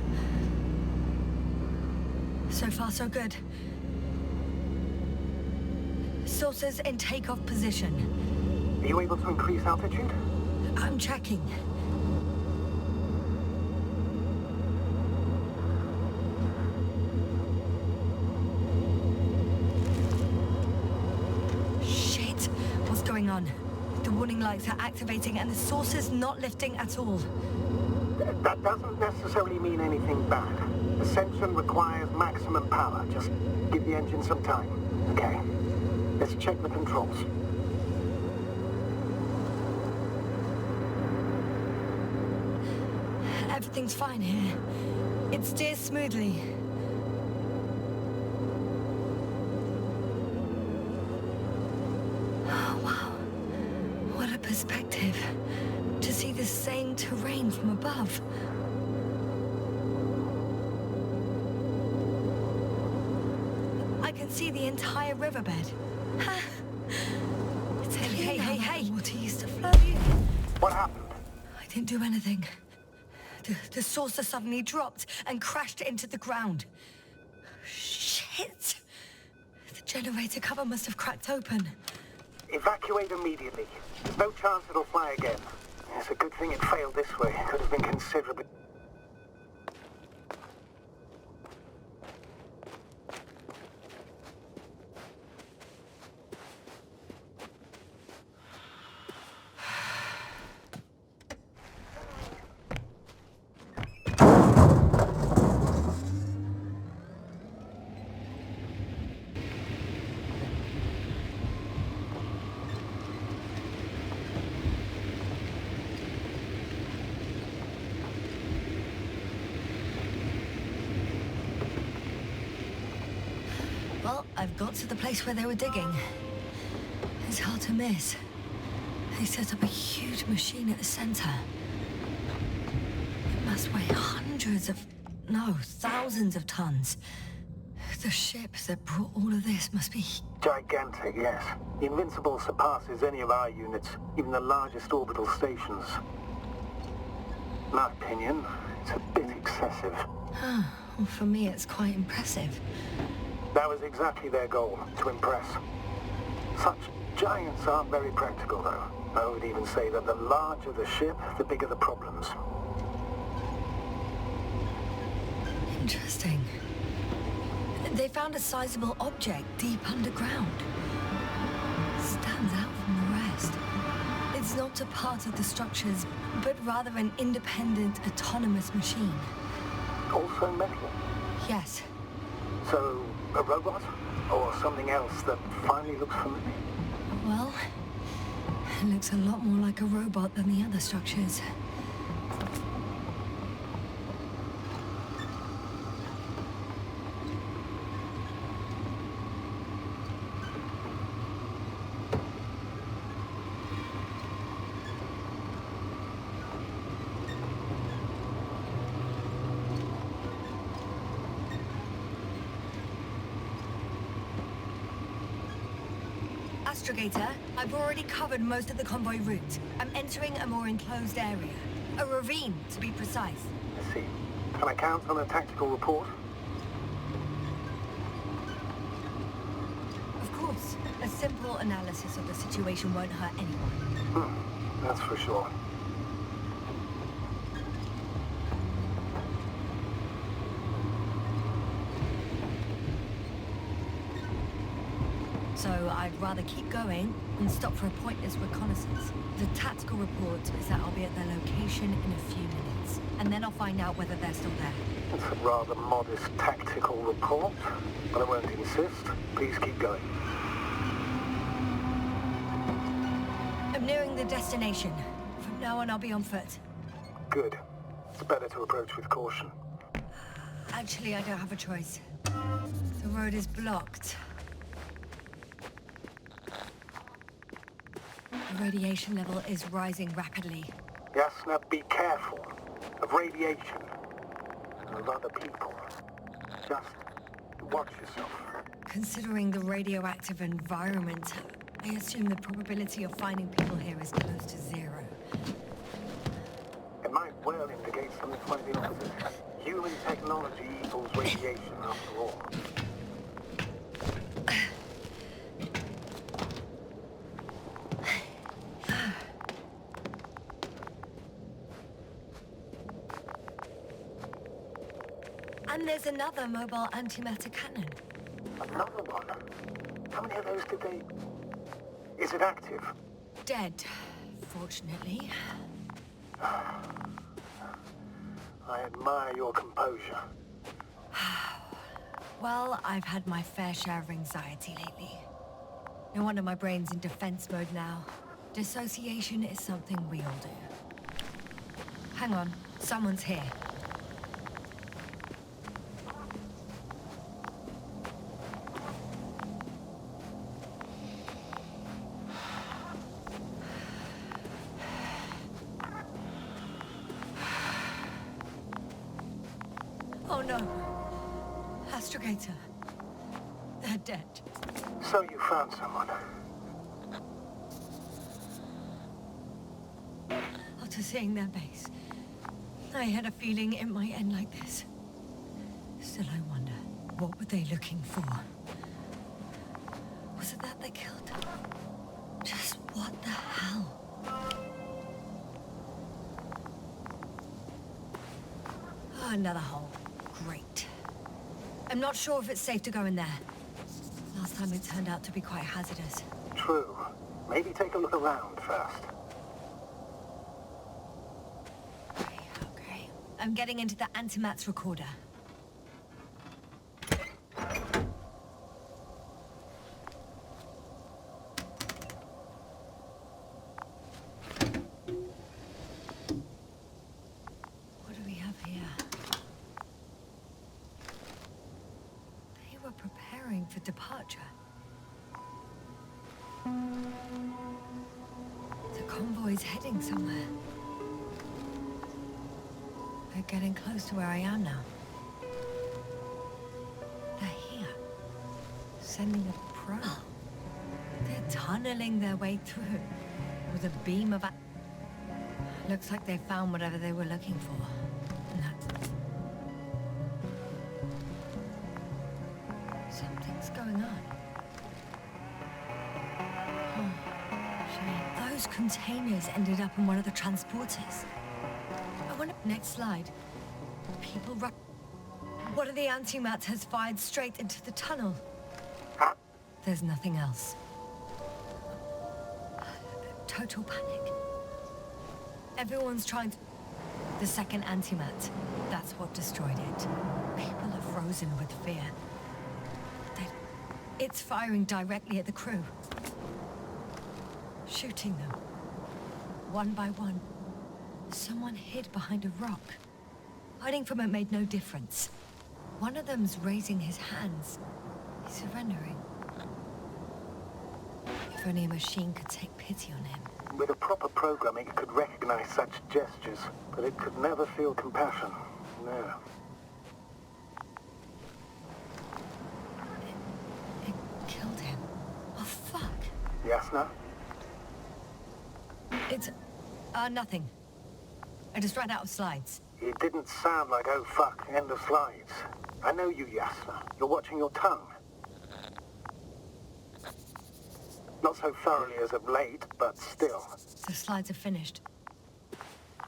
So far, so good. Saucers in takeoff position. Are you able to increase altitude? I'm checking. Shit! What's going on? The warning lights are activating and the saucer's not lifting at all. That doesn't necessarily mean anything bad. Ascension requires maximum power. Just give the engine some time, okay? Let's check the controls. Everything's fine here. It steers smoothly. Oh, wow. What a perspective. To see the same terrain from above. I can see the entire riverbed. It's hey. Water used to flow here. What happened? I didn't do anything. The saucer suddenly dropped and crashed into the ground. Shit! The generator cover must have cracked open. Evacuate immediately. There's no chance it'll fly again. It's a good thing it failed this way. It could have been considerably... I've got to the place where they were digging. It's hard to miss. They set up a huge machine at the center. It must weigh thousands of tons. The ship that brought all of this must be... Gigantic, yes. The Invincible surpasses any of our units, even the largest orbital stations. In my opinion, it's a bit excessive. Well, for me, it's quite impressive. That was exactly their goal, to impress. Such giants aren't very practical, though. I would even say that the larger the ship, the bigger the problems. Interesting. They found a sizable object deep underground. Stands out from the rest. It's not a part of the structures, but rather an independent, autonomous machine. Also metal? Yes. So, a robot? Or something else that finally looks familiar? Well, it looks a lot more like a robot than the other structures. Astrogator, I've already covered most of the convoy route. I'm entering a more enclosed area. A ravine, to be precise. I see. Can I count on a tactical report? Of course. A simple analysis of the situation won't hurt anyone. That's for sure. So I'd rather keep going and stop for a pointless reconnaissance. The tactical report is that I'll be at their location in a few minutes, and then I'll find out whether they're still there. It's a rather modest tactical report, but I won't insist. Please keep going. I'm nearing the destination. From now on, I'll be on foot. Good. It's better to approach with caution. Actually, I don't have a choice. The road is blocked. The radiation level is rising rapidly. Yes, now be careful of radiation and of other people. Just watch yourself. Considering the radioactive environment, I assume the probability of finding people here is close to zero. It might well indicate something quite the opposite. Human technology equals radiation after all. And there's another mobile antimatter cannon. Another one? How many of those did they... Is it active? Dead, fortunately. I admire your composure. Well, I've had my fair share of anxiety lately. No wonder my brain's in defense mode now. Dissociation is something we all do. Hang on, someone's here. Oh no. Astrogator. They're dead. So you found someone. After seeing their base, I had a feeling it might end like this. Still, I wonder, what were they looking for? Was it that they killed? Just what the hell? Oh, another hole. Great. I'm not sure if it's safe to go in there. Last time it turned out to be quite hazardous. True. Maybe take a look around first. Okay. I'm getting into the antimat's recorder. What do we have here? They were preparing for departure. He's heading somewhere. They're getting close to where I am now. They're here. Sending a probe. They're tunneling their way through with a beam of... Looks like they found whatever they were looking for. And that's... Something's going on. Shame. Those containers ended up in one of the transporters. I wonder... Next slide. People run... One of the antimats has fired straight into the tunnel. There's nothing else. Total panic. Everyone's trying to... The second antimat. That's what destroyed it. People are frozen with fear. It's firing directly at the crew. Shooting them. One by one. Someone hid behind a rock. Hiding from it made no difference. One of them's raising his hands. He's surrendering. If only a machine could take pity on him. With a proper programming, it could recognize such gestures, but it could never feel compassion. No. It killed him. Oh, fuck. Yasna? It's... nothing. I just ran out of slides. It didn't sound like, oh fuck, end of slides. I know you, Yasna. You're watching your tongue. Not so thoroughly as of late, but still. The slides are finished.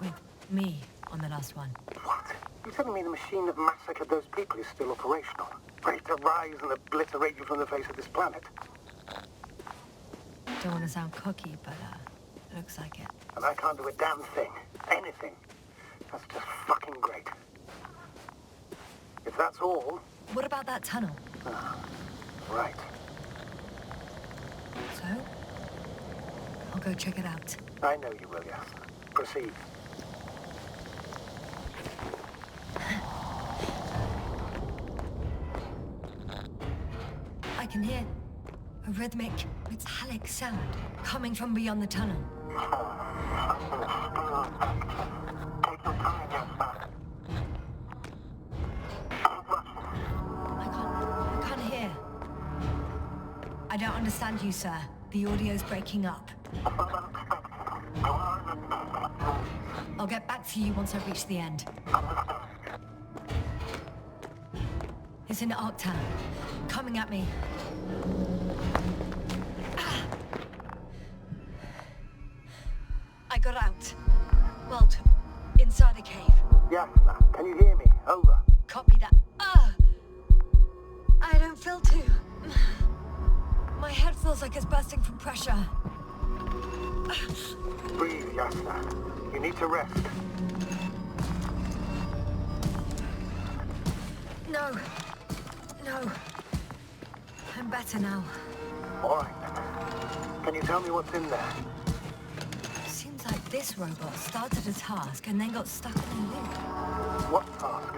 With me on the last one. What? You're telling me the machine that massacred those people is still operational? Ready to rise and obliterate you from the face of this planet? Don't want to sound cocky, but, looks like it. And I can't do a damn thing. Anything. That's just fucking great. If that's all... What about that tunnel? Right. So? I'll go check it out. I know you will, yes. Proceed. I can hear a rhythmic, metallic sound coming from beyond the tunnel. I can't hear. I don't understand you, sir. The audio's breaking up. I'll get back to you once I reach the end. It's in Arktown. Coming at me. I got out. Well, inside a cave. Yasna, can you hear me? Over. Copy that. I don't feel too... My head feels like it's bursting from pressure. Breathe, Yasna. You need to rest. No. No. I'm better now. All right. Can you tell me what's in there? Seems like this robot started a task and then got stuck in a loop. What task?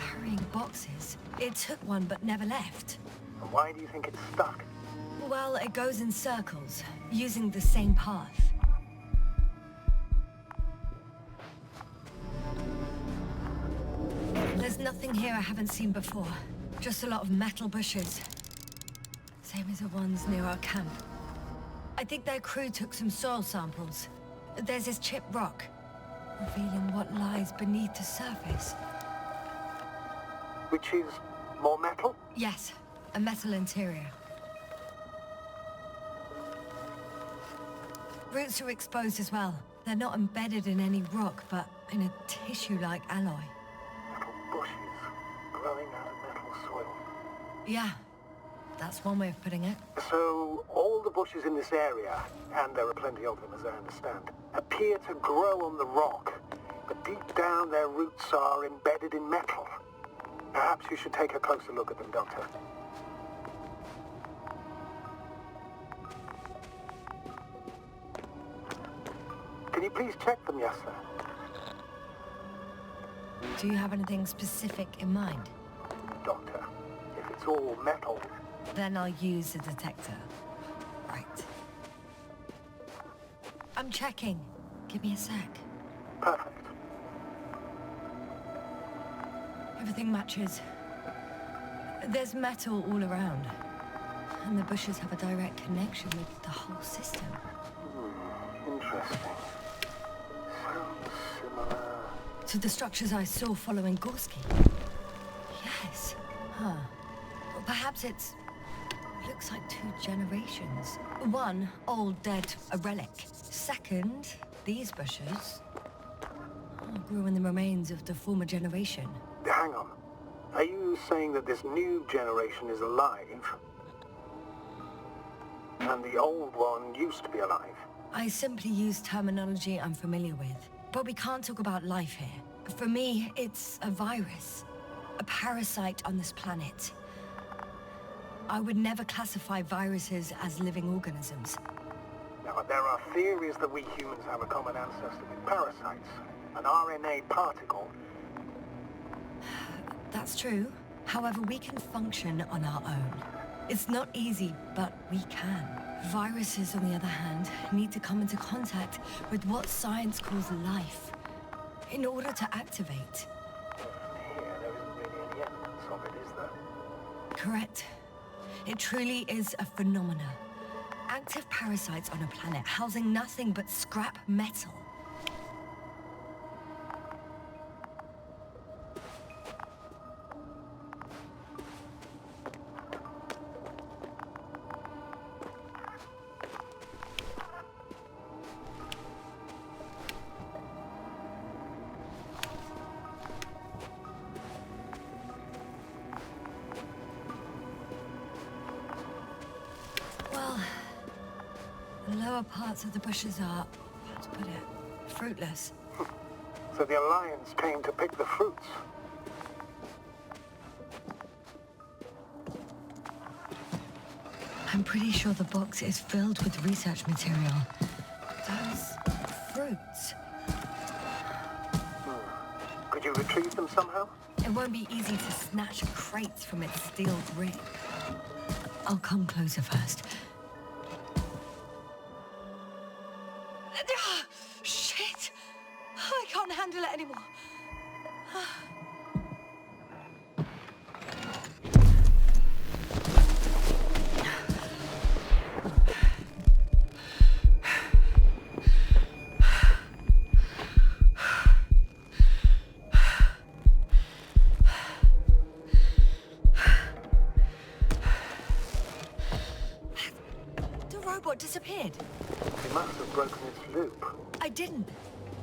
Carrying boxes. It took one but never left. And why do you think it's stuck? Well, it goes in circles, using the same path. There's nothing here I haven't seen before. Just a lot of metal bushes. Same as the ones near our camp. I think their crew took some soil samples. There's this chipped rock, revealing what lies beneath the surface. Which is more metal? Yes, a metal interior. Roots are exposed as well. They're not embedded in any rock, but in a tissue-like alloy. Metal bushes growing out of metal soil. Yeah, that's one way of putting it. So, all the bushes in this area, and there are plenty of them as I understand, appear to grow on the rock, but deep down their roots are embedded in metal. Perhaps you should take a closer look at them, Doctor. Can you please check them, Yasna? Do you have anything specific in mind? Doctor, if it's all metal... Then I'll use a detector. Right. I'm checking. Give me a sec. Perfect. Everything matches. There's metal all around. And the bushes have a direct connection with the whole system. Interesting. Sounds similar. To the structures I saw following Gorski. Yes. Huh. Well, perhaps it's... looks like 2 generations. One, old, dead, a relic. Second, these bushes grew in the remains of the former generation. Hang on. Are you saying that this new generation is alive? And the old one used to be alive? I simply use terminology I'm familiar with. But we can't talk about life here. For me, it's a virus. A parasite on this planet. I would never classify viruses as living organisms. Now, there are theories that we humans have a common ancestor with parasites. An RNA particle. That's true. However, we can function on our own. It's not easy, but we can. Viruses, on the other hand, need to come into contact with what science calls life in order to activate. Here, there isn't really any evidence of it, is there? Correct. It truly is a phenomena. Active parasites on a planet housing nothing but scrap metal. The lower parts of the bushes are, how to put it, fruitless. So the Alliance came to pick the fruits. I'm pretty sure the box is filled with research material. Those fruits. Could you retrieve them somehow? It won't be easy to snatch crates from its steel grip. I'll come closer first. Shit! I can't handle it anymore. The robot disappeared. You must have broken its loop. I didn't.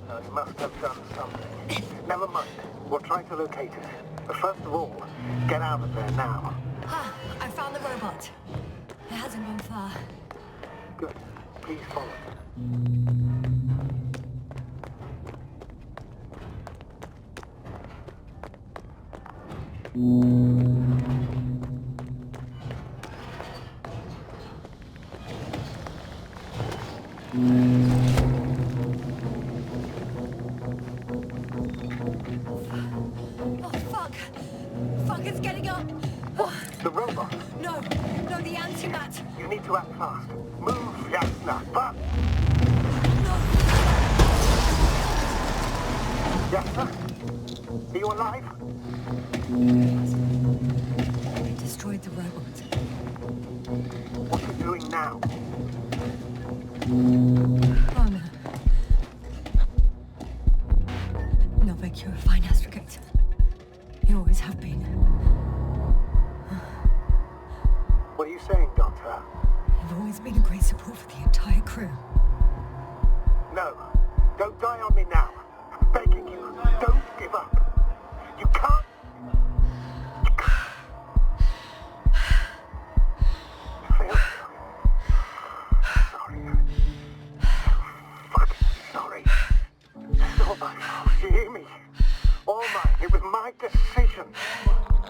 You must have done something. Never mind. We'll try to locate it. But first of all, get out of there now. Ah, I found the robot. It hasn't gone far. Good. Please follow. Oh, fuck! Fuck, it's getting up! What? The robot? No, the antimat! You need to act fast. Move, Yasna. But... No! Yasna? Are you alive? They destroyed the robot. What are you doing now? Oh, no. Novik, you're a fine astrogator. You always have been. What are you saying, Doctor? You've always been a great support for the entire crew. No. Don't die on me now. I'm begging you. Don't give up. You can't. You can't. Phil. Sorry. Fucking sorry. It's all my fault. You hear me? All mine. It was my decision.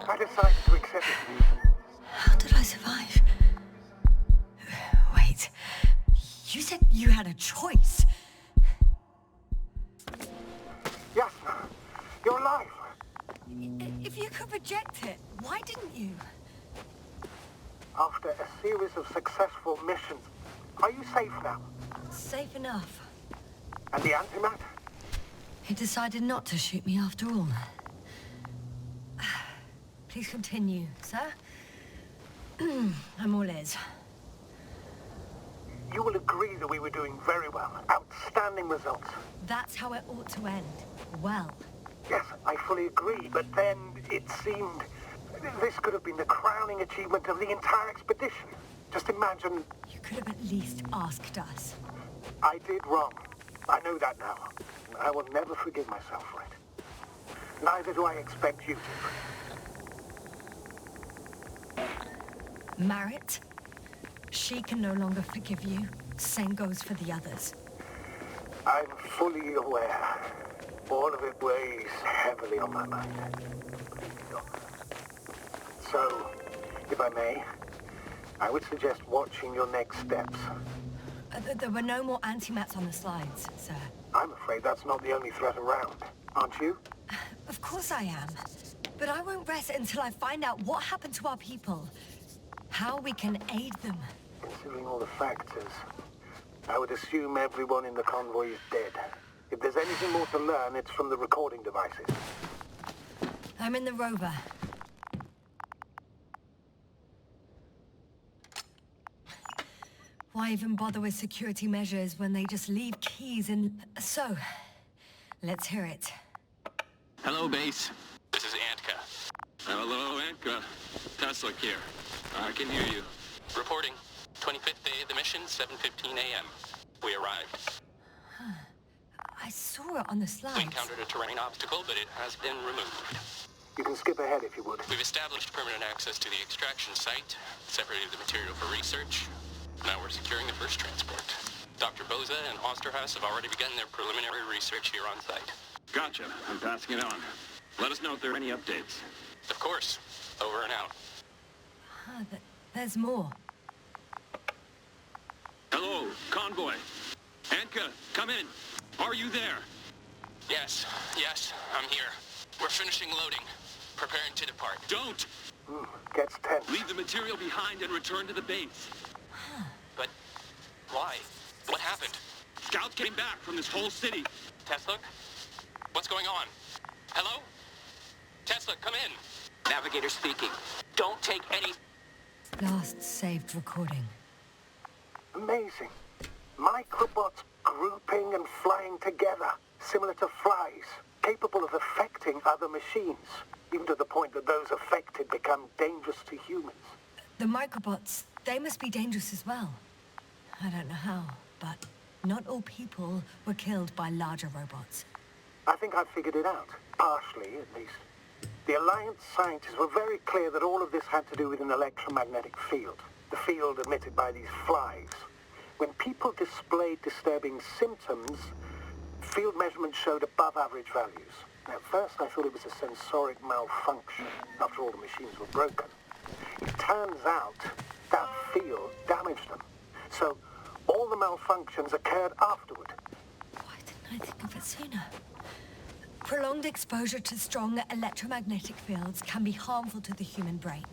I decided to accept it. How did I survive? Wait. You said you had a choice. Yasna, you're alive. If you could reject it, why didn't you? After a series of successful missions, are you safe now? Safe enough. And the antimat? He decided not to shoot me after all. Please continue, sir. I'm all ears. You will agree that we were doing very well. Outstanding results. That's how it ought to end. Well. Yes, I fully agree, but then it seemed this could have been the crowning achievement of the entire expedition. Just imagine... You could have at least asked us. I did wrong. I know that now. I will never forgive myself for it. Neither do I expect you to. Marit? She can no longer forgive you. Same goes for the others. I'm fully aware. All of it weighs heavily on my mind. So, if I may, I would suggest watching your next steps. There were no more antimats on the slides, sir. I'm afraid that's not the only threat around, aren't you? Of course I am. But I won't rest until I find out what happened to our people. How we can aid them. Considering all the factors, I would assume everyone in the convoy is dead. If there's anything more to learn, it's from the recording devices. I'm in the rover. Why even bother with security measures when they just leave keys in... So, let's hear it. Hello, base. This is Antka. Hello, Antka. Tesla here. I can hear you. Reporting. 25th day of the mission, 7:15 a.m. We arrived. I saw it on the slides. We encountered a terrain obstacle, but it has been removed. You can skip ahead if you would. We've established permanent access to the extraction site, separated the material for research. Now we're securing the first transport. Dr. Boza and Osterhaus have already begun their preliminary research here on site. Gotcha. I'm passing it on. Let us know if there are any updates. Of course. Over and out. There's more. Hello, convoy. Antka, come in. Are you there? Yes, I'm here. We're finishing loading. Preparing to depart. Don't! Gets tense. Leave the material behind and return to the base. But why? What happened? Scouts came back from this whole city. Tesla? What's going on? Hello? Tesla, come in. Navigator speaking. Don't take any... Last saved recording. Amazing. Microbots grouping and flying together, similar to flies, capable of affecting other machines, even to the point that those affected become dangerous to humans. The microbots, they must be dangerous as well. I don't know how, but not all people were killed by larger robots. I think I've figured it out. Partially, at least. The Alliance scientists were very clear that all of this had to do with an electromagnetic field. The field emitted by these flies. When people displayed disturbing symptoms, field measurements showed above average values. At first, I thought it was a sensoric malfunction. After all, the machines were broken. It turns out that field damaged them. So, all the malfunctions occurred afterward. Why didn't I think of it sooner? Prolonged exposure to strong electromagnetic fields can be harmful to the human brain.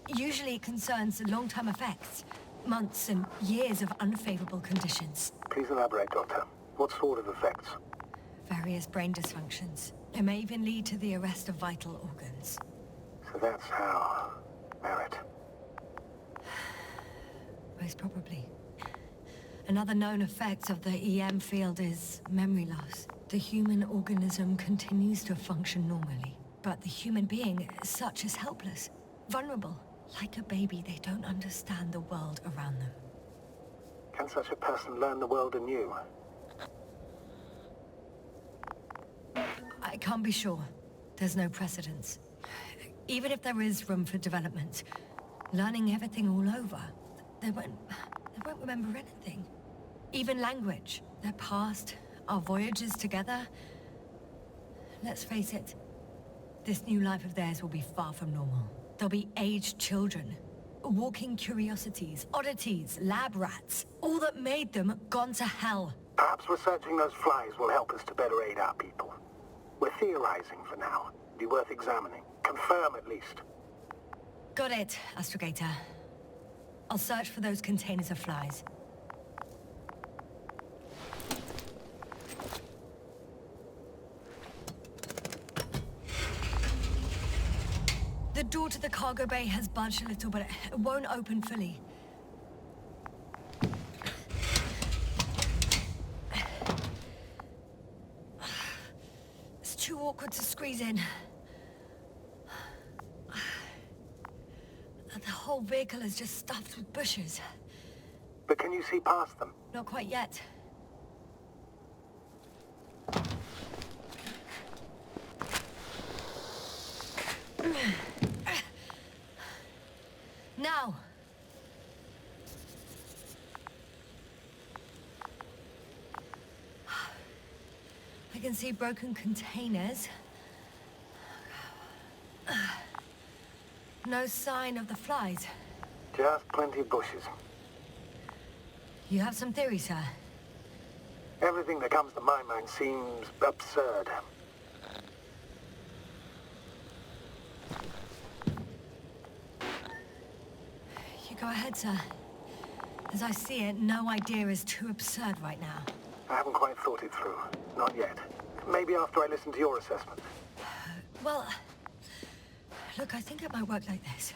Usually it concerns long-term effects, months and years of unfavorable conditions. Please elaborate, Doctor. What sort of effects? Various brain dysfunctions. It may even lead to the arrest of vital organs. So that's how... Merit. Most probably. Another known effect of the EM field is memory loss. The human organism continues to function normally, but the human being as such is helpless, vulnerable. Like a baby, they don't understand the world around them. Can such a person learn the world anew? I can't be sure. There's no precedence. Even if there is room for development, learning everything all over, they won't remember anything. Even language, their past, our voyages together. Let's face it, this new life of theirs will be far from normal. They'll be aged children, walking curiosities, oddities, lab rats, all that made them gone to hell. Perhaps researching those flies will help us to better aid our people. We're theorizing for now. It'd be worth examining. Confirm at least. Got it, Astrogator. I'll search for those containers of flies. door to the cargo bay has budged a little, but it won't open fully. It's too awkward to squeeze in. The whole vehicle is just stuffed with bushes. But can you see past them? Not quite yet. Now. I can see broken containers. No sign of the flies. Just plenty of bushes. You have some theory, sir? Everything that comes to my mind seems absurd. You go ahead, sir. As I see it, no idea is too absurd right now. I haven't quite thought it through. Not yet. Maybe after I listen to your assessment. Well, look, I think it might work like this.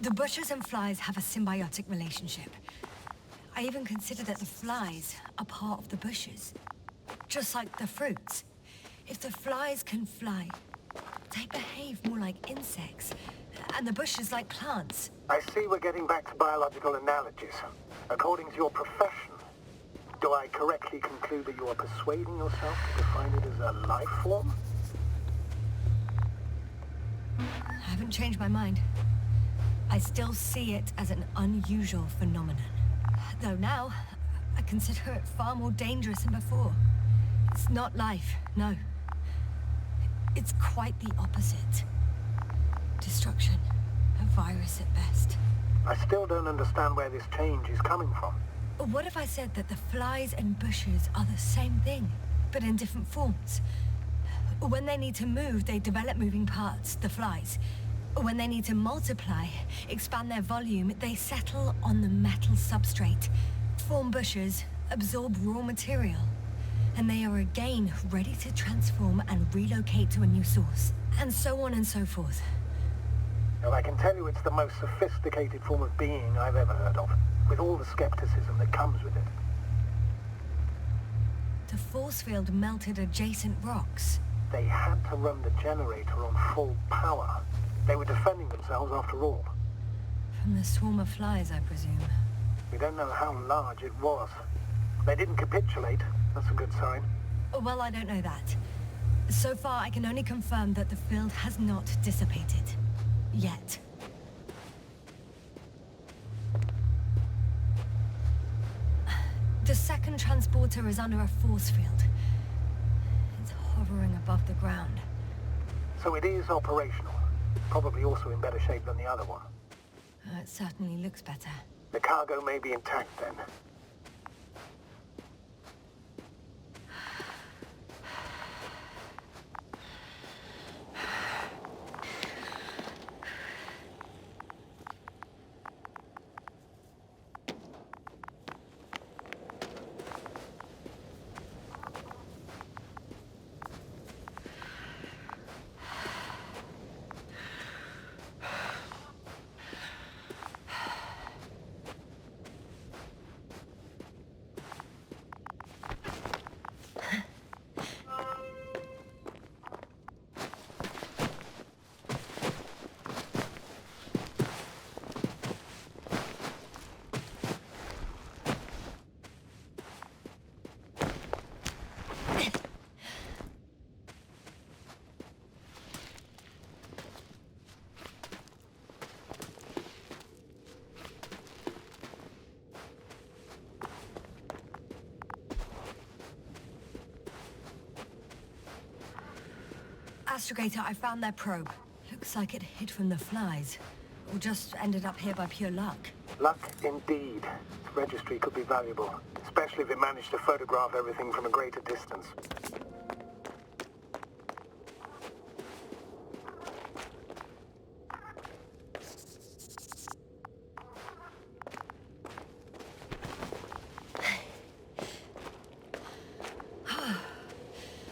The bushes and flies have a symbiotic relationship. I even consider that the flies are part of the bushes. Just like the fruits. If the flies can fly, they behave more like insects, and the bushes like plants. I see we're getting back to biological analogies. According to your profession, do I correctly conclude that you are persuading yourself to define it as a life form? I haven't changed my mind. I still see it as an unusual phenomenon. Though now, I consider it far more dangerous than before. It's not life, no. It's quite the opposite. Destruction. A virus at best. I still don't understand where this change is coming from. What if I said that the flies and bushes are the same thing, but in different forms? When they need to move, they develop moving parts, the flies. When they need to multiply, expand their volume, they settle on the metal substrate, form bushes, absorb raw material. And they are again ready to transform and relocate to a new source. And so on and so forth. Well, I can tell you it's the most sophisticated form of being I've ever heard of, with all the skepticism that comes with it. The force field melted adjacent rocks. They had to run the generator on full power. They were defending themselves after all. From the swarm of flies, I presume. We don't know how large it was. They didn't capitulate. That's a good sign. Well, I don't know that. So far, I can only confirm that the field has not dissipated. Yet. The second transporter is under a force field. It's hovering above the ground. So it is operational. Probably also in better shape than the other one. It certainly looks better. The cargo may be intact then. Astrogator, I found their probe. Looks like it hid from the flies. Or just ended up here by pure luck. Luck indeed. Its registry could be valuable, especially if it managed to photograph everything from a greater distance.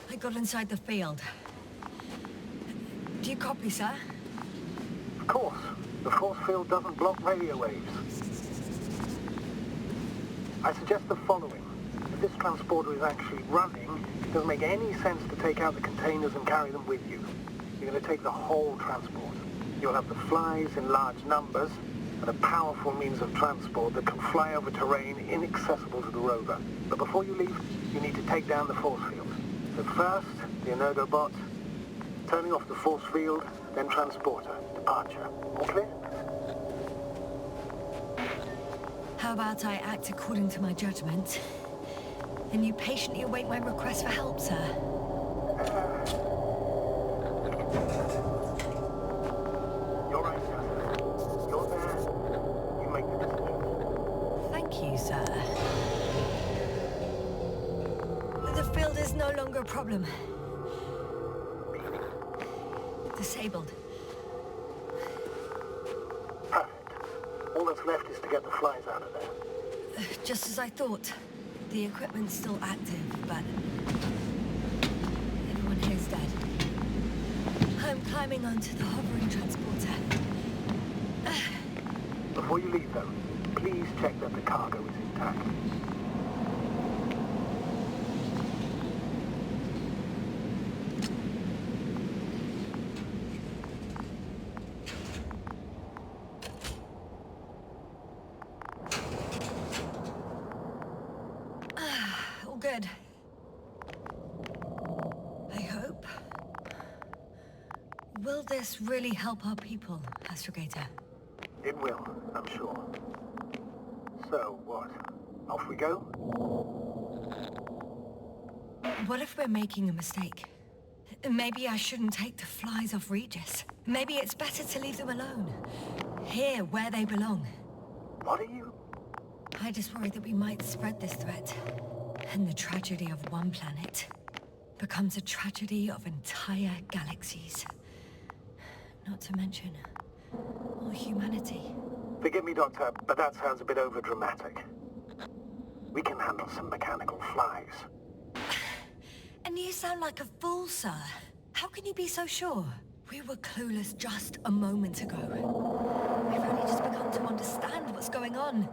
I got inside the field. Do you copy, sir? Of course. The force field doesn't block radio waves. I suggest the following. If this transporter is actually running, it doesn't make any sense to take out the containers and carry them with you. You're going to take the whole transport. You'll have the flies in large numbers, and a powerful means of transport that can fly over terrain inaccessible to the rover. But before you leave, you need to take down the force field. So first, the Energobot, turning off the force field, then transporter, departure. All clear? How about I act according to my judgment, and you patiently await my request for help, sir? You're right, sir. You're there. You make the decision. Thank you, sir. The field is no longer a problem. Disabled. Perfect. All that's left is to get the flies out of there. Just as I thought. The equipment's still active, but everyone here's dead. I'm climbing onto the hovering transporter. Before you leave, though, please check that the cargo is intact. All good. I hope. Will this really help our people, Astrogator? It will, I'm sure. So, what? Off we go? What if we're making a mistake? Maybe I shouldn't take the flies off Regis. Maybe it's better to leave them alone. Here, where they belong. What are you? I just worry that we might spread this threat. And the tragedy of one planet becomes a tragedy of entire galaxies. Not to mention, all humanity. Forgive me, Doctor, but that sounds a bit overdramatic. We can handle some mechanical flies. And you sound like a fool, sir. How can you be so sure? We were clueless just a moment ago. We've only just begun to understand what's going on.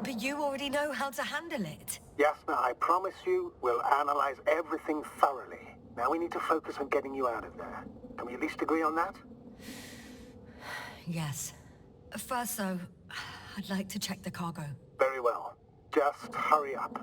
But you already know how to handle it. Yasna, I promise you, we'll analyze everything thoroughly. Now we need to focus on getting you out of there. Can we at least agree on that? Yes. First, though, I'd like to check the cargo. Very well. Just hurry up.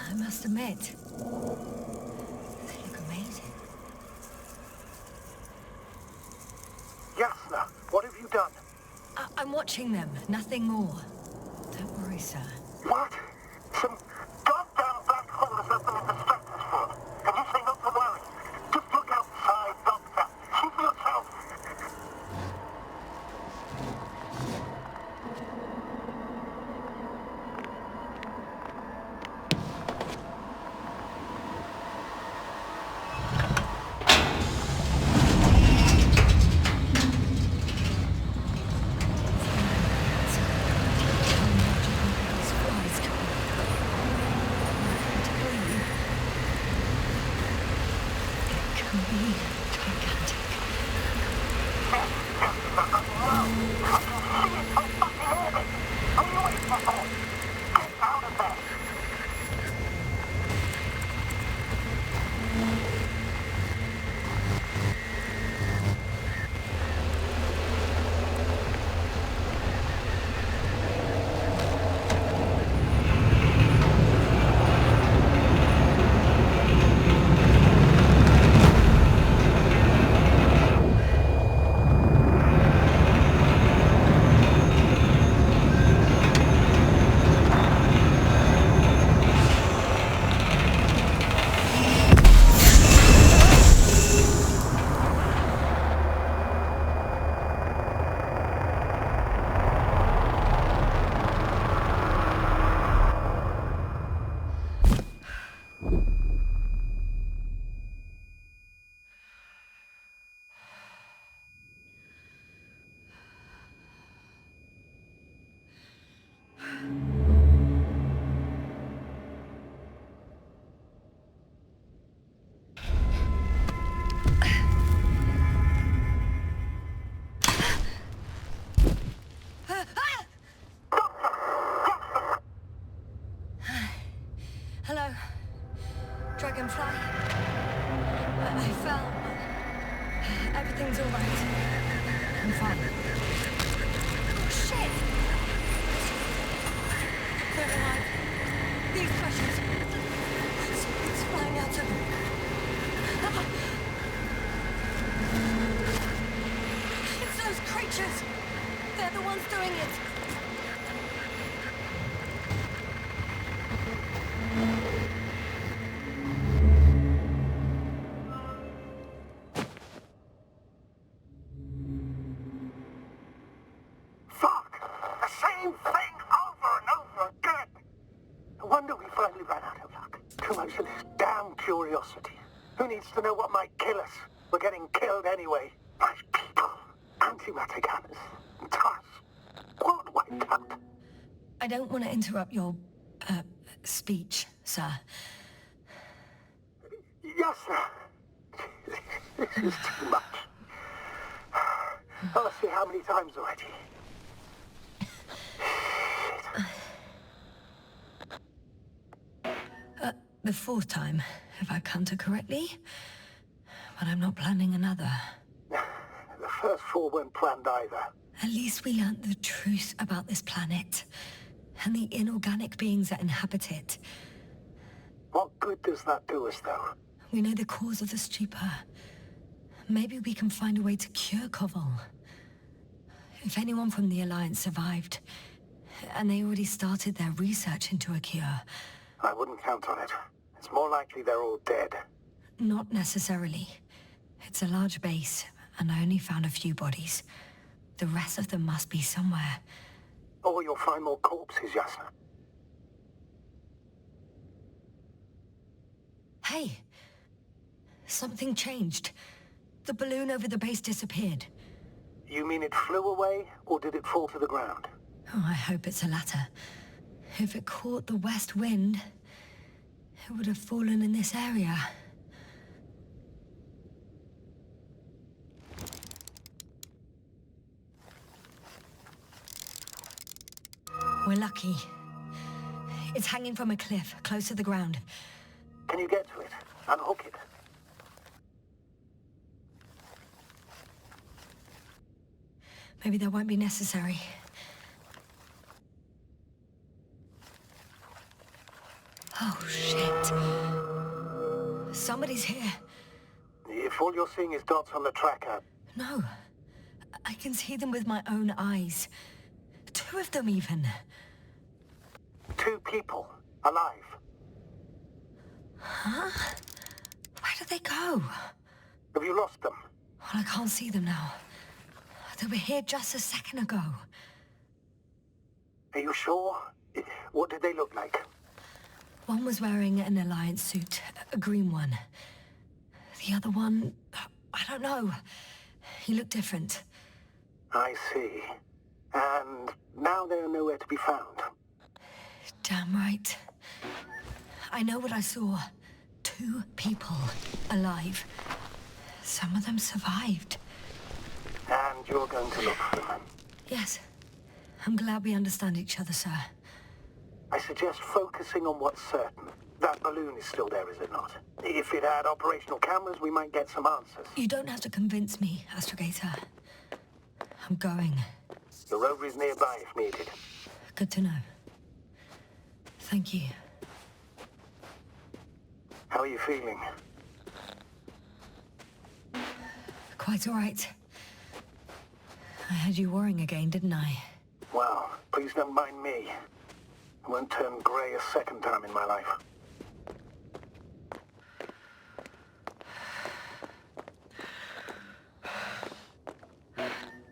I must admit, they look amazing. Yasna, what have you done? I'm watching them, nothing more. Don't worry, sir. What? Some goddamn black hole has left them in the stratosphere. And you say not to worry. Just look outside, Doctor. See for yourself. can find. Oh, shit! They're alive. These pressures. Something's flying out of them. It's those creatures! They're the ones doing it! Fuck! The same thing over and over again! No wonder we finally ran out of luck. Too much of this damn curiosity. Who needs to know what might kill us? We're getting killed anyway. My people. Antimatter cannons. Tusk. World wiped out. I don't want to interrupt your, speech, sir. Yes, sir. This is too much. I'll see how many times already. The fourth time, if I counted correctly. But I'm not planning another. The first four weren't planned either. At least we learnt the truth about this planet. And the inorganic beings that inhabit it. What good does that do us, though? We know the cause of the stupor. Maybe we can find a way to cure Koval. If anyone from the Alliance survived, and they already started their research into a cure. I wouldn't count on it. It's more likely they're all dead. Not necessarily. It's a large base, and I only found a few bodies. The rest of them must be somewhere. Or you'll find more corpses, Yasna. Hey! Something changed. The balloon over the base disappeared. You mean it flew away, or did it fall to the ground? Oh, I hope it's the latter. If it caught the west wind, it would have fallen in this area. We're lucky. It's hanging from a cliff, close to the ground. Can you get to it? Unhook it? Maybe that won't be necessary. Oh, shit. Somebody's here. If all you're seeing is dots on the tracker... No. I can see them with my own eyes. Two of them, even. 2 people. Alive. Huh? Where did they go? Have you lost them? Well, I can't see them now. They were here just a second ago. Are you sure? What did they look like? One was wearing an Alliance suit, a green one. The other one, I don't know. He looked different. I see. And now they're nowhere to be found. Damn right. I know what I saw. 2 people alive. Some of them survived. And you're going to look for them? Yes. I'm glad we understand each other, sir. I suggest focusing on what's certain. That balloon is still there, is it not? If it had operational cameras, we might get some answers. You don't have to convince me, Astrogator. I'm going. The rover is nearby if needed. Good to know. Thank you. How are you feeling? Quite all right. I had you worrying again, didn't I? Well, please don't mind me. I won't turn grey a second time in my life.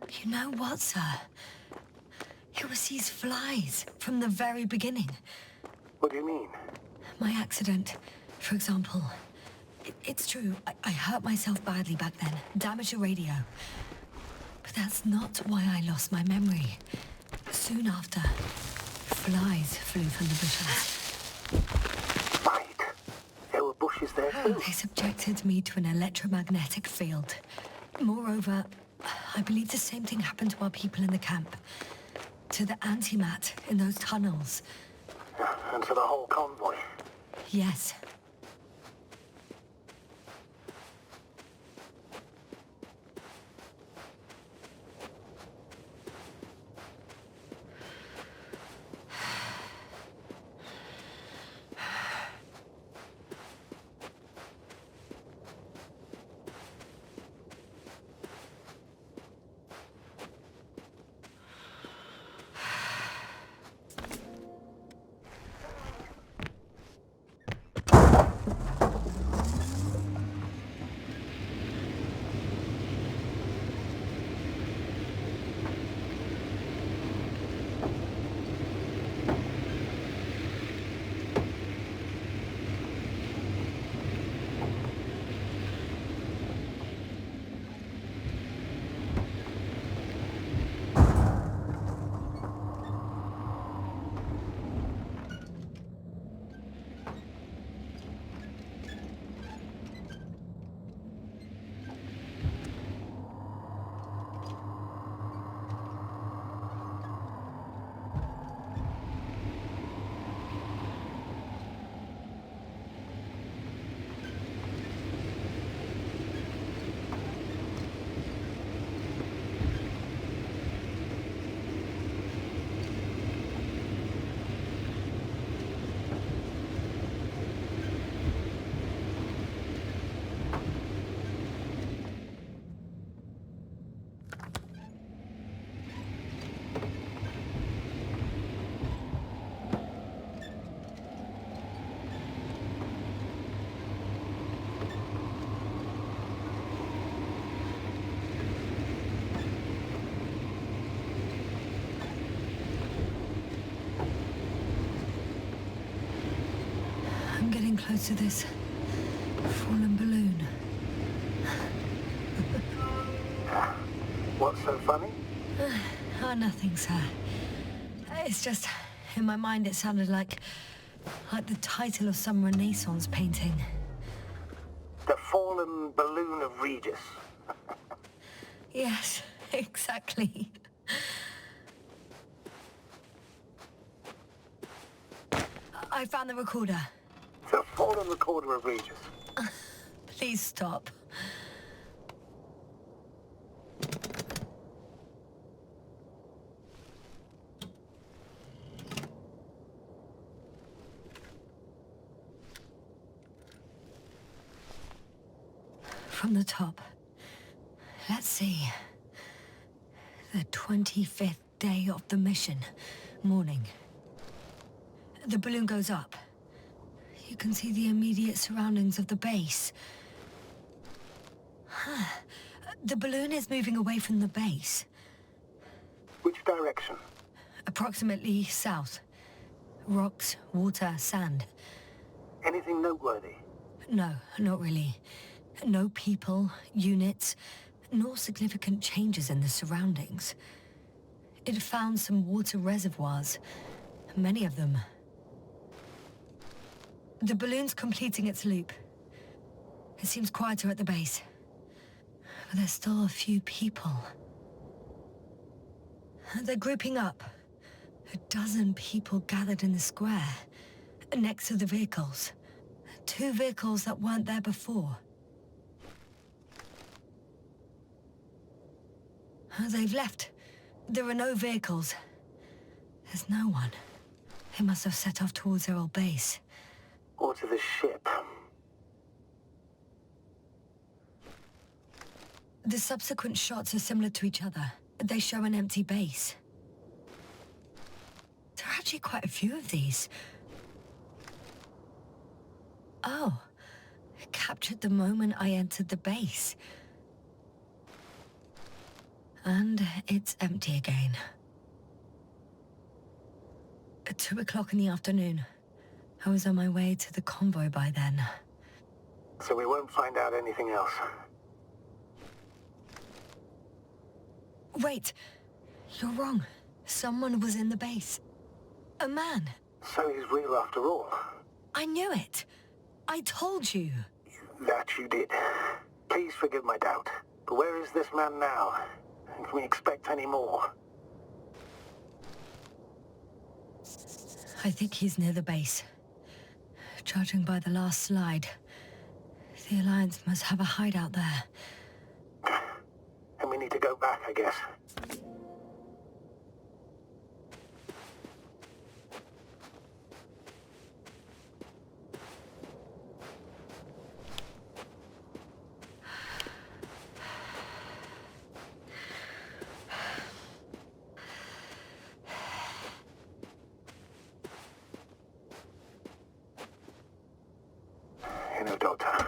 You know what, sir? It was these flies from the very beginning. What do you mean? My accident, for example. It's true, I hurt myself badly back then, damaged a radio. But that's not why I lost my memory. Soon after, flies flew from the bushes. Right. There were bushes there too. They subjected me to an electromagnetic field. Moreover, I believe the same thing happened to our people in the camp. To the antimat in those tunnels. And to the whole convoy. Yes. close to this fallen balloon. What's so funny? Oh, nothing, sir. It's just, in my mind it sounded like the title of some Renaissance painting. The fallen balloon of Regis. Yes, exactly. I found the recorder. The fallen recorder of Regis. Please stop. From the top. Let's see. The 25th day of the mission. Morning. The balloon goes up. You can see the immediate surroundings of the base. The balloon is moving away from the base. Which direction? Approximately south. Rocks, water, sand. Anything noteworthy? No, not really. No people, units, nor significant changes in the surroundings. It found some water reservoirs, many of them. The balloon's completing its loop. It seems quieter at the base. But there's still a few people. They're grouping up. A dozen people gathered in the square, next to the vehicles. 2 vehicles that weren't there before. They've left. There are no vehicles. There's no one. They must have set off towards their old base. Or to the ship. The subsequent shots are similar to each other. They show an empty base. There are actually quite a few of these. Oh, captured the moment I entered the base. And it's empty again. At 2 o'clock in the afternoon. I was on my way to the convoy by then. So we won't find out anything else. Wait, you're wrong. Someone was in the base. A man. So he's real after all. I knew it. I told you. That you did. Please forgive my doubt. But where is this man now? And can we expect any more? I think he's near the base. Judging by the last slide, the Alliance must have a hideout there. And we need to go back, I guess. You know, Doctor,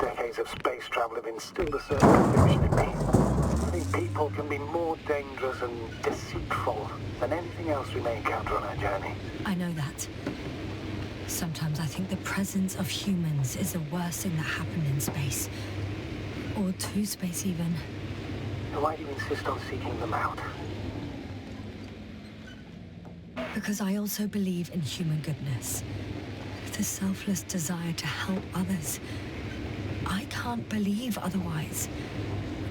decades of space travel have instilled a certain conviction in me. I think people can be more dangerous and deceitful than anything else we may encounter on our journey. I know that. Sometimes I think the presence of humans is the worst thing that happened in space. Or to space, even. So why do you insist on seeking them out? Because I also believe in human goodness. The selfless desire to help others. I can't believe otherwise.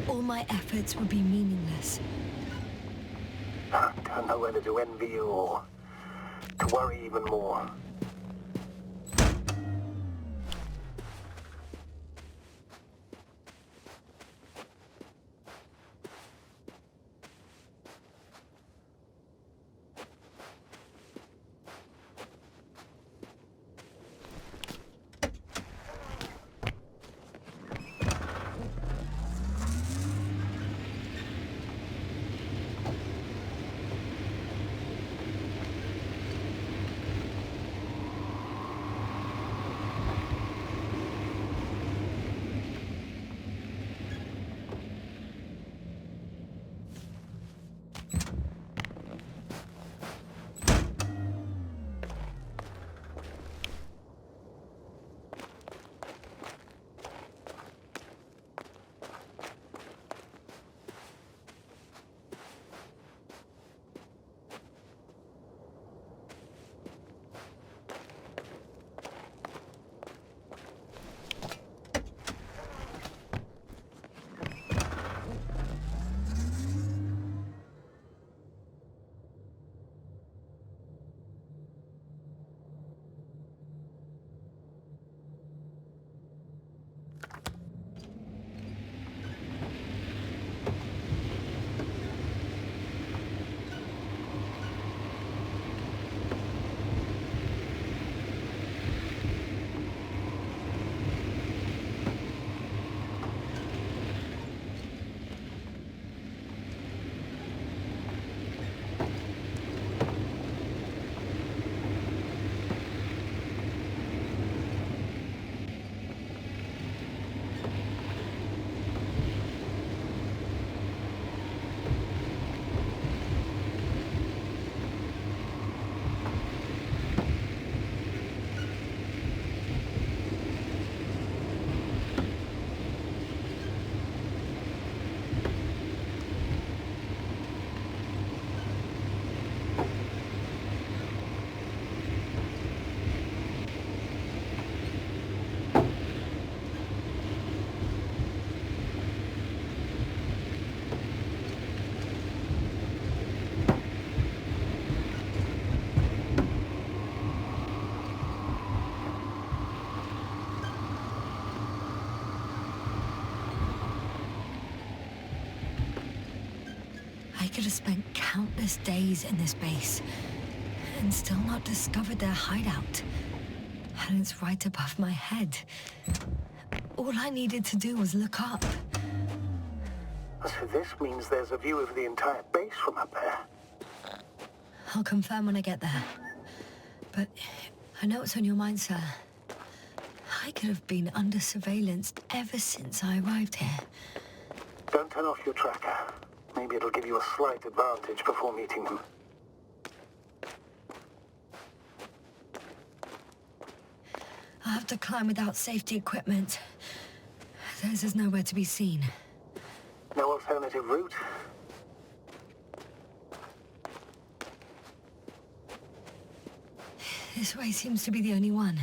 All my efforts would be meaningless. I don't know whether to envy you or to worry even more. I could have spent countless days in this base and still not discovered their hideout. And it's right above my head. All I needed to do was look up. So this means there's a view of the entire base from up there. I'll confirm when I get there. But I know what's on your mind, sir. I could have been under surveillance ever since I arrived here. Don't turn off your tracker. Maybe it'll give you a slight advantage before meeting them. I'll have to climb without safety equipment. Theirs is nowhere to be seen. No alternative route? This way seems to be the only one.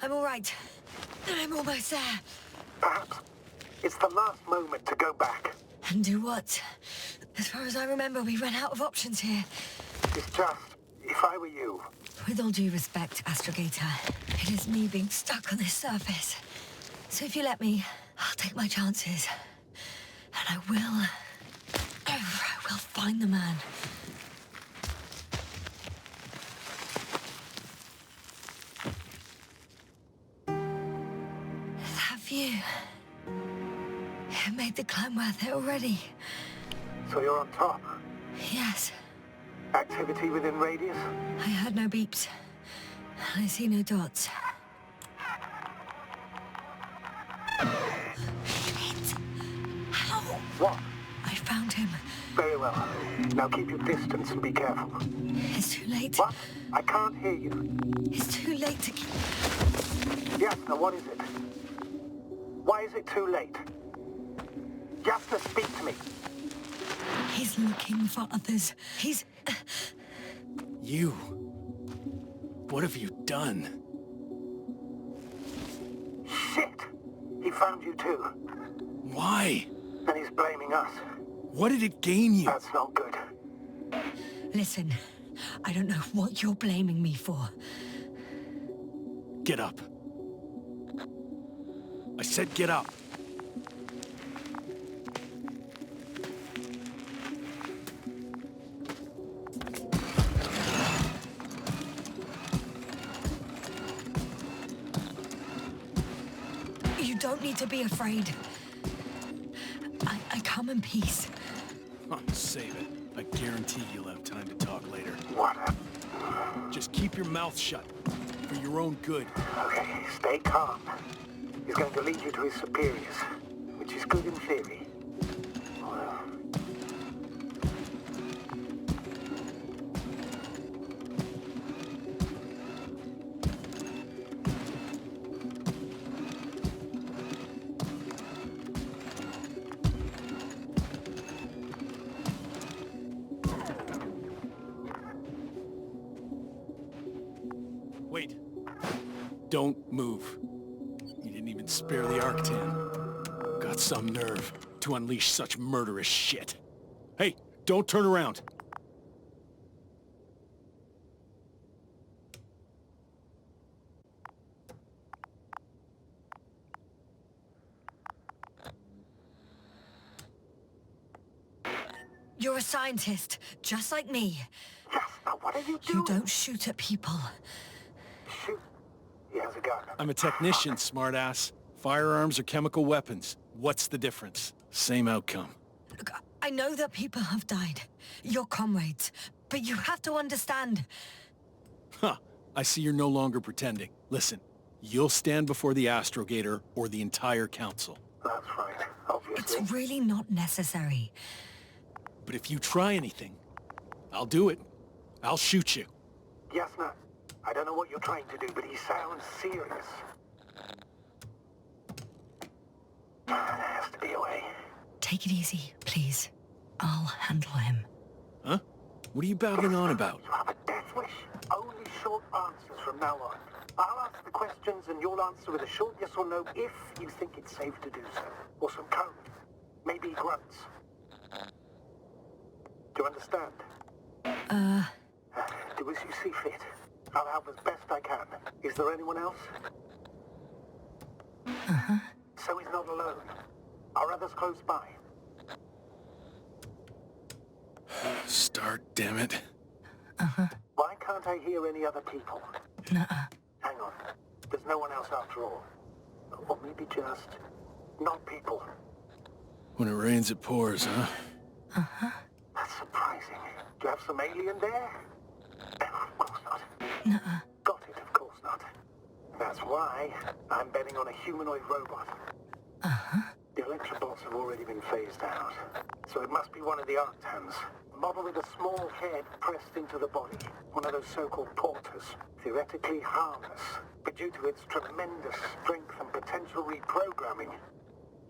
I'm all right. I'm almost there. Perhaps it's the last moment to go back. And do what? As far as I remember, we ran out of options here. It's just, if I were you... With all due respect, Astrogator, it is me being stuck on this surface. So if you let me, I'll take my chances. And I will find the man. That view. It made the climb worth it already. So you're on top? Yes. Activity within radius? I heard no beeps. I see no dots. Shit! How? What? I found him. Very well. Now keep your distance and be careful. It's too late. What? I can't hear you. It's too late to keep... Yes, now what is it? Why is it too late? Just to speak to me. He's looking for others. He's... You? What have you done? Shit! He found you too. Why? And he's blaming us. What did it gain you? That's not good. Listen, I don't know what you're blaming me for. Get up. I said get up. You don't need to be afraid. I come in peace. Oh, save it. I guarantee you'll have time to talk later. What? Just keep your mouth shut. For your own good. Okay, stay calm. He's going to lead you to his superiors, which is good in theory. Well... Wait. Don't move. You didn't even spare the Arctan. Got some nerve to unleash such murderous shit. Hey, don't turn around. You're a scientist, just like me. Yes, now what are you doing? You don't shoot at people. Shoot. He has a gun. I'm a technician, smartass. Firearms or chemical weapons. What's the difference? Same outcome. Look, I know that people have died. Your comrades. But you have to understand. Huh. I see you're no longer pretending. Listen, You'll stand before the astrogator or the entire council. That's right, obviously. It's really not necessary. But if you try anything, I'll do it. I'll shoot you. Yasna, I don't know what you're trying to do, but he sounds serious. There has to be a way. Take it easy, please. I'll handle him. Huh? What are you babbling on about? You have a death wish? Only short answers from now on. I'll ask the questions and you'll answer with a short yes or no if you think it's safe to do so. Or some code. Maybe grunts. Do you understand? Do as you see fit. I'll help as best I can. Is there anyone else? So he's not alone. Are others close by? Start, damn it. Why can't I hear any other people? Nuh-uh. Hang on. There's no one else after all. Or maybe just... not people. When it rains, it pours, huh? That's surprising. Do you have some alien there? Of course not. Nuh-uh. Got it, of course not. That's why I'm betting on a humanoid robot. The electrobots have already been phased out. So it must be one of the Arctans. A model with a small head pressed into the body. One of those so-called porters. Theoretically harmless. But due to its tremendous strength and potential reprogramming,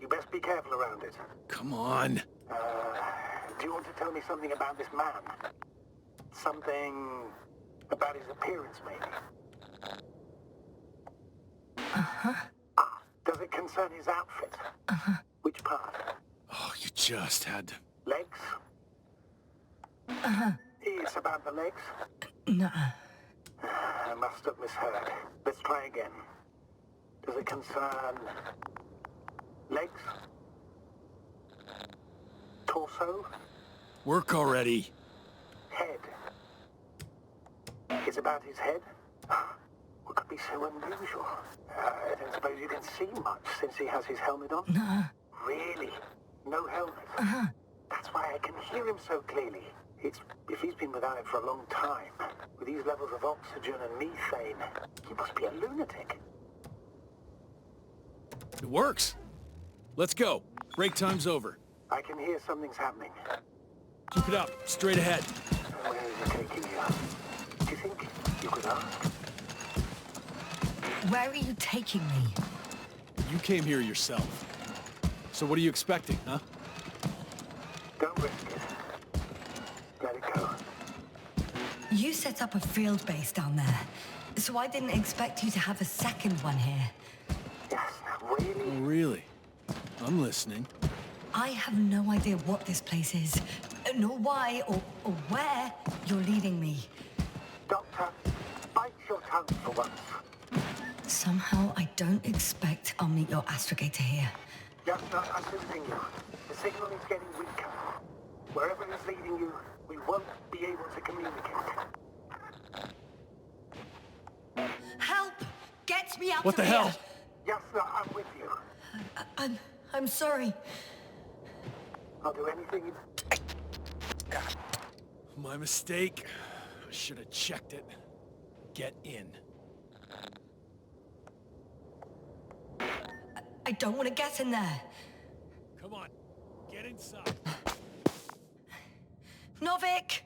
you best be careful around it. Come on. Do you want to tell me something about this man? Something about his appearance, maybe? Does it concern his outfit? Which part? Oh, you just had to... Legs? It's about the legs? Nuh-uh. I must have misheard. Let's try again. Does it concern... legs? Torso? Work already. Head? It's about his head? What could be so unusual? I don't suppose you can see much since he has his helmet on? Nuh-uh. Really? No helmet? That's why I can hear him so clearly. If he's been without it for a long time, with these levels of oxygen and methane, he must be a lunatic. It works. Let's go. Break time's over. I can hear something's happening. Keep it up. Straight ahead. Where is it taking you? Do you think you could ask? Where are you taking me? You came here yourself. So what are you expecting, huh? Don't risk it. Let it go. You set up a field base down there, so I didn't expect you to have a second one here. Yes, really? Oh, really? I'm listening. I have no idea what this place is, nor why or where you're leading me. Doctor, bite your tongue for once. Somehow I don't expect I'll meet your astrogator here. Yes, I'm visiting you. The signal is getting weaker. Wherever it's leading you, we won't be able to communicate. Help! Get me out What of the here! hell? Yes, I'm with you. I'm sorry. I'll do anything you... My mistake. I should have checked it. Get in. I don't want to get in there. Come on. Get inside. Novik!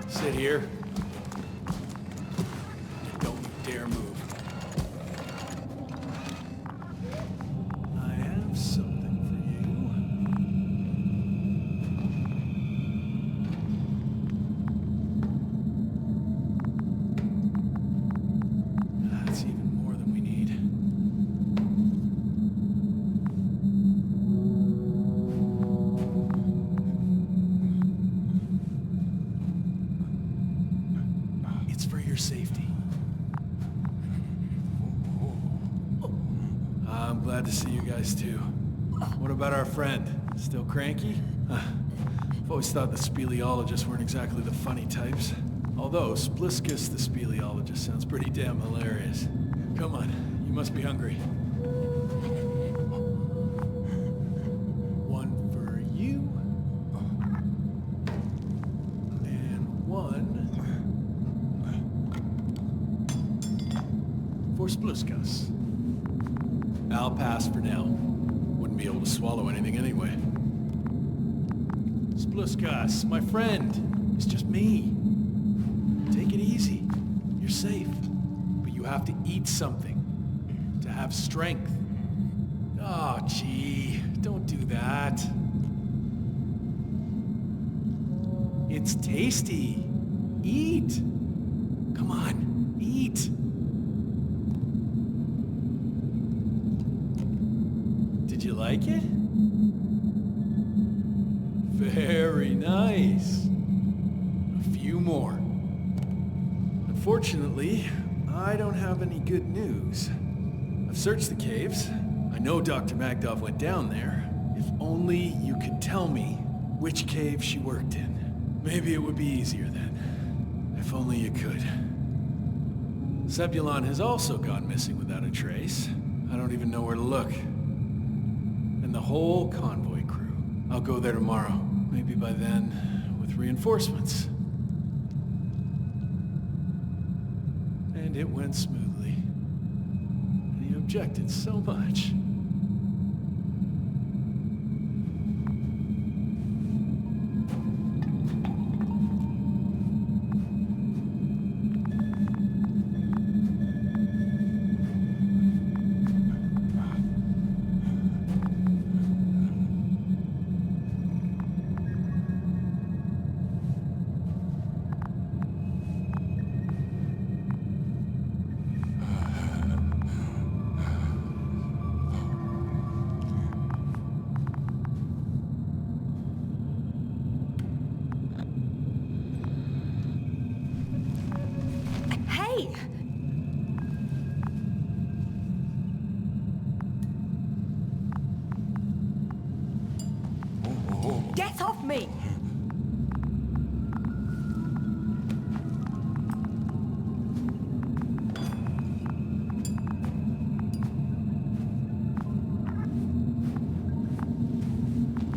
Sit here. And don't you dare move. I have something for you. your safety. I'm glad to see you guys too. What about our friend? Still cranky? I've always thought the speleologists weren't exactly the funny types. Although, Spliskus the speleologist sounds pretty damn hilarious. Come on, you must be hungry. One for you. And one for Spliskus. I'll pass for now. Wouldn't be able to swallow anything anyway. Spliskus, my friend. It's just me. Take it easy. You're safe. But you have to eat something to have strength. Oh, gee. Don't do that. It's tasty. Eat. Come on, eat. Did you like it? Very nice. A few more. Unfortunately, I don't have any good news. I've searched the caves. I know Dr. Magdov went down there. If only you could tell me which cave she worked in. Maybe it would be easier then. If only you could. Zebulon has also gone missing without a trace. I don't even know where to look. And the whole convoy crew. I'll go there tomorrow. Maybe by then, with reinforcements. And it went smoothly. And he objected so much. Get off me!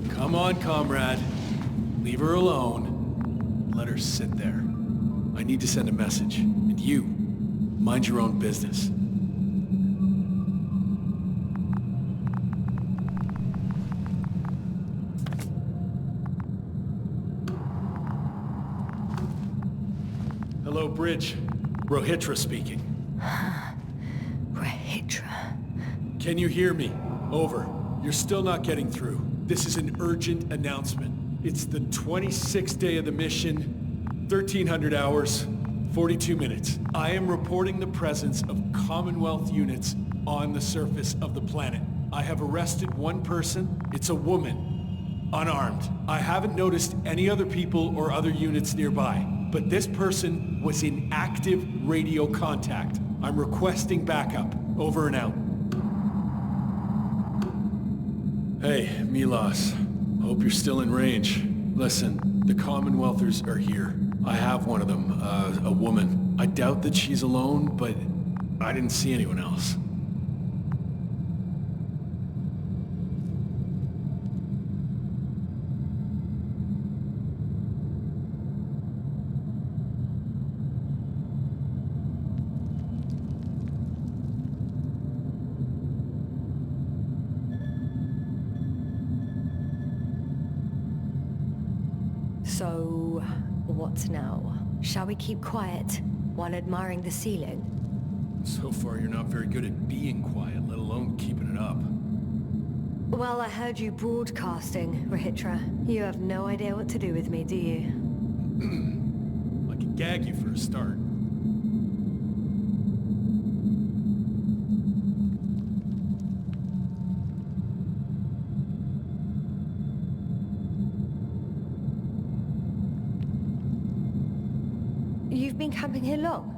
Come on, comrade. Leave her alone. Let her sit there. I need to send a message. And you, mind your own business. Hello, Bridge. Rohitra speaking. Rohitra. Can you hear me? Over. You're still not getting through. This is an urgent announcement. It's the 26th day of the mission, 1300 hours, 42 minutes. I am reporting the presence of Commonwealth units on the surface of the planet. I have arrested one person. It's a woman, unarmed. I haven't noticed any other people or other units nearby, but this person was in active radio contact. I'm requesting backup. Over and out. Hey, Milos. Hope you're still in range. Listen, the Commonwealthers are here. I have one of them, a woman. I doubt that she's alone, but I didn't see anyone else. So, what now? Shall we keep quiet while admiring the ceiling? So far, you're not very good at being quiet, let alone keeping it up. Well, I heard you broadcasting, Rohitra. You have no idea what to do with me, do you? I can gag you for a start. You've been camping here long?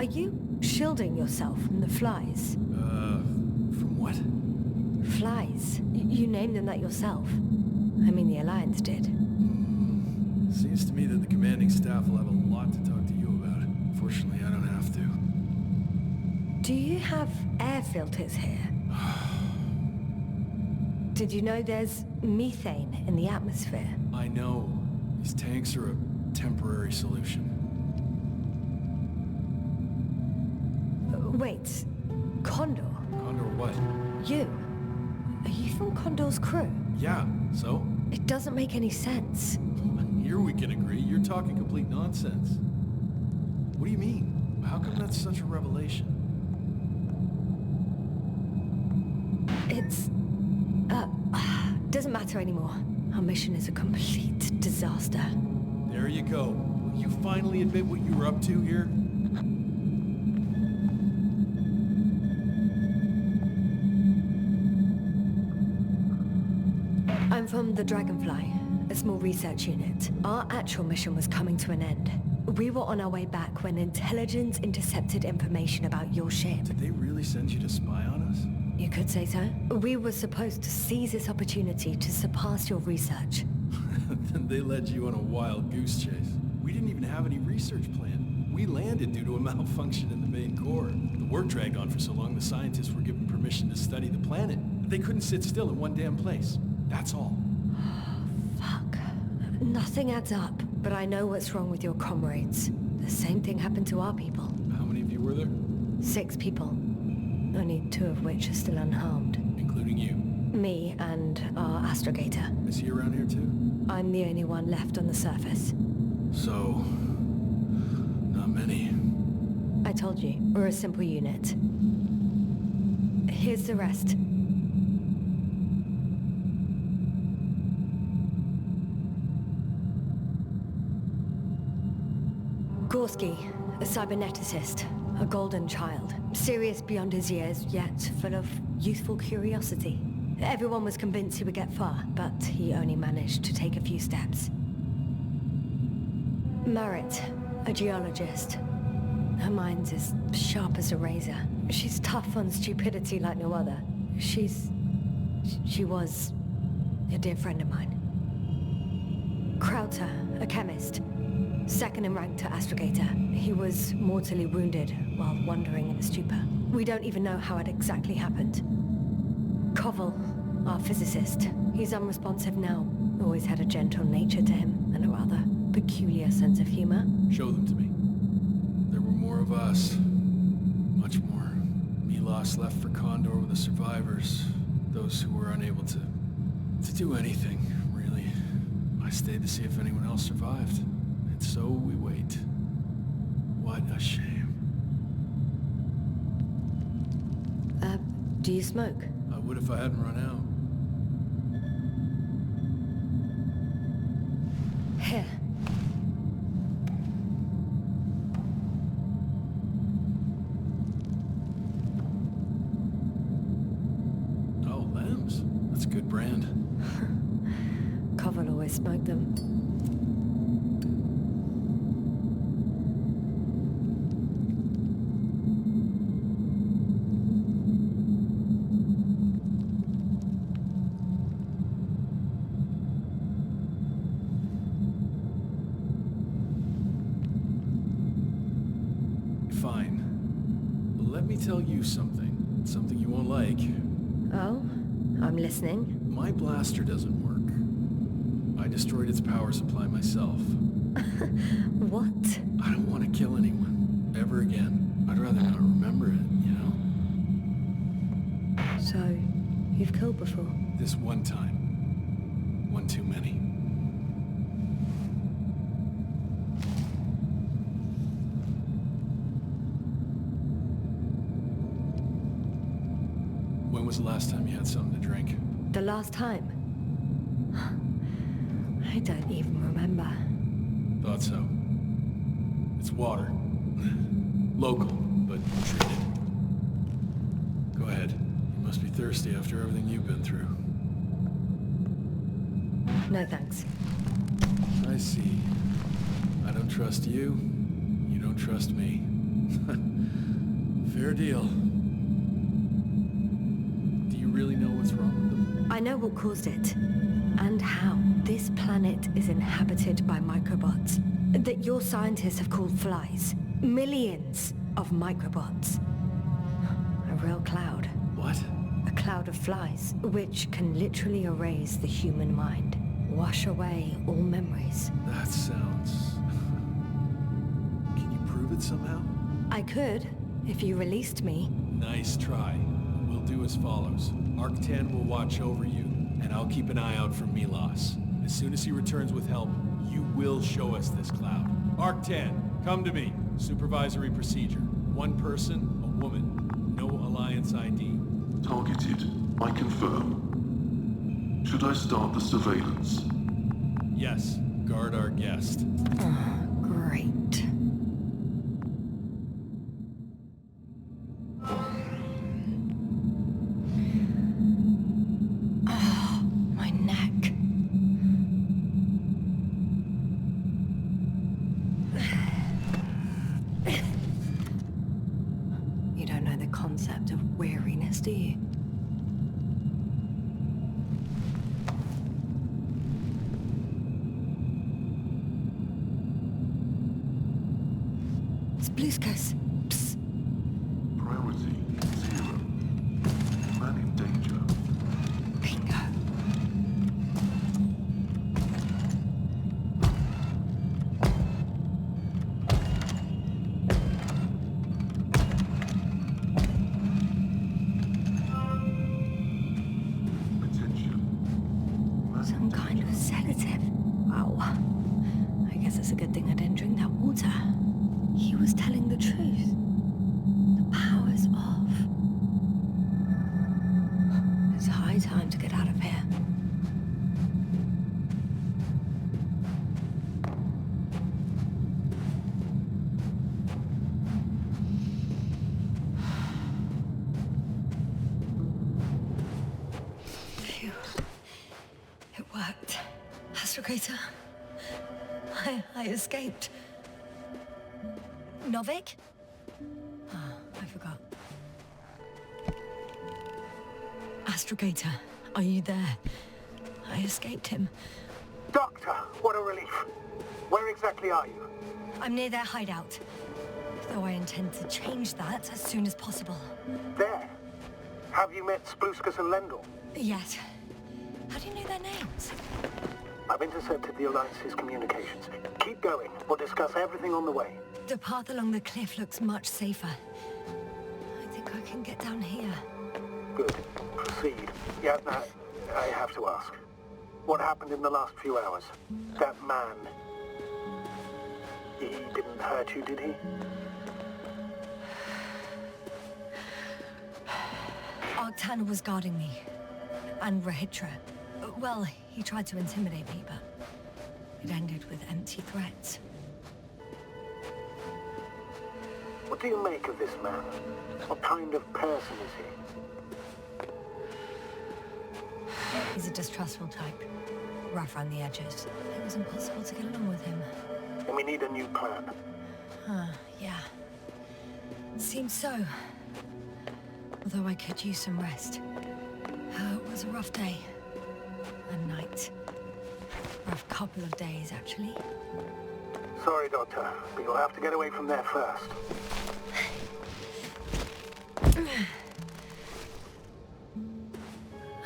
Are you shielding yourself from the flies? From what? Flies. You named them that yourself. I mean, the Alliance did. Seems to me that the commanding staff will have a lot to talk to you about. Fortunately, I don't have to. Do you have air filters here? Did you know there's methane in the atmosphere? I know. These tanks are a temporary solution. Wait, Condor? Condor what? You? Are you from Condor's crew? Yeah, so? It doesn't make any sense. Here we can agree. You're talking complete nonsense. What do you mean? How come that's such a revelation? It's... doesn't matter anymore. Our mission is a complete disaster. There you go. Will you finally admit what you were up to here? I'm from the Dragonfly, a small research unit. Our actual mission was coming to an end. We were on our way back when intelligence intercepted information about your ship. Did they really send you to spy on us? You could say so. We were supposed to seize this opportunity to surpass your research. Then they led you on a wild goose chase. We didn't even have any research plan. We landed due to a malfunction in the main core. The work dragged on for so long, the scientists were given permission to study the planet. They couldn't sit still in one damn place. That's all. Fuck. Nothing adds up, but I know what's wrong with your comrades. The same thing happened to our people. How many of you were there? 6 people. Only 2 of which are still unharmed. Including you. Me and our astrogator. Is he around here too? I'm the only one left on the surface. So... not many. I told you, we're a simple unit. Here's the rest. Gorski, a cyberneticist, a golden child. Serious beyond his years, yet full of youthful curiosity. Everyone was convinced he would get far, but he only managed to take a few steps. Merritt, a geologist. Her mind's as sharp as a razor. She's tough on stupidity like no other. She was a dear friend of mine. Krauter, a chemist. Second in rank to astrogator. He was mortally wounded while wandering in a stupor. We don't even know how it exactly happened. Koval, our physicist. He's unresponsive now. Always had a gentle nature to him, and a rather peculiar sense of humor. Show them to me. There were more of us. Much more. Milos left for Condor with the survivors. Those who were unable to do anything, really. I stayed to see if anyone else survived. And so we wait. What a shame. Do you smoke? I would if I hadn't run out. Here. Oh, Lambs. That's a good brand. Koval always smoked them. Fine. Let me tell you something. Something you won't like. Oh? I'm listening. My blaster doesn't work. I destroyed its power supply myself. What? I don't want to kill anyone. Ever again. I'd rather not remember it, you know? So, you've killed before? This one time. One too many. When was the last time you had something to drink? The last time? I don't even remember. Thought so. It's water. Local, but treated. Go ahead. You must be thirsty after everything you've been through. No thanks. I see. I don't trust you. You don't trust me. Fair deal. Do you really know what's wrong with them? I know what caused it, and how. This planet is inhabited by microbots that your scientists have called flies. Millions of microbots. A real cloud. What? A cloud of flies, which can literally erase the human mind. Wash away all memories. That sounds... Can you prove it somehow? I could, if you released me. Nice try. We'll do as follows. Arc-10 will watch over you, and I'll keep an eye out for Milos. As soon as he returns with help, you will show us this cloud. Arc-10, come to me. Supervisory procedure. One person, a woman. No Alliance ID. Targeted. I confirm. Should I start the surveillance? Yes. Guard our guest. Great. My neck. You don't know the concept of weariness, do you? Spluskas. Psst. Priority 0. Man in danger. Bingo. Attention. Man Some kind of sedative. Wow. I guess it's a good thing I didn't drink that water. He was telling the truth. The power's off. It's high time to get out of here. Phew. It worked. Astrogator. I escaped. Novik? Ah, I forgot. Astrogator, are you there? I escaped him. Doctor, what a relief. Where exactly are you? I'm near their hideout. Though I intend to change that as soon as possible. There. Have you met Spluskas and Lendl? Yes. How do you know their names? I've intercepted the Alliance's communications. Keep going. We'll discuss everything on the way. The path along the cliff looks much safer. I think I can get down here. Good. Proceed. Yeah, now, I have to ask. What happened in the last few hours? That man... He didn't hurt you, did he? Arctana was guarding me. And Rahitra. Well, he tried to intimidate me, but it ended with empty threats. What do you make of this man? What kind of person is he? He's a distrustful type. Rough around the edges. It was impossible to get along with him. And we need a new plan. Yeah. Seems so. Although I could use some rest. It was a rough day. A night. Rough couple of days, actually. Sorry, Doctor, but you'll have to get away from there first.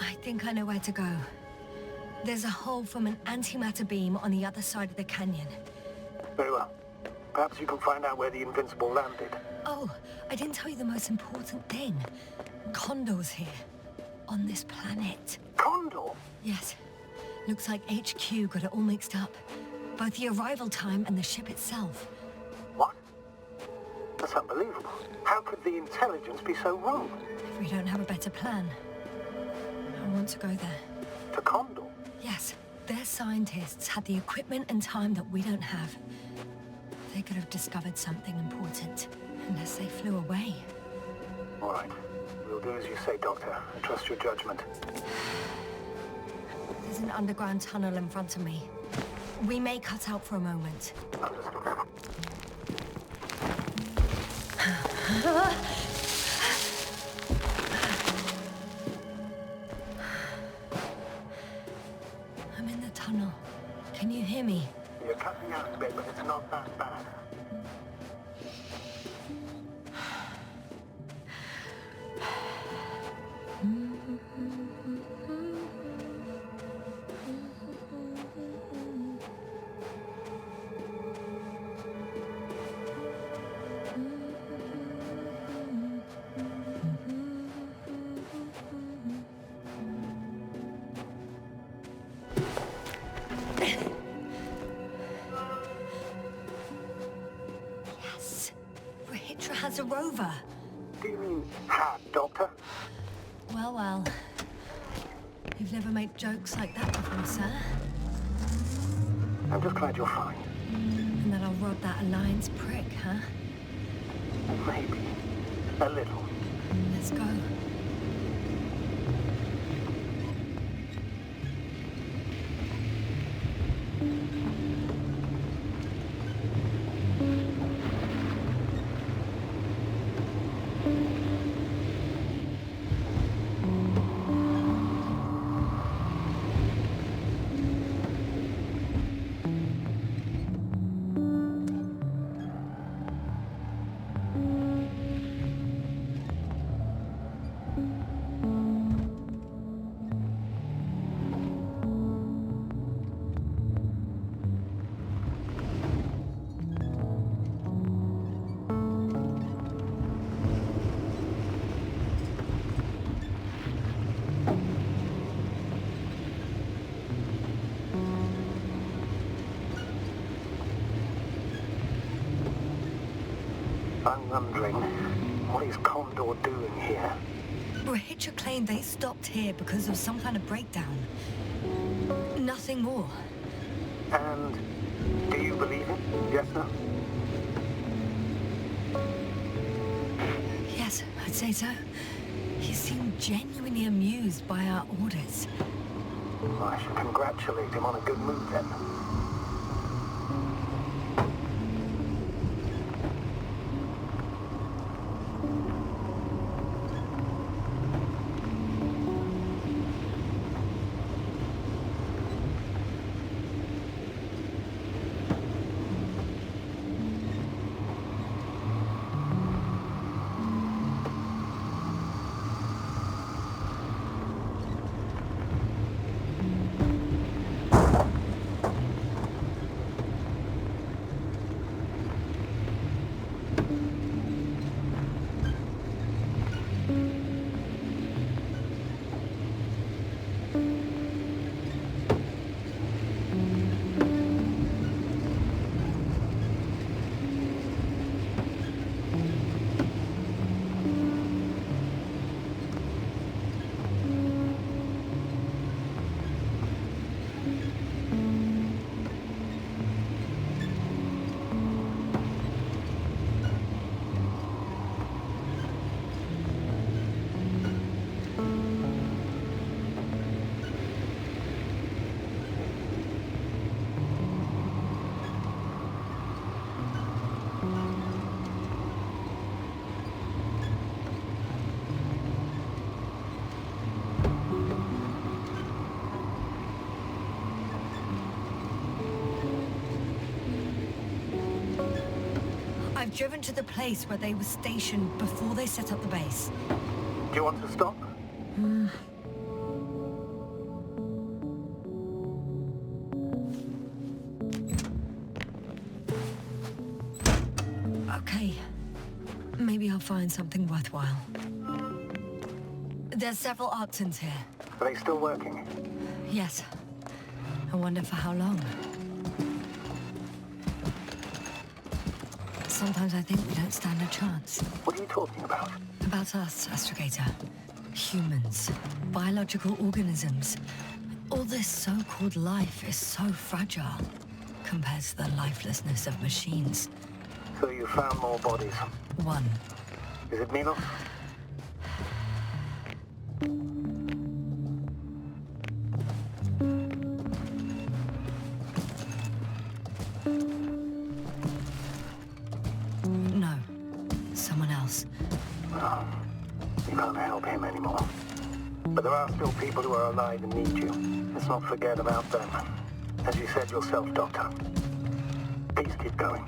I think I know where to go. There's a hole from an antimatter beam on the other side of the canyon. Very well. Perhaps you can find out where the Invincible landed. Oh, I didn't tell you the most important thing. Condor's here. On this planet. Condor? Yes. Looks like HQ got it all mixed up. Both the arrival time and the ship itself. What? That's unbelievable. How could the intelligence be so wrong? If we don't have a better plan. I want to go there. To Condor? Yes. Their scientists had the equipment and time that we don't have. They could have discovered something important. Unless they flew away. All right. We'll do as you say, Doctor. I trust your judgment. There's an underground tunnel in front of me. We may cut out for a moment. Understood. You're cutting out a bit, but it's not that bad. Yes. Rahitra has a rover. Do you mean had, Doctor? Well, well. You've never made jokes like that before, sir. I'm just glad you're fine. And that I'll rob that Alliance prick, huh? Maybe. A little. Let's go. I'm wondering, what is Condor doing here? Rahitra claimed they stopped here because of some kind of breakdown. Nothing more. And do you believe him? Yes, no? Yes, I'd say so. He seemed genuinely amused by our orders. Well, I should congratulate him on a good move then. I've driven to the place where they were stationed before they set up the base. Do you want to stop? Okay. Maybe I'll find something worthwhile. There's several Arctons here. Are they still working? Yes. I wonder for how long. Sometimes I think we don't stand a chance. What are you talking about? About us, Astrogator. Humans. Biological organisms. All this so-called life is so fragile compared to the lifelessness of machines. So you found more bodies. One. Is it Milos? No. Someone else. Well, you can't help him anymore. But there are still people who are alive and need you. Let's not forget about them. As you said yourself, Doctor, Please keep going.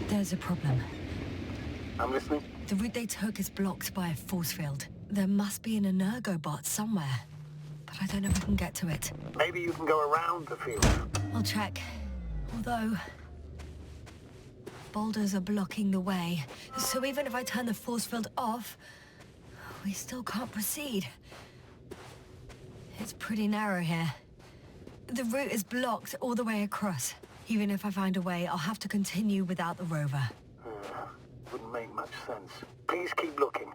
There's a problem. I'm listening. The route they took is blocked by a force field. There must be an energobot somewhere, but I don't know if I can get to it. Maybe you can go around the field. I'll check. Although, boulders are blocking the way, so even if I turn the force field off, we still can't proceed. It's pretty narrow here. The route is blocked all the way across. Even if I find a way, I'll have to continue without the rover. Wouldn't make much sense. Please keep looking.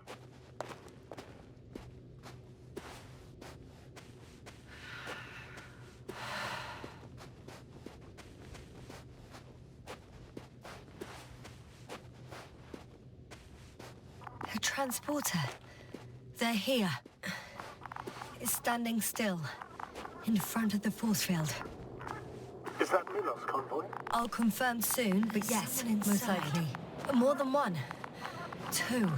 A transporter. They're here. It's standing still, in front of the force field. Is that Milos convoy? I'll confirm soon, but yes, most likely. More than one. Two.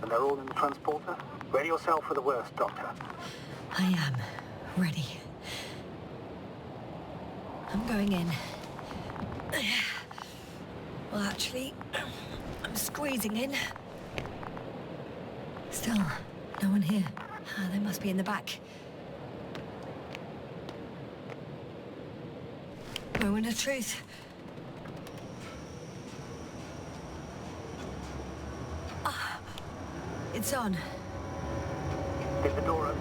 And they're all in the transporter? Ready yourself for the worst, Doctor. I am. Ready. I'm going in. Well, actually, I'm squeezing in. Still, no one here. They must be in the back. Moment of truth. It's on. Is the door open?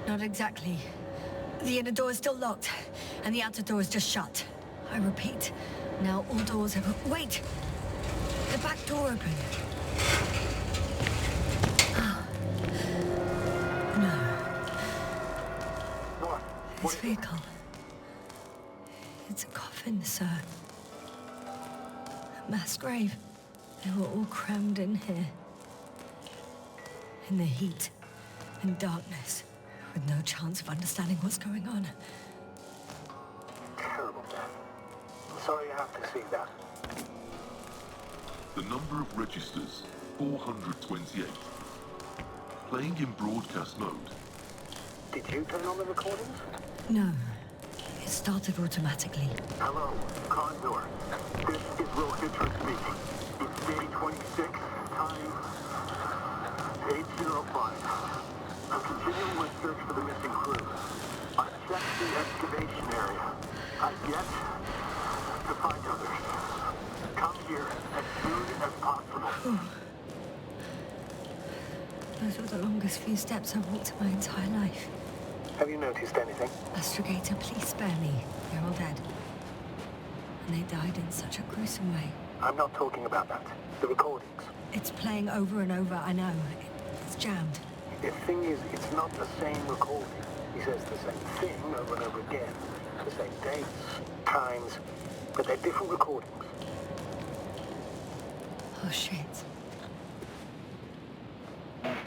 Not exactly. The inner door is still locked, and the outer door is just shut. I repeat, now all doors have... Wait! The back door open. Oh. No. What? This vehicle. It's a coffin, sir. A mass grave. They were all crammed in here. In the heat and darkness, with no chance of understanding what's going on. Terrible death. I'm sorry you have to see that. The number of registers, 428. Playing in broadcast mode. Did you turn on the recordings? No. It started automatically. Hello, Condor. This is Will Hitcher speaking. It's day 26, time 8:05. I'm continuing my search for the missing crew. I've checked the excavation area. I've yet to find others. Come here as soon as possible. Those were the longest few steps I've walked in my entire life. Have you noticed anything? Astrogator, please spare me. They're all dead. And they died in such a gruesome way. I'm not talking about that. The recordings. It's playing over and over, I know. It's jammed. The thing is, it's not the same recording. He says the same thing over and over again. The same dates, times, but they're different recordings. Oh, shit.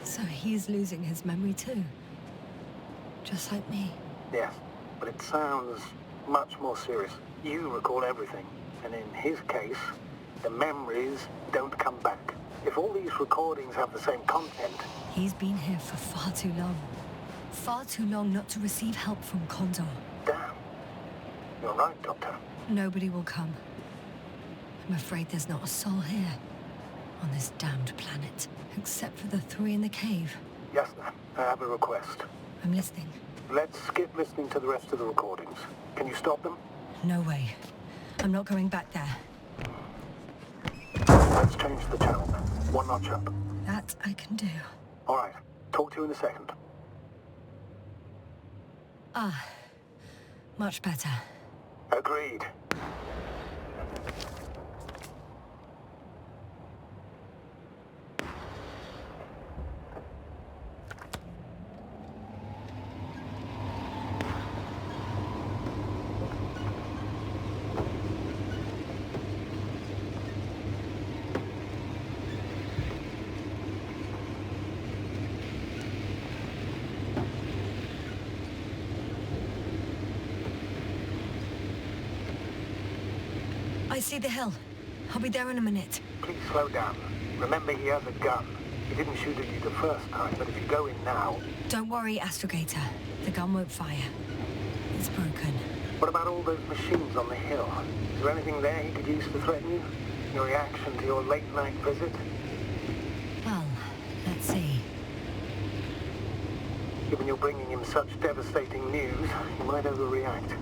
So he's losing his memory too. Just like me. Yes, but it sounds much more serious. You recall everything, and in his case, the memories don't come back. If all these recordings have the same content... He's been here for far too long. Far too long not to receive help from Condor. Damn. You're right, Doctor. Nobody will come. I'm afraid there's not a soul here. On this damned planet. Except for the three in the cave. Yes, ma'am. I have a request. I'm listening. Let's skip listening to the rest of the recordings. Can you stop them? No way. I'm not going back there. Let's change the channel. One notch up. That I can do. All right. Talk to you in a second. Ah. Much better. Agreed. I see the hill. I'll be there in a minute. Please slow down. Remember, he has a gun. He didn't shoot at you the first time, but if you go in now... Don't worry, Astrogator. The gun won't fire. It's broken. What about all those machines on the hill? Is there anything there he could use to threaten you? Your reaction to your late-night visit? Well, let's see. Given you're bringing him such devastating news, he might overreact.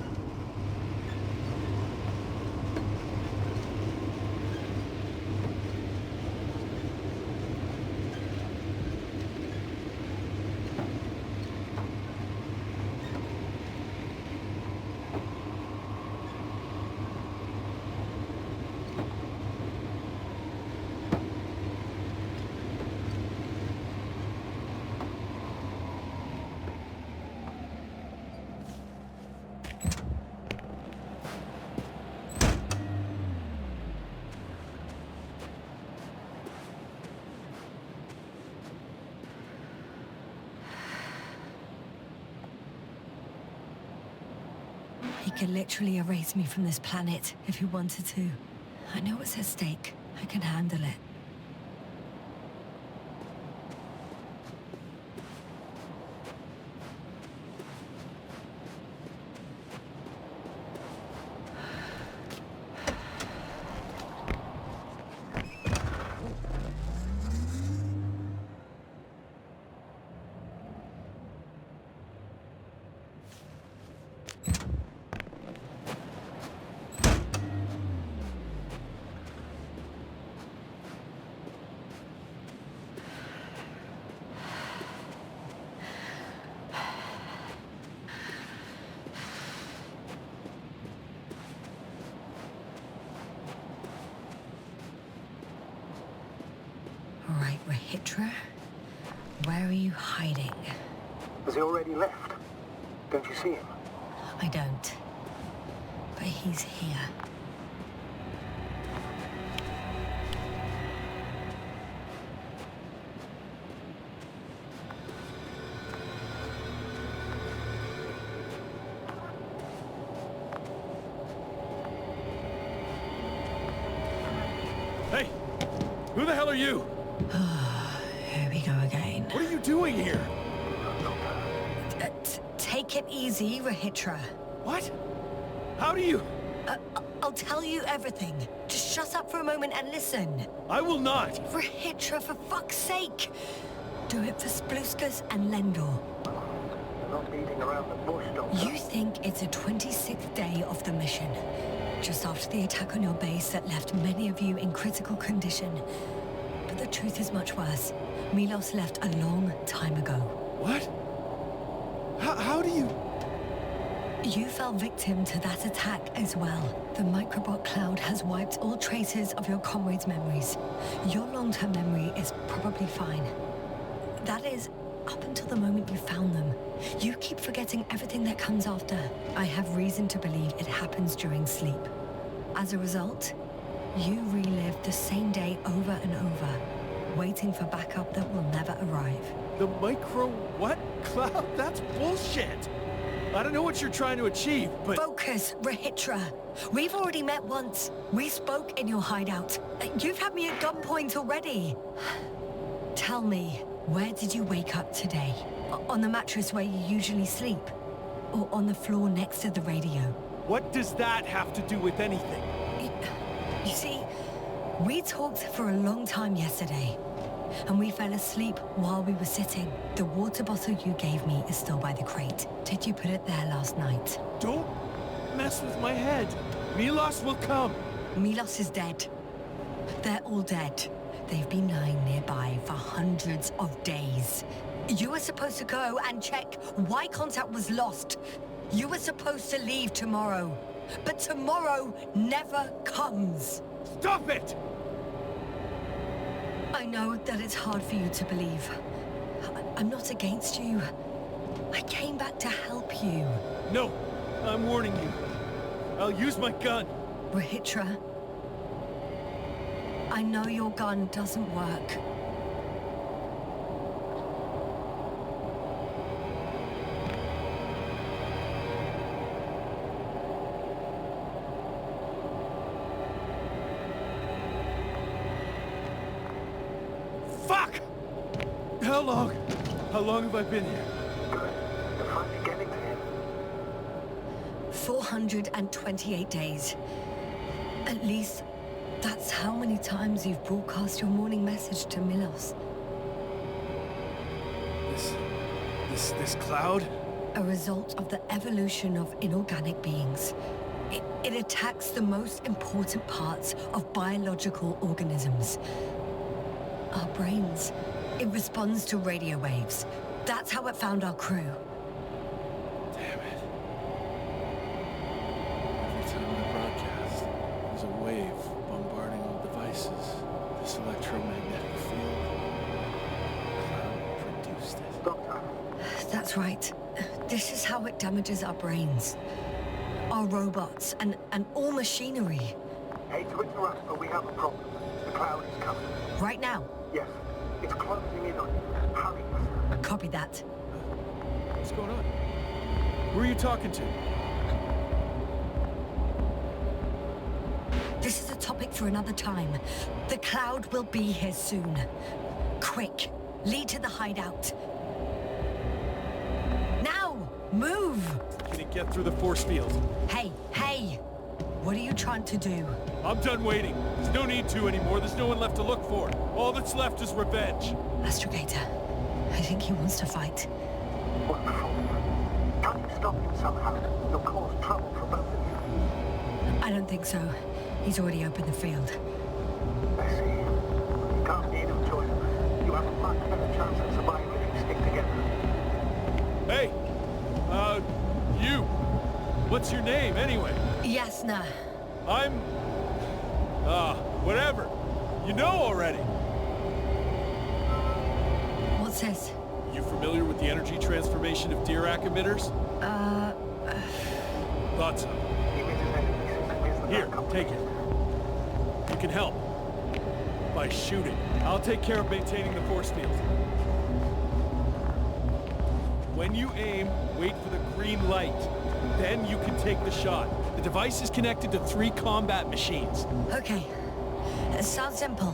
He could literally erase me from this planet if he wanted to. I know what's at stake. I can handle it. All right, Rahitra. Where are you hiding? Has he already left? Don't you see him? I don't. But he's here. Hey! Who the hell are you? Here we go again. What are you doing here? Take it easy, Rahitra. What? How do you... I'll tell you everything. Just shut up for a moment and listen. I will not! Rahitra, for fuck's sake! Do it for Spluskas and Lendor. You're not beating around the bush, Doctor. You think it's a 26th day of the mission. Just after the attack on your base that left many of you in critical condition. But the truth is much worse. Milos left a long time ago. What? How do you... You fell victim to that attack as well. The microbot cloud has wiped all traces of your comrades' memories. Your long-term memory is probably fine. That is, up until the moment you found them. You keep forgetting everything that comes after. I have reason to believe it happens during sleep. As a result, you relive the same day over and over, waiting for backup that will never arrive. The micro... what? Cloud? That's bullshit! I don't know what you're trying to achieve, but... Focus, Rahitra. We've already met once. We spoke in your hideout. You've had me at gunpoint already. Tell me, where did you wake up today? On the mattress where you usually sleep? Or on the floor next to the radio? What does that have to do with anything? You see, we talked for a long time yesterday. And we fell asleep while we were sitting. The water bottle you gave me is still by the crate. Did you put it there last night? Don't mess with my head. Milos will come. Milos is dead. They're all dead. They've been lying nearby for hundreds of days. You were supposed to go and check why contact was lost. You were supposed to leave tomorrow. But tomorrow never comes. Stop it! I know that it's hard for you to believe. I'm not against you. I came back to help you. No, I'm warning you. I'll use my gun. Rahitra, I know your gun doesn't work. Fuck! How long have I been here? Good. You're finally getting to him. 428 days. At least, that's how many times you've broadcast your morning message to Milos. This cloud? A result of the evolution of inorganic beings. It attacks the most important parts of biological organisms. Our brains. It responds to radio waves. That's how it found our crew. Damn it. Every time I broadcast, there's a wave bombarding all devices. This electromagnetic field. Cloud produced it. Doctor. That's right. This is how it damages our brains. Our robots and all machinery. Hate to interrupt, but we have a problem. The cloud is coming. Right now. Yes. It's closing in on you. Hurry. Copy that. What's going on? Who are you talking to? This is a topic for another time. The cloud will be here soon. Quick, lead to the hideout. Now, move! Can it get through the force field? Hey! What are you trying to do? I'm done waiting. There's no need to anymore. There's no one left to look for. All that's left is revenge. Astrogator, I think he wants to fight. What for? Can't you stop him somehow? You'll cause trouble for both of you. I don't think so. He's already opened the field. I see. You can't need him, Jordan. You have a much better chance of surviving if you stick together. Hey! You! What's your name, anyway? Yasna. I'm... whatever. You know already. What's this? You familiar with the energy transformation of Dirac emitters? Thought so. He emitted energy Here, take it. You can help. By shooting. I'll take care of maintaining the force field. When you aim, wait for the green light. Then you can take the shot. The device is connected to 3 combat machines. Okay. It sounds simple.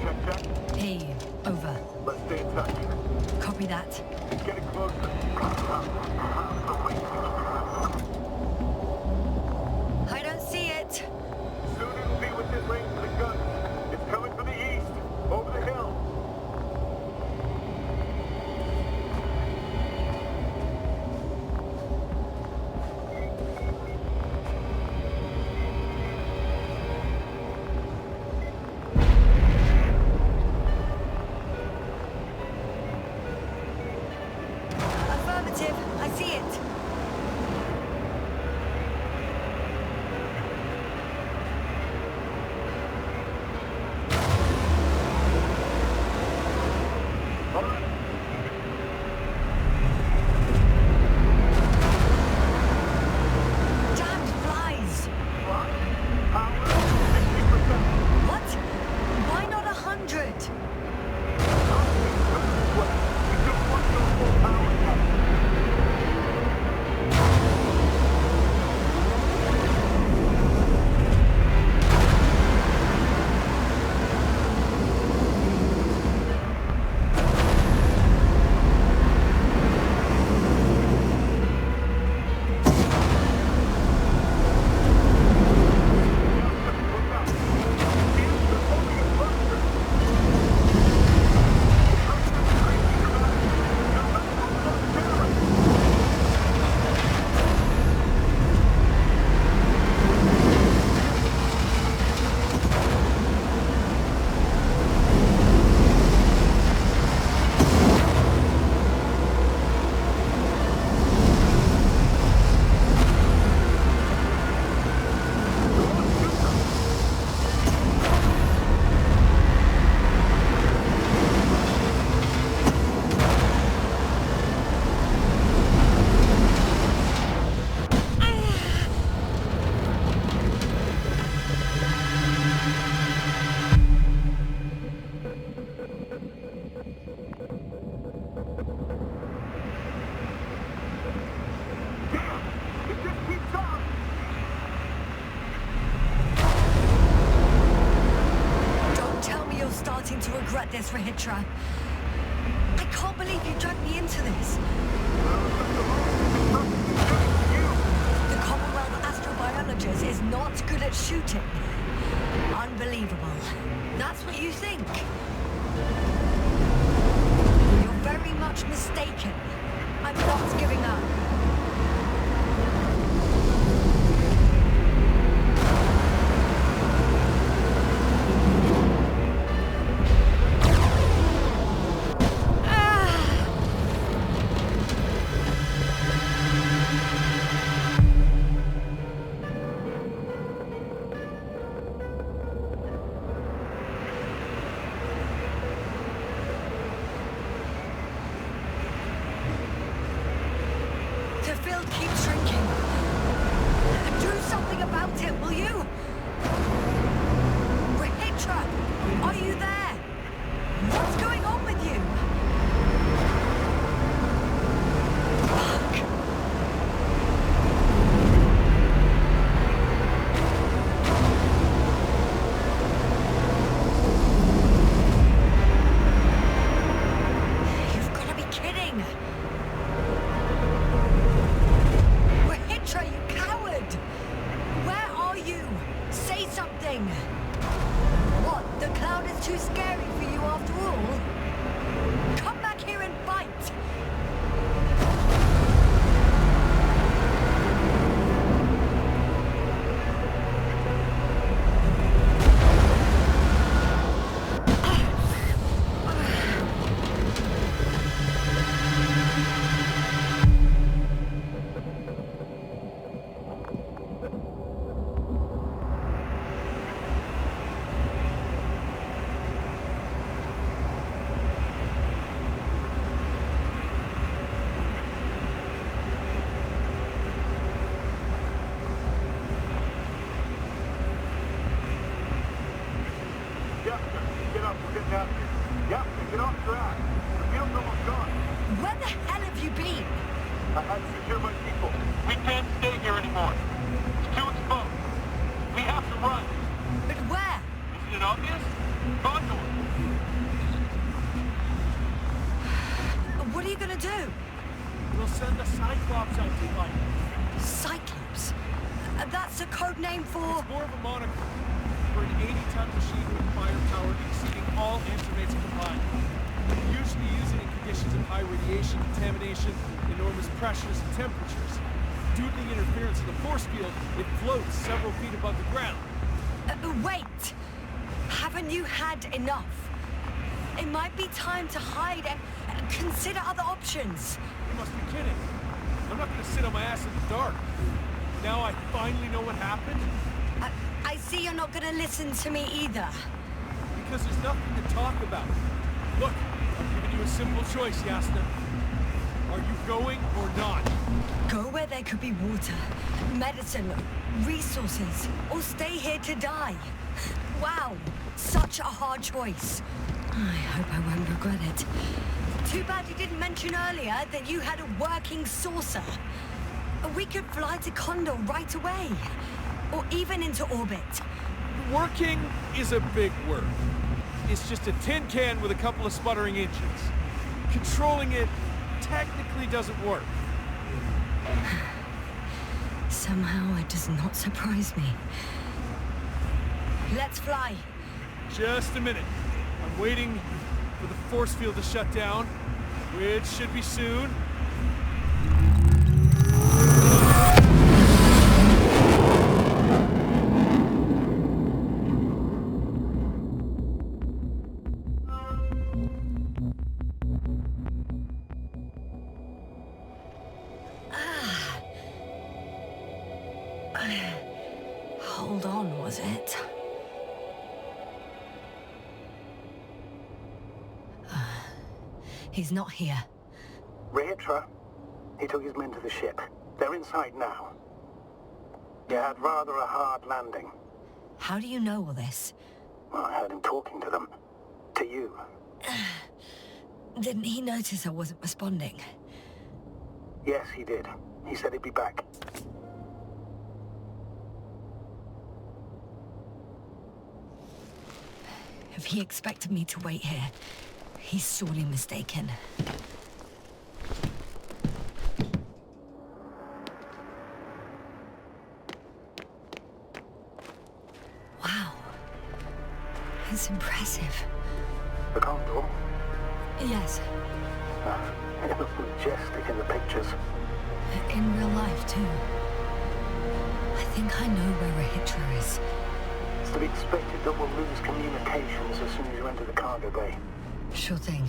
Check. Hey, over. Let's stay in touch. Copy that. It's getting closer. I don't see it. Soon it'll be within range of the gun. It's coming from the east, over the hill. Affirmative. I see it. Damned flies. What? Why not 100? Don't tell me you're starting to regret this, Rahitra. I can't believe you dragged me into this. The Commonwealth astrobiologist is not good at shooting. Unbelievable. That's what you think. You're very much mistaken. I'm not giving up. The field keeps shrinking. Do something about it, will you? Rahitra, are you there? What's going on with you? Fuck. You've got to be kidding. Rahitra, you coward! Where are you? I've secured my people. We can't stay here anymore. It's too exposed. We have to run. But where? Isn't it obvious? Condor. What are you gonna do? We'll send the Cyclops out to fight. Cyclops? That's a code name for... It's more of a moniker for an 80-ton machine with firepower exceeding all antimates combined. We usually use it in conditions of high radiation contamination, enormous pressures and temperatures. Due to the interference of the force field, it floats several feet above the ground. Wait! Haven't you had enough? It might be time to hide and consider other options. You must be kidding. I'm not going to sit on my ass in the dark. Now I finally know what happened. I see you're not gonna listen to me either. Because there's nothing to talk about. Look, I'm giving you a simple choice, Yasna. Are you going or not? Go where there could be water, medicine, resources, or stay here to die. Wow, such a hard choice. I hope I won't regret it. Too bad you didn't mention earlier that you had a working saucer. We could fly to Condor right away, or even into orbit. Working is a big word. It's just a tin can with a couple of sputtering engines. Controlling it technically doesn't work. Somehow it does not surprise me. Let's fly. Just a minute. I'm waiting for the force field to shut down, which should be soon. Hold on, was it? He's not here. Rehitra, he took his men to the ship. They're inside now. You had rather a hard landing. How do you know all this? Well, I heard him talking to them. To you. Didn't he notice I wasn't responding? Yes, he did. He said he'd be back. If he expected me to wait here, he's sorely mistaken. Wow. It's impressive. The Condor? Yes. It looks majestic in the pictures. In real life, too. I think I know where Rehitra is. It's to be expected that we'll lose communications as soon as you enter the cargo bay. Sure thing.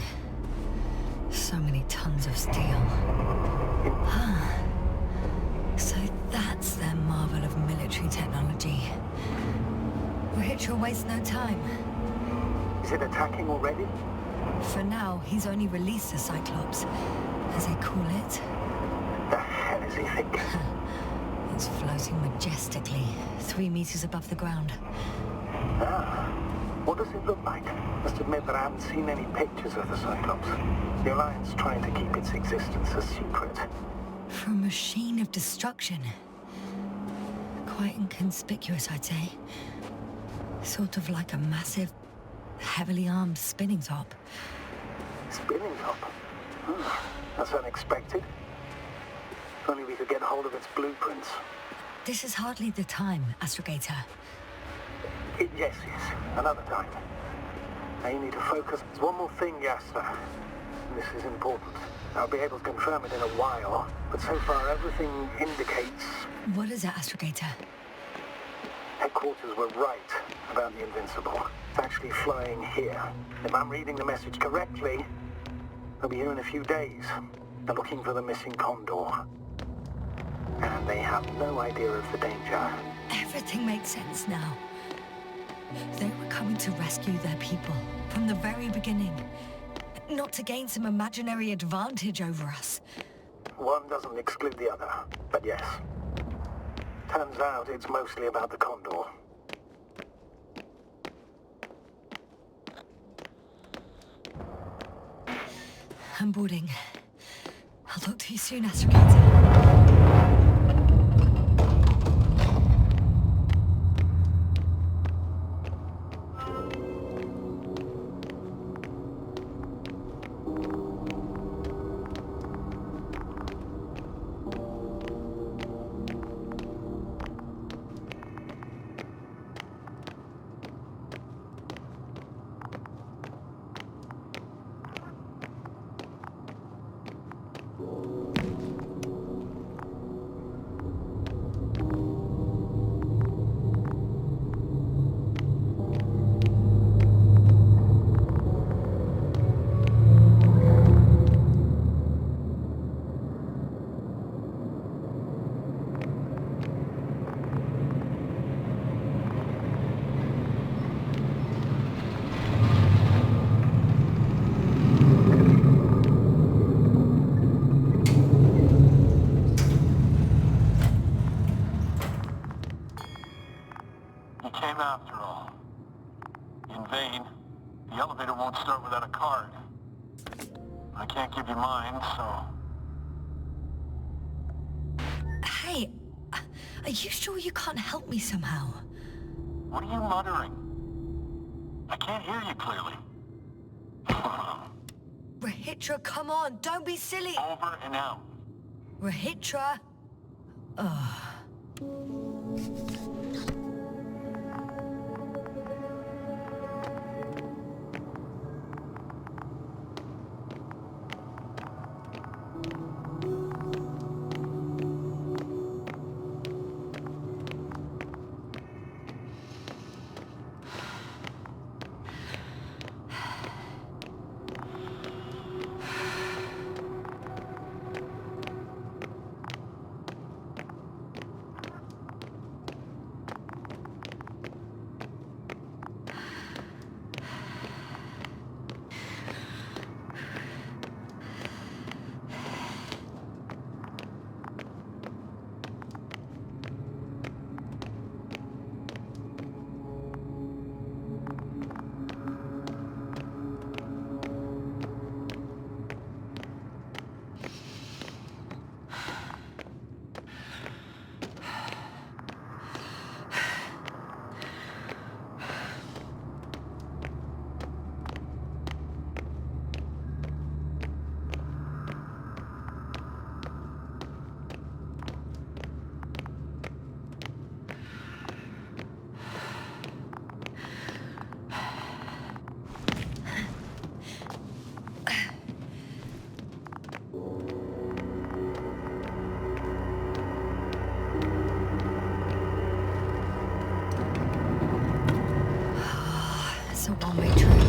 So many tons of steel. So that's their marvel of military technology. Rehitra wastes no time. Is it attacking already? For now, he's only released the Cyclops, as they call it. The hell is he thinking? It's floating majestically, 3 meters above the ground. What does it look like? Must admit that I haven't seen any pictures of the Cyclops. The Alliance trying to keep its existence a secret. For a machine of destruction. Quite inconspicuous, I'd say. Sort of like a massive, heavily armed spinning top. Spinning top? That's unexpected. If only we could get hold of its blueprints. This is hardly the time, Astrogator. Yes. Another time. Now you need to focus. There's one more thing, Yasna. This is important. I'll be able to confirm it in a while, but so far everything indicates... What is it, Astrogator? Headquarters were right about the Invincible. It's actually flying here. If I'm reading the message correctly, they'll be here in a few days. They're looking for the missing Condor. And they have no idea of the danger. Everything makes sense now. They were coming to rescue their people from the very beginning. Not to gain some imaginary advantage over us. One doesn't exclude the other, but yes. Turns out it's mostly about the Condor. I'm boarding. I'll talk to you soon, Astrogator. You came after all. In vain. The elevator won't start without a card. I can't give you mine, so... Hey, are you sure you can't help me somehow? What are you muttering? I can't hear you clearly. Rahitra, come on, don't be silly! Over and out. Rahitra! Ugh. It's a one-way train.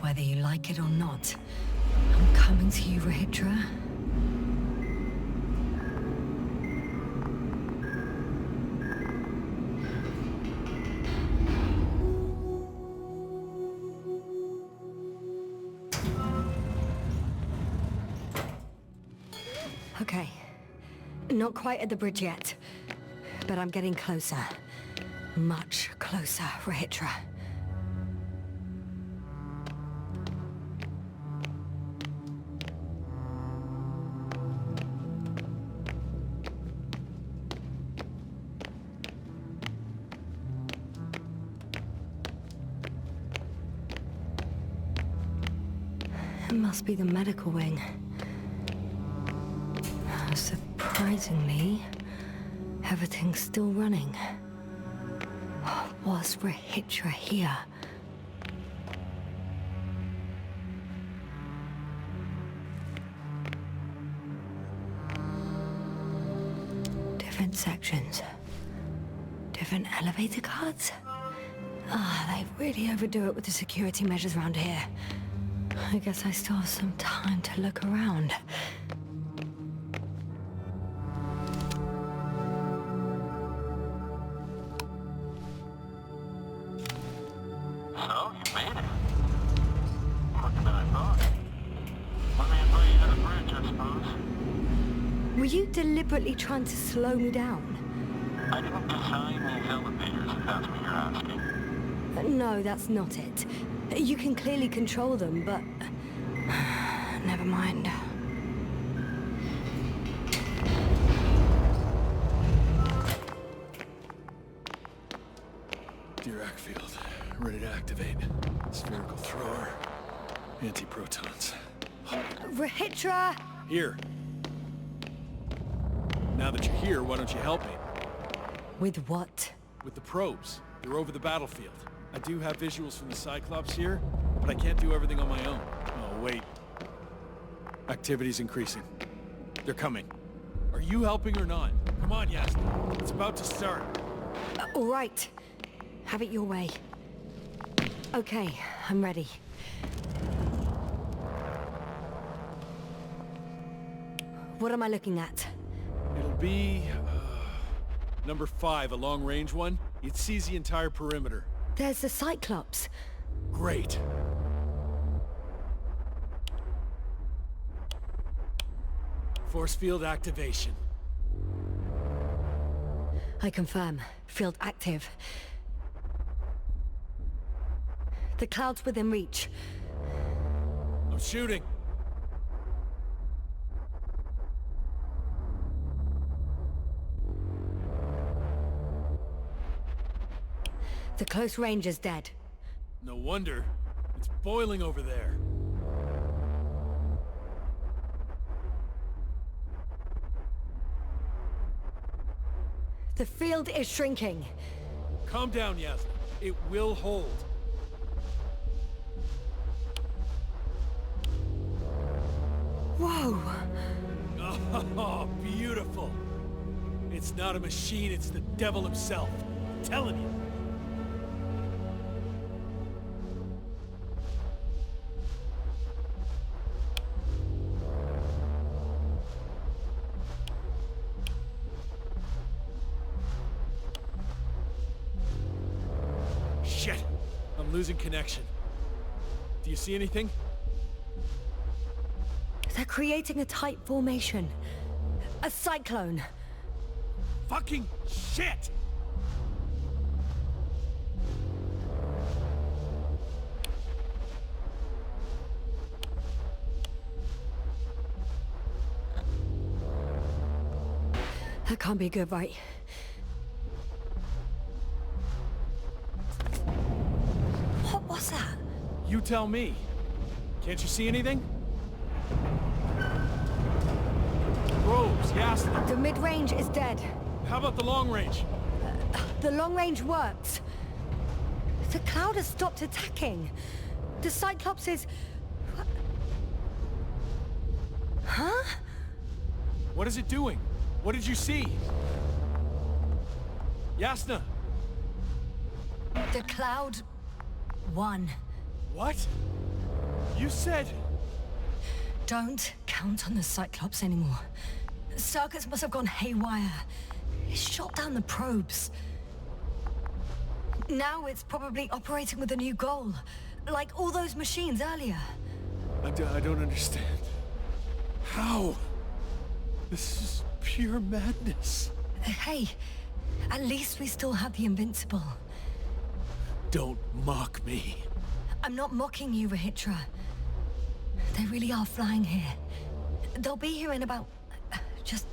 Whether you like it or not, I'm coming to you, Rahitra. Okay. Not quite at the bridge yet, but I'm getting closer. Much closer, Rahitra. must be the medical wing. Surprisingly, everything's still running. Was Rahitra here? Different sections. Different elevator cards? They really overdo it with the security measures around here. I guess I still have some time to look around. So, you made it. Quicker than I thought. Let me invite you to the bridge, I suppose. Were you deliberately trying to slow me down? I didn't design these elevators, if that's what you're asking. No, that's not it. You can clearly control them, but... never mind. Dirac field. Ready to activate. Spherical thrower. Anti-protons. Rahitra! Here. Now that you're here, why don't you help me? With what? With the probes. They're over the battlefield. I do have visuals from the Cyclops here, but I can't do everything on my own. Oh, wait. Activity's increasing. They're coming. Are you helping or not? Come on, Yasna. It's about to start. All right. Have it your way. Okay, I'm ready. What am I looking at? It'll be... number 5, a long-range one. It sees the entire perimeter. There's the Cyclops. Great. Force field activation. I confirm. Field active. The cloud's within reach. I'm shooting. The close range is dead. No wonder. It's boiling over there. The field is shrinking. Calm down, Yasna. It will hold. Whoa! Oh, beautiful. It's not a machine, it's the devil himself. I'm telling you. Shit! I'm losing connection. Do you see anything? They're creating a tight formation. A cyclone. Fucking shit! That can't be good, right? What was that? You tell me. Can't you see anything? Probes, Yasna. The mid-range is dead. How about the long range? The long range works. The cloud has stopped attacking. The Cyclops is... Huh? What is it doing? What did you see? Yasna! The cloud won. What? You said... Don't count on the Cyclops anymore. Circuits must have gone haywire. It shot down the probes. Now it's probably operating with a new goal. Like all those machines earlier. I don't understand. How? This is pure madness. Hey, at least we still have the Invincible. Don't mock me. I'm not mocking you, Rahitra. They really are flying here. They'll be here in about... Just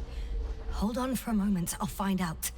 hold on for a moment. I'll find out.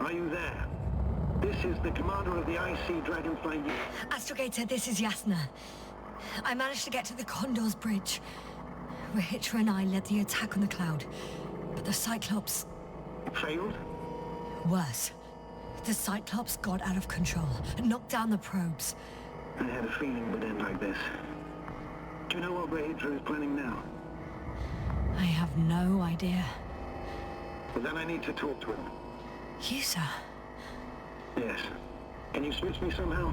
Are you there? This is the commander of the IC Dragonfly. Astrogator, this is Yasna. I managed to get to the Condor's bridge. Rahitra and I led the attack on the Cloud, but the Cyclops... Failed? Worse. The Cyclops got out of control, knocked down the probes. I had a feeling it would end like this. Do you know what Rahitra is planning now? I have no idea. Well, then I need to talk to him. You, sir? Yes. Can you switch me somehow?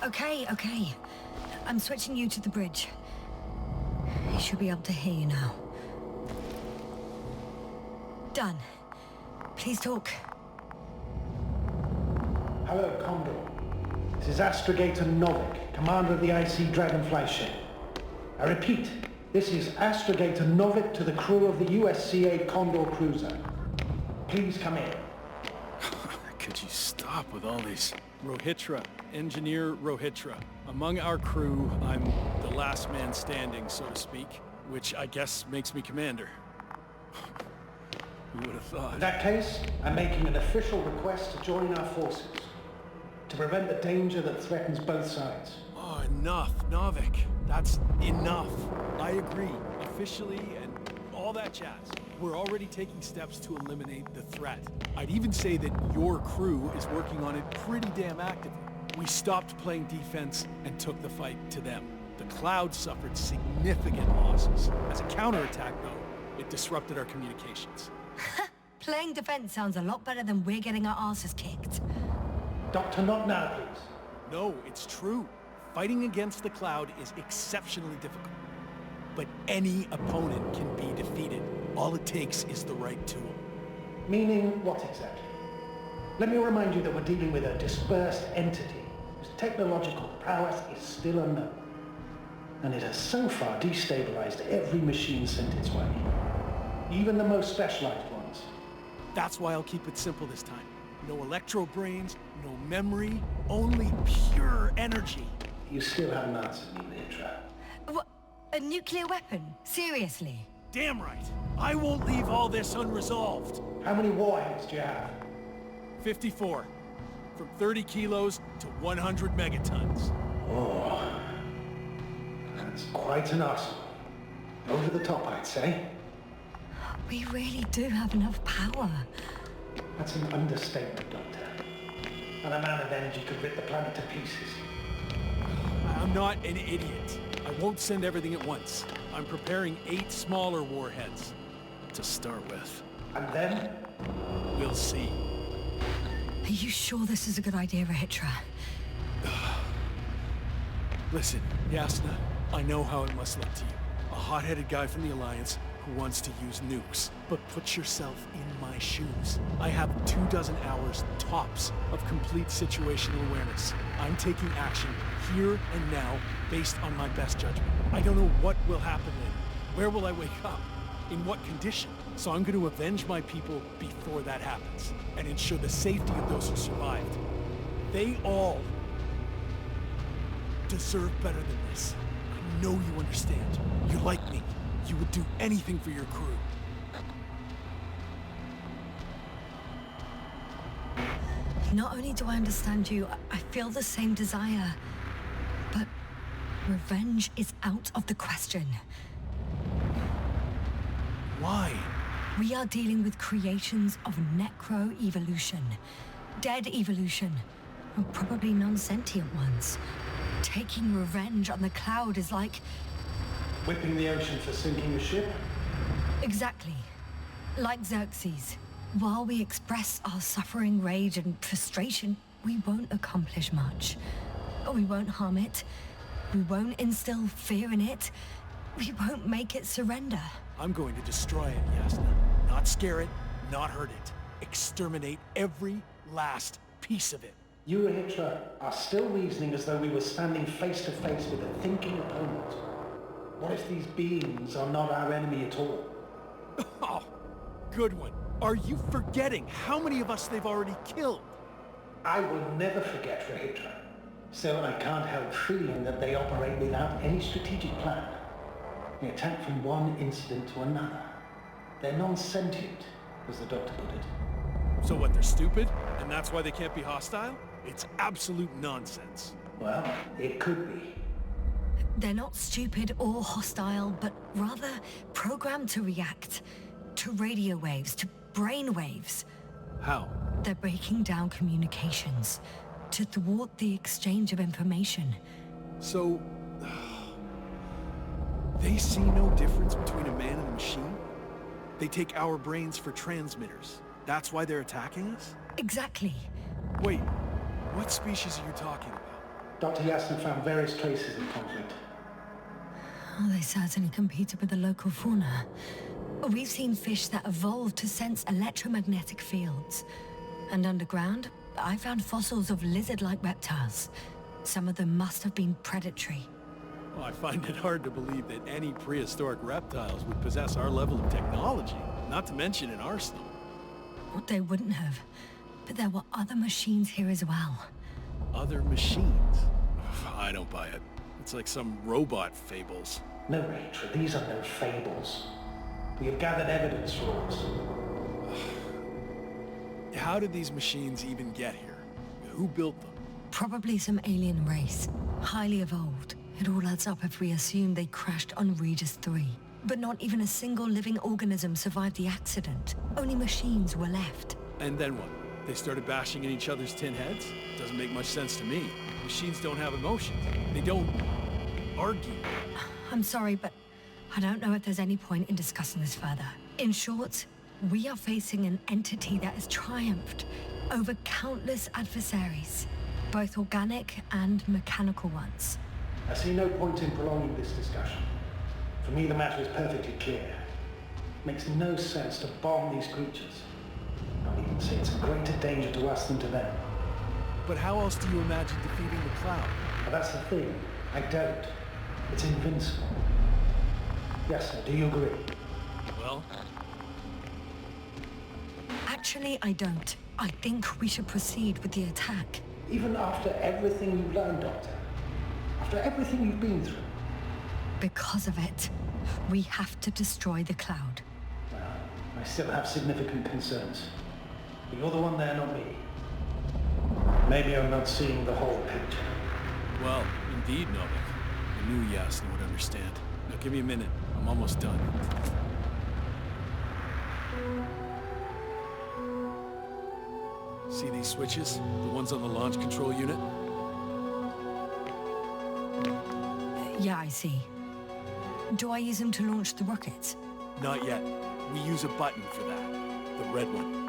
Okay. I'm switching you to the bridge. He should be able to hear you now. Done. Please talk. Hello, Condor. This is Astrogator Novik, commander of the IC Dragonfly ship. I repeat, this is Astrogator Novik to the crew of the USCA Condor cruiser. Please come in. Could you stop with all these? Rohitra, Engineer Rohitra. Among our crew, I'm the last man standing, so to speak, which I guess makes me commander. Who would have thought? In that case, I'm making an official request to join our forces, to prevent the danger that threatens both sides. Oh, enough, Novik. That's enough. I agree, officially, and all that jazz. We're already taking steps to eliminate the threat. I'd even say that your crew is working on it pretty damn actively. We stopped playing defense and took the fight to them. The Cloud suffered significant losses. As a counterattack, though, it disrupted our communications. Playing defense sounds a lot better than we're getting our asses kicked. Doctor, not now, please. No, it's true. Fighting against the Cloud is exceptionally difficult. But any opponent can be defeated. All it takes is the right tool. Meaning what exactly? Let me remind you that we're dealing with a dispersed entity whose technological prowess is still unknown. And it has so far destabilized every machine sent its way. Even the most specialized ones. That's why I'll keep it simple this time. No electro brains, no memory, only pure energy. You still haven't answered me, Rahitra. What? A nuclear weapon? Seriously? Damn right. I won't leave all this unresolved. How many warheads do you have? 54. From 30 kilos to 100 megatons. Oh, that's quite an arsenal. Over the top, I'd say. We really do have enough power. That's an understatement, Doctor. An amount of energy could rip the planet to pieces. I'm not an idiot. I won't send everything at once. I'm preparing 8 smaller warheads to start with. And then? We'll see. Are you sure this is a good idea, Rahitra? Listen, Yasna, I know how it must look to you. A hot-headed guy from the Alliance who wants to use nukes. But put yourself in my shoes. I have 24 hours tops of complete situational awareness. I'm taking action here and now based on my best judgment. I don't know what will happen later. Where will I wake up? In what condition? So I'm going to avenge my people before that happens and ensure the safety of those who survived. They all deserve better than this. I know you understand. You're like me. You would do anything for your crew. Not only do I understand you, I feel the same desire. But revenge is out of the question. Why? We are dealing with creations of necro-evolution. Dead evolution. Or probably non-sentient ones. Taking revenge on the Cloud is like... Whipping the ocean for sinking a ship? Exactly. Like Xerxes. While we express our suffering, rage, and frustration, we won't accomplish much. We won't harm it. We won't instill fear in it. We won't make it surrender. I'm going to destroy it, Yasna. Not scare it, not hurt it. Exterminate every last piece of it. You, Rahitra, are still reasoning as though we were standing face to face with a thinking opponent. What if these beings are not our enemy at all? Oh, good one. Are you forgetting how many of us they've already killed? I will never forget, Rahitra. Still, I can't help feeling that they operate without any strategic plan. They attack from one incident to another. They're non-sentient, as the doctor put it. So what, they're stupid? And that's why they can't be hostile? It's absolute nonsense. Well, it could be. They're not stupid or hostile, but rather programmed to react. To radio waves, to brain waves. How? They're breaking down communications. To thwart the exchange of information. So... they see no difference between a man and a machine? They take our brains for transmitters. That's why they're attacking us? Exactly. Wait, what species are you talking about? Dr. Yasna found various traces of conflict. Oh, they certainly competed with the local fauna. We've seen fish that evolved to sense electromagnetic fields. And underground, I found fossils of lizard-like reptiles. Some of them must have been predatory. Well, I find it hard to believe that any prehistoric reptiles would possess our level of technology, not to mention an arsenal. What they wouldn't have. But there were other machines here as well. Other machines? I don't buy it. It's like some robot fables. No, Rachel, these are no fables. We have gathered evidence for us. How did these machines even get here? Who built them? Probably some alien race. Highly evolved. It all adds up if we assume they crashed on Regis 3. But not even a single living organism survived the accident. Only machines were left. And then what? They started bashing in each other's tin heads? Doesn't make much sense to me. Machines don't have emotions. They don't argue. I'm sorry, but I don't know if there's any point in discussing this further. In short, we are facing an entity that has triumphed over countless adversaries, both organic and mechanical ones. I see no point in prolonging this discussion. For me, the matter is perfectly clear. It makes no sense to bomb these creatures. I'll even say it's a greater danger to us than to them. But how else do you imagine defeating the cloud? But that's the thing. I don't. It's invincible. Yes, sir. Do you agree? Well... Actually, I don't. I think we should proceed with the attack. Even after everything you've learned, Doctor? After everything you've been through? Because of it, we have to destroy the cloud. Well, I still have significant concerns. But you're the one there, not me. Maybe I'm not seeing the whole picture. Well, indeed, Novik. I knew Yasna would understand. Now give me a minute. I'm almost done. See these switches? The ones on the launch control unit? Yeah, I see. Do I use them to launch the rockets? Not yet. We use a button for that. The red one.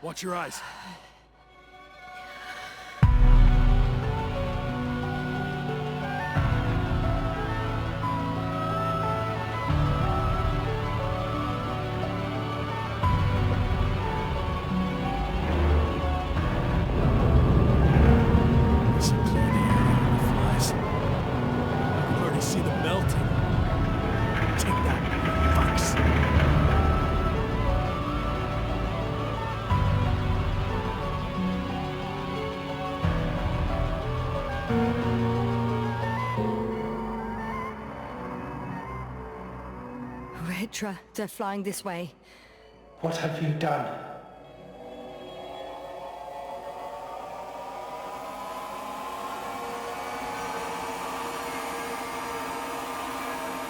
Watch your eyes. They're flying this way. What have you done?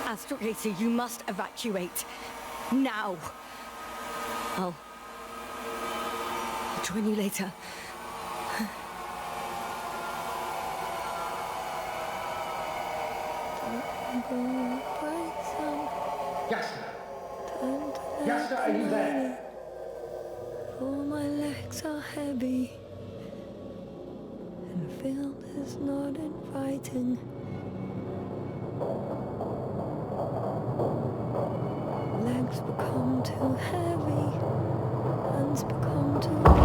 Astrogator, you must evacuate. Now. I'll join you later. Yasna! Yasna, are you there? For my legs are heavy, and the field is not inviting. Legs become too heavy, hands become too